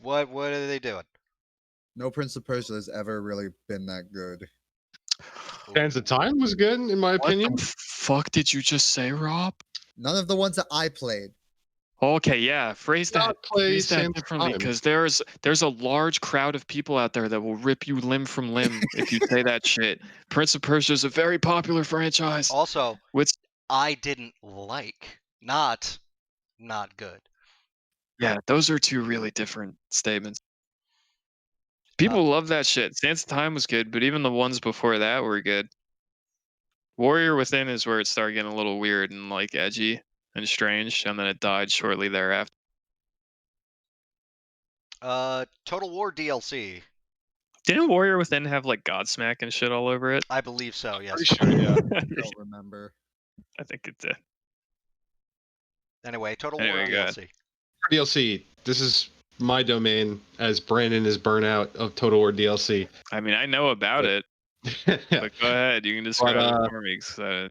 [SPEAKER 6] what are they doing?
[SPEAKER 3] No Prince of Persia has ever really been that good.
[SPEAKER 7] Sands of Time was good, in my opinion.
[SPEAKER 2] What the fuck did you just say, Rob?
[SPEAKER 3] None of the ones that I played.
[SPEAKER 2] Okay, yeah, phrase that
[SPEAKER 7] Sands of
[SPEAKER 2] differently,
[SPEAKER 7] Time.
[SPEAKER 2] because there's a large crowd of people out there that will rip you limb from limb if you say that shit. Prince of Persia is a very popular franchise.
[SPEAKER 6] Also,
[SPEAKER 2] Which,
[SPEAKER 6] I didn't like, not good.
[SPEAKER 2] yeah, those are 2 really different statements. People love that shit. Sands of Time was good, but even the ones before that were good. Warrior Within is where it started getting a little weird and like edgy and strange, and then it died shortly thereafter.
[SPEAKER 6] Total War DLC.
[SPEAKER 2] Didn't Warrior Within have like Godsmack and shit all over it?
[SPEAKER 6] I believe so, yes.
[SPEAKER 7] Pretty sure, yeah.
[SPEAKER 3] I don't remember.
[SPEAKER 2] I think it did.
[SPEAKER 6] Anyway, Total War
[SPEAKER 2] Anyway, go ahead.
[SPEAKER 6] DLC.
[SPEAKER 7] DLC. This is my domain, as Brandon is burnout of Total War DLC.
[SPEAKER 2] I mean, I know about it, but go ahead. You can describe it for me. 'Cause,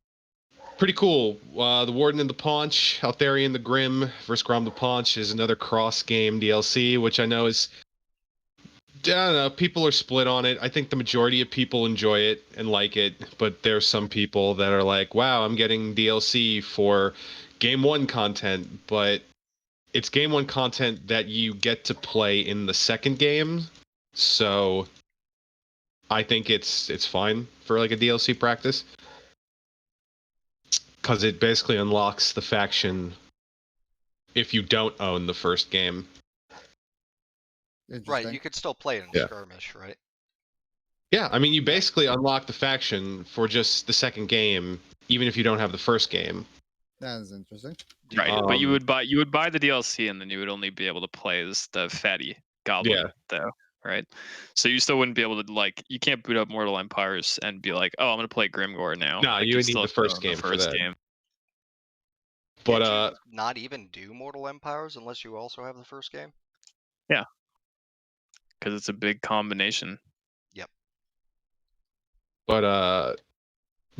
[SPEAKER 7] Pretty cool. The Warden and the Paunch, Altharian the Grim versus Grom the Paunch is another cross-game DLC, which I know is... I don't know, people are split on it. I think the majority of people enjoy it and like it, but there's some people that are like, wow, I'm getting DLC for Game 1 content, but it's Game 1 content that you get to play in the second game, so I think it's fine for like a DLC practice. Because it basically unlocks the faction if you don't own the first game.
[SPEAKER 6] Right,
[SPEAKER 3] Interesting.
[SPEAKER 6] you could still play it in
[SPEAKER 7] Yeah.
[SPEAKER 6] skirmish, right?
[SPEAKER 7] Yeah, I mean, you basically unlock the faction for just the second game, even if you don't have the first game.
[SPEAKER 3] That is interesting.
[SPEAKER 2] right, but you would buy the DLC, and then you would only be able to play as the fatty goblin, though, right? So you still wouldn't be able to, like, you can't boot up Mortal Empires and be like, oh, I'm gonna play Grimgore now.
[SPEAKER 7] No,
[SPEAKER 2] Like,
[SPEAKER 7] you would need
[SPEAKER 2] still
[SPEAKER 7] the
[SPEAKER 2] have to
[SPEAKER 7] first
[SPEAKER 2] own
[SPEAKER 7] game for that.
[SPEAKER 2] game.
[SPEAKER 7] But
[SPEAKER 6] Can't you not even do Mortal Empires unless you also have the first game?
[SPEAKER 2] Because it's a big combination.
[SPEAKER 7] But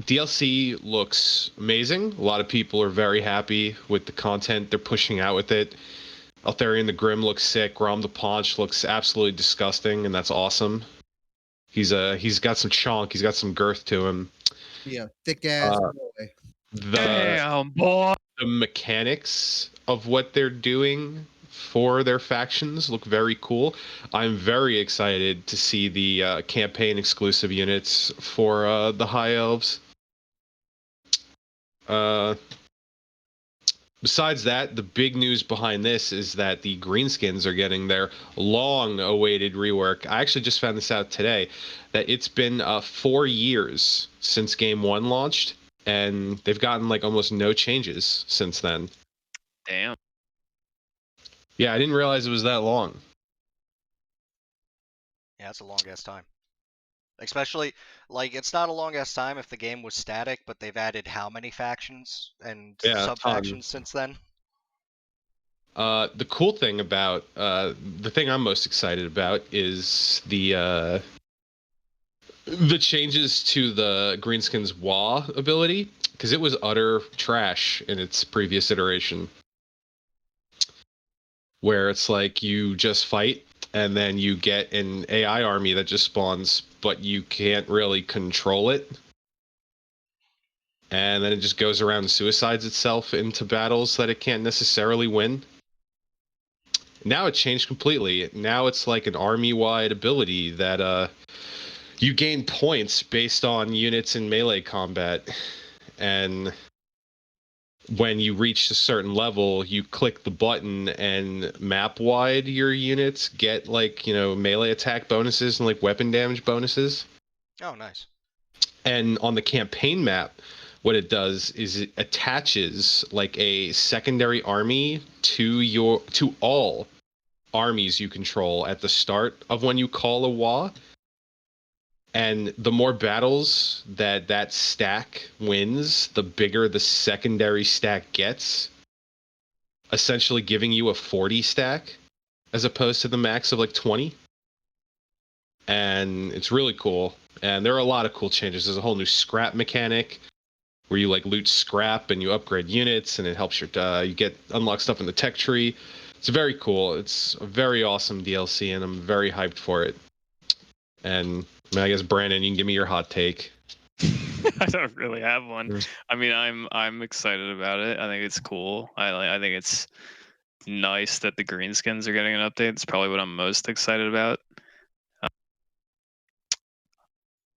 [SPEAKER 7] DLC looks amazing. A lot of people are very happy with the content they're pushing out with it. Altharion the Grim looks sick. Rom the Paunch looks absolutely disgusting, and that's awesome. He's got some chonk. He's got some girth to him.
[SPEAKER 3] Yeah, thick ass
[SPEAKER 7] Uh,
[SPEAKER 3] boy.
[SPEAKER 2] Damn, boy.
[SPEAKER 7] The mechanics of what they're doing for their factions look very cool. I'm very excited to see the campaign exclusive units for the High Elves. Besides that, the big news behind this is that the Greenskins are getting their long-awaited rework. I actually just found this out today, that it's been 4 years since Game 1 launched, and they've gotten like almost no changes since then.
[SPEAKER 2] Damn.
[SPEAKER 7] Yeah, I didn't realize it was that long.
[SPEAKER 6] Yeah, it's a long ass time. Especially, like, it's not a long ass time if the game was static, but they've added how many factions and
[SPEAKER 7] Yeah,
[SPEAKER 6] sub-factions since then?
[SPEAKER 7] The cool thing about the thing I'm most excited about is the changes to the Greenskins Wa ability, because it was utter trash in its previous iteration, where it's like you just fight and then you get an AI army that just spawns, but you can't really control it. And then it just goes around and suicides itself into battles that it can't necessarily win. Now it changed completely. Now it's like an army-wide ability that you gain points based on units in melee combat. And when you reach a certain level, you click the button and map-wide your units get, like, you know, melee attack bonuses and like weapon damage bonuses.
[SPEAKER 6] Oh, nice.
[SPEAKER 7] And on the campaign map, what it does is it attaches like a secondary army to all armies you control at the start of when you call a WA. And the more battles that stack wins, the bigger the secondary stack gets, essentially giving you a 40 stack as opposed to the max of like 20. And it's really cool. And there are a lot of cool changes. There's a whole new scrap mechanic where you like loot scrap and you upgrade units, and it helps your you get unlock stuff in the tech tree. It's very cool. It's a very awesome DLC, and I'm very hyped for it. And I guess Brandon, you can give me your hot take.
[SPEAKER 2] I don't really have one. I mean, I'm excited about it. I think it's cool. I think it's nice that the Greenskins are getting an update. It's probably what I'm most excited about.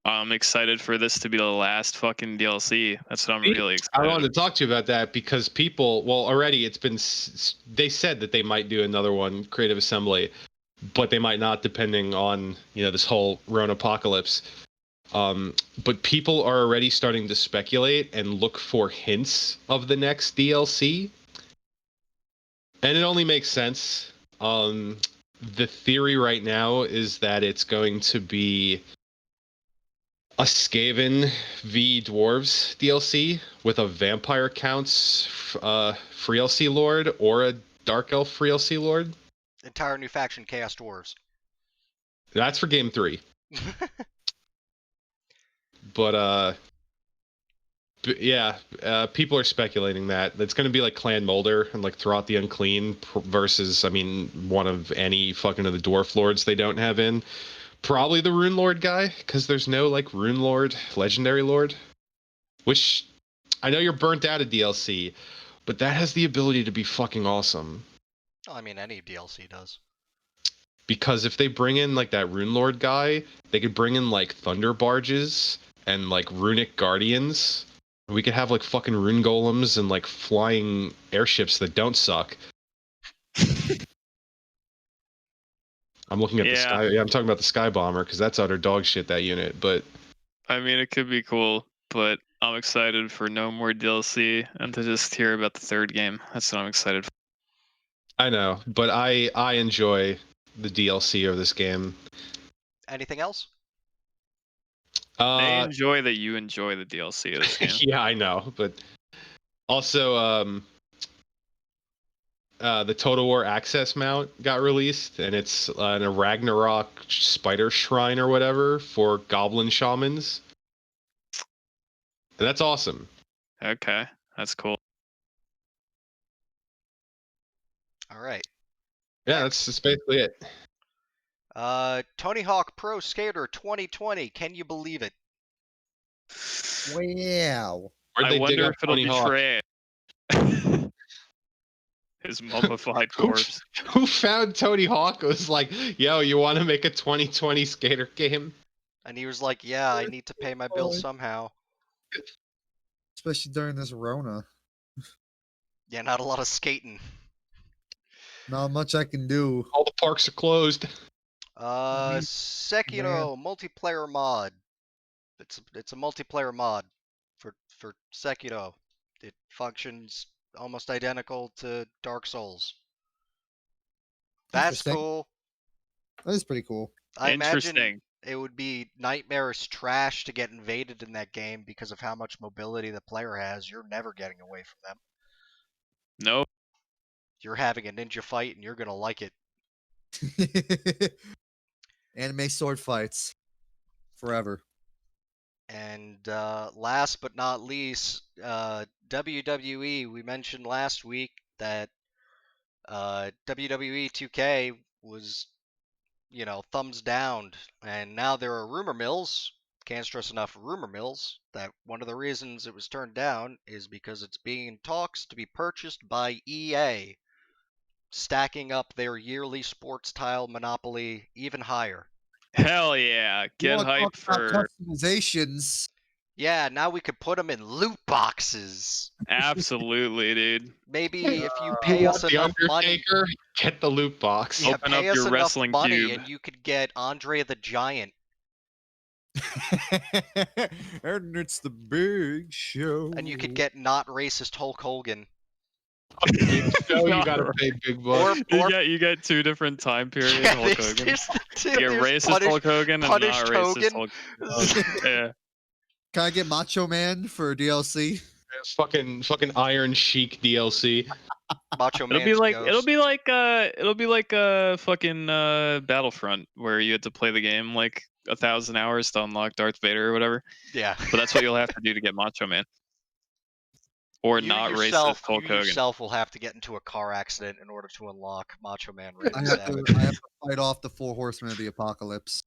[SPEAKER 2] I'm excited for this to be the last fucking DLC. That's what I'm really excited.
[SPEAKER 7] I wanted to talk to you about that because people, well, already it's been, they said that they might do another one, Creative Assembly, but they might not, depending on, you know, this whole Rona apocalypse. But people are already starting to speculate and look for hints of the next DLC. And it only makes sense. The theory right now is that it's going to be a Skaven v Dwarves DLC with a Vampire Counts Free LC Lord or a Dark Elf Free LC Lord.
[SPEAKER 6] Entire new faction, Chaos Dwarves.
[SPEAKER 7] That's for Game 3. But yeah, people are speculating that it's going to be like Clan Molder and like Throt the Unclean versus, I mean, one of any fucking of the Dwarf Lords they don't have in. Probably the Rune Lord guy, because there's no like Rune Lord, Legendary Lord, which I know you're burnt out of DLC, but that has the ability to be fucking awesome.
[SPEAKER 6] Well, I mean, any DLC does.
[SPEAKER 7] Because if they bring in like that Rune Lord guy, they could bring in like Thunder Barges and like Runic Guardians. We could have like fucking Rune Golems and like flying airships that don't suck. I'm looking at the Sky. Yeah, I'm talking about the Sky Bomber because that's utter dog shit, that unit. But
[SPEAKER 2] I mean, it could be cool, but I'm excited for no more DLC and to just hear about the third game. That's what I'm excited for.
[SPEAKER 7] I know, but I enjoy the DLC of this game.
[SPEAKER 6] Anything else?
[SPEAKER 2] I enjoy that you enjoy the DLC of this game.
[SPEAKER 7] Yeah, I know, but also the Total War Access mount got released, and it's a Ragnarok Spider Shrine or whatever for Goblin Shamans. And that's awesome.
[SPEAKER 2] Okay, that's cool.
[SPEAKER 6] All right.
[SPEAKER 7] Yeah, that's basically it.
[SPEAKER 6] Tony Hawk Pro Skater 2020. Can you believe it?
[SPEAKER 3] Wow.
[SPEAKER 7] Where'd
[SPEAKER 2] I
[SPEAKER 7] they dig
[SPEAKER 2] wonder
[SPEAKER 7] up
[SPEAKER 2] if it'll
[SPEAKER 7] Tony
[SPEAKER 2] be
[SPEAKER 7] Hawk?
[SPEAKER 2] trash. His mummified corpse.
[SPEAKER 7] Who found Tony Hawk? Was like, yo, you want to make a 2020 skater game?
[SPEAKER 6] And he was like, "Yeah, I need to pay my bills somehow."
[SPEAKER 3] Especially during this Rona.
[SPEAKER 6] Yeah, not a lot of skating.
[SPEAKER 3] Not much I can do.
[SPEAKER 7] All the parks are closed.
[SPEAKER 6] Sekiro multiplayer mod. It's a multiplayer mod for Sekiro. It functions almost identical to Dark Souls. That's
[SPEAKER 3] Interesting.
[SPEAKER 6] cool.
[SPEAKER 3] That is pretty cool.
[SPEAKER 6] I imagine
[SPEAKER 2] Interesting.
[SPEAKER 6] it would be nightmarish trash to get invaded in that game because of how much mobility the player has. You're never getting away from them.
[SPEAKER 2] No.
[SPEAKER 6] You're having a ninja fight and you're gonna like it.
[SPEAKER 3] Anime sword fights. Forever.
[SPEAKER 6] And last but not least, WWE. We mentioned last week that WWE 2K was, thumbs down, and now there are rumor mills. Can't stress enough, rumor mills, that one of the reasons it was turned down is because it's being in talks to be purchased by EA, stacking up their yearly sports tile monopoly even higher.
[SPEAKER 2] Hell yeah. Get
[SPEAKER 3] You wanna
[SPEAKER 2] hyped
[SPEAKER 3] talk about
[SPEAKER 2] for
[SPEAKER 3] customizations.
[SPEAKER 6] Yeah, now we could put them in loot boxes.
[SPEAKER 2] absolutely, dude.
[SPEAKER 6] Maybe if you pay us
[SPEAKER 7] The
[SPEAKER 6] enough money,
[SPEAKER 7] Undertaker, get the loot box.
[SPEAKER 6] yeah,
[SPEAKER 2] Open up
[SPEAKER 6] pay us
[SPEAKER 2] your
[SPEAKER 6] enough
[SPEAKER 2] wrestling
[SPEAKER 6] money
[SPEAKER 2] cube.
[SPEAKER 6] and you could get Andre the Giant.
[SPEAKER 3] And it's the big show.
[SPEAKER 6] And you could get not racist Hulk Hogan.
[SPEAKER 7] So you gotta pay big bucks.
[SPEAKER 2] You get two different time periods.
[SPEAKER 6] Yeah,
[SPEAKER 2] Hulk
[SPEAKER 6] there's-
[SPEAKER 2] Hogan.
[SPEAKER 6] there's-
[SPEAKER 2] You get
[SPEAKER 6] there's
[SPEAKER 2] racist Hulk Hogan and not
[SPEAKER 6] punished
[SPEAKER 2] racist
[SPEAKER 6] Hogan.
[SPEAKER 2] Hulk Hogan. Yeah.
[SPEAKER 3] Can I get Macho Man for DLC?
[SPEAKER 7] Fucking Iron Sheik DLC.
[SPEAKER 6] Macho
[SPEAKER 2] It'll
[SPEAKER 6] Man's
[SPEAKER 2] be like
[SPEAKER 6] ghost.
[SPEAKER 2] it'll be like fucking Battlefront where you had to play the game like 1,000 hours to unlock Darth Vader or whatever.
[SPEAKER 6] Yeah.
[SPEAKER 2] But that's what you'll have to do to get Macho Man. Or
[SPEAKER 6] You
[SPEAKER 2] not
[SPEAKER 6] yourself,
[SPEAKER 2] racist Hulk
[SPEAKER 6] you
[SPEAKER 2] Hogan.
[SPEAKER 6] yourself will have to get into a car accident in order to unlock Macho Man
[SPEAKER 3] I
[SPEAKER 6] Randy
[SPEAKER 3] have
[SPEAKER 6] Savage.
[SPEAKER 3] to fight off the 4 horsemen of the apocalypse.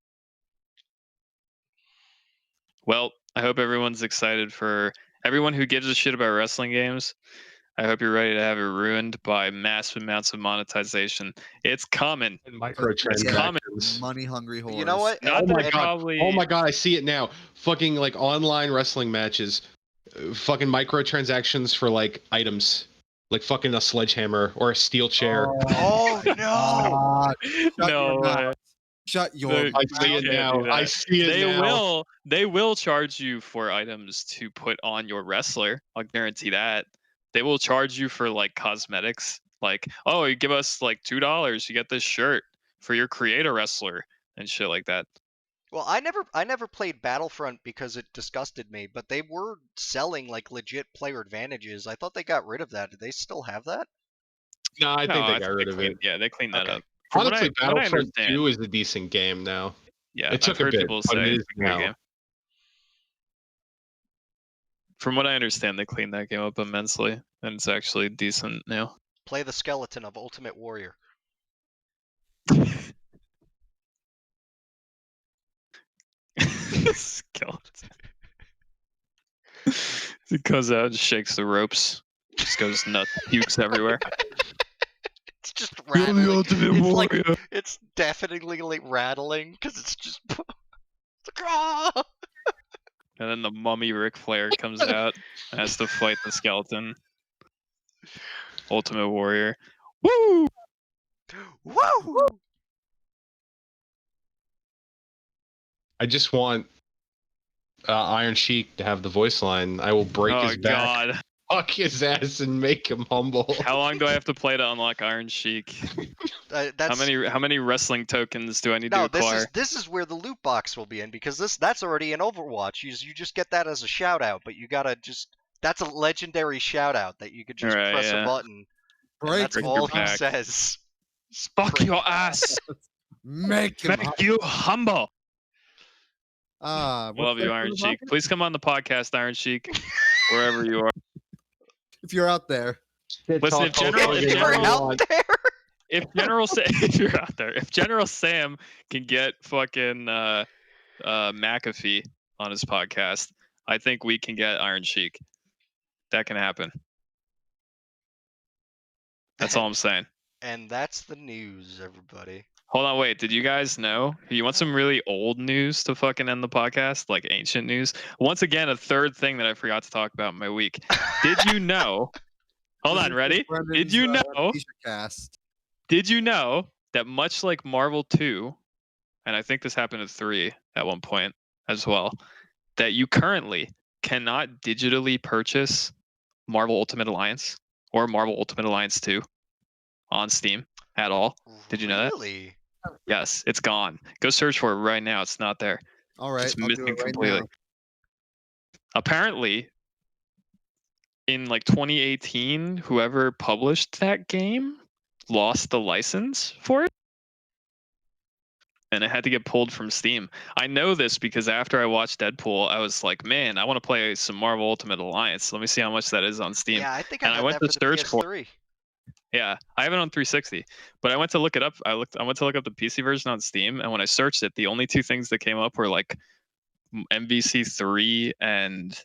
[SPEAKER 2] Well, I hope everyone's excited for everyone who gives a shit about wrestling games. I hope you're ready to have it ruined by massive amounts of monetization. It's coming.
[SPEAKER 7] Microtransactions.
[SPEAKER 3] Money hungry whores.
[SPEAKER 6] You know what?
[SPEAKER 2] Not
[SPEAKER 7] Oh
[SPEAKER 2] that
[SPEAKER 7] my
[SPEAKER 2] it
[SPEAKER 7] god!
[SPEAKER 2] probably.
[SPEAKER 7] Oh my god! I see it now. Fucking like online wrestling matches. Fucking microtransactions for like items, like fucking a sledgehammer or a steel chair.
[SPEAKER 6] Oh no!
[SPEAKER 3] God. Shut
[SPEAKER 2] No
[SPEAKER 3] your
[SPEAKER 2] way.
[SPEAKER 3] mouth. Shut your
[SPEAKER 2] They-
[SPEAKER 7] I see it
[SPEAKER 2] can't
[SPEAKER 7] now.
[SPEAKER 2] do
[SPEAKER 7] I
[SPEAKER 2] that.
[SPEAKER 7] see it
[SPEAKER 2] They
[SPEAKER 7] now.
[SPEAKER 2] will charge you for items to put on your wrestler. I'll guarantee that. They will charge you for like cosmetics. Like, oh, you give us like $2, you get this shirt for your creator wrestler and shit like that.
[SPEAKER 6] Well, I never played Battlefront because it disgusted me, but they were selling like legit player advantages. I thought they got rid of that. Do they still have that?
[SPEAKER 7] No, I think they got rid of it.
[SPEAKER 2] Yeah, they cleaned that
[SPEAKER 6] Okay.
[SPEAKER 2] up. From
[SPEAKER 7] Honestly,
[SPEAKER 2] what I
[SPEAKER 7] Battlefront
[SPEAKER 2] understand,
[SPEAKER 7] 2 is a decent game now.
[SPEAKER 2] yeah,
[SPEAKER 7] it took
[SPEAKER 2] I've
[SPEAKER 7] a
[SPEAKER 2] heard
[SPEAKER 7] bit,
[SPEAKER 2] people
[SPEAKER 7] but
[SPEAKER 2] say
[SPEAKER 7] it is
[SPEAKER 2] it's a good
[SPEAKER 7] now.
[SPEAKER 2] game. From what I understand, they cleaned that game up immensely, and it's actually decent now.
[SPEAKER 6] Play the skeleton of Ultimate Warrior.
[SPEAKER 2] Skeleton. He goes out and shakes the ropes. Just goes nuts, pukes everywhere.
[SPEAKER 6] It's just rattling. It's like it's definitely like rattling because it's just. It's like, "Ah!"
[SPEAKER 2] And then the mummy Ric Flair comes out and has to fight the skeleton. Ultimate Warrior. Woo!
[SPEAKER 6] Woo!
[SPEAKER 7] I just want Iron Sheik to have the voice line. I will break
[SPEAKER 2] Oh
[SPEAKER 7] his back,
[SPEAKER 2] god.
[SPEAKER 7] fuck his ass, and make him humble.
[SPEAKER 2] How long do I have to play to unlock Iron Sheik?
[SPEAKER 6] That's
[SPEAKER 2] How many wrestling tokens do I need to
[SPEAKER 6] no.
[SPEAKER 2] acquire?
[SPEAKER 6] This is where the loot box will be in because that's already in Overwatch. You just get that as a shout out, but you gotta just that's a legendary shout out that you could just
[SPEAKER 2] Right,
[SPEAKER 6] press
[SPEAKER 2] yeah.
[SPEAKER 6] a button. And
[SPEAKER 3] Break
[SPEAKER 6] that's
[SPEAKER 2] Break
[SPEAKER 6] all
[SPEAKER 2] your
[SPEAKER 6] he
[SPEAKER 2] back.
[SPEAKER 6] says.
[SPEAKER 2] Fuck your ass!
[SPEAKER 3] Make him.
[SPEAKER 2] Make you humble!
[SPEAKER 3] What's
[SPEAKER 2] Love you,
[SPEAKER 3] that
[SPEAKER 2] Iron
[SPEAKER 3] word
[SPEAKER 2] Sheik.
[SPEAKER 3] about?
[SPEAKER 2] Please come on the podcast, Iron Sheik, wherever you are.
[SPEAKER 3] If you're out there.
[SPEAKER 2] Listen, if
[SPEAKER 6] If you're out there,
[SPEAKER 2] if General Sam, if you're out there, if General Sam can get fucking McAfee on his podcast, I think we can get Iron Sheik. That can happen. That's all I'm saying.
[SPEAKER 6] And that's the news, everybody.
[SPEAKER 2] Hold on, wait. Did you guys know? You want some really old news to fucking end the podcast? Like ancient news? Once again, a third thing that I forgot to talk about in my week. Did you know? Hold on, ready? Did you know?
[SPEAKER 3] Cast.
[SPEAKER 2] Did you know that much like Marvel 2, and I think this happened at 3 at one point as well, that you currently cannot digitally purchase Marvel Ultimate Alliance or Marvel Ultimate Alliance 2 on Steam at all? Did you know that?
[SPEAKER 6] Really?
[SPEAKER 2] Yes, it's gone. Go search for it right now. It's not there.
[SPEAKER 3] All right,
[SPEAKER 2] It's
[SPEAKER 3] I'll do
[SPEAKER 2] missing
[SPEAKER 3] it right
[SPEAKER 2] completely.
[SPEAKER 3] now.
[SPEAKER 2] Apparently, in like 2018, whoever published that game lost the license for it, and it had to get pulled from Steam. I know this because after I watched Deadpool, I was like, man, I want to play some Marvel Ultimate Alliance. Let me see how much that is on Steam.
[SPEAKER 6] Yeah, I think
[SPEAKER 2] And
[SPEAKER 6] I
[SPEAKER 2] I
[SPEAKER 6] had
[SPEAKER 2] went
[SPEAKER 6] that
[SPEAKER 2] to
[SPEAKER 6] for the
[SPEAKER 2] search for
[SPEAKER 6] PS3.
[SPEAKER 2] Yeah, I have it on 360, but I went to look it up. I went to look up the PC version on Steam, and when I searched it, the only two things that came up were like MVC3 and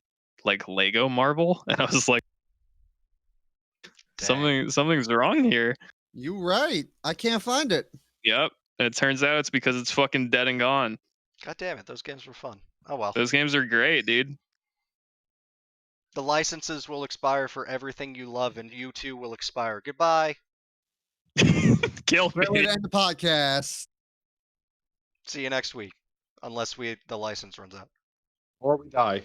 [SPEAKER 2] like Lego Marvel, and I was like,
[SPEAKER 6] Dang.
[SPEAKER 2] something's wrong here.
[SPEAKER 3] You right. I can't find it.
[SPEAKER 2] Yep, and it turns out it's because it's fucking dead and gone.
[SPEAKER 6] God damn it, those games were fun. Oh well.
[SPEAKER 2] Those games are great, dude.
[SPEAKER 6] The licenses will expire for everything you love, and you too will expire. Goodbye.
[SPEAKER 2] Kill
[SPEAKER 3] Great way
[SPEAKER 2] me.
[SPEAKER 3] to end the podcast.
[SPEAKER 6] See you next week, unless the license runs out.
[SPEAKER 7] Or we die.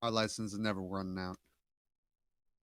[SPEAKER 3] Our license is never running out.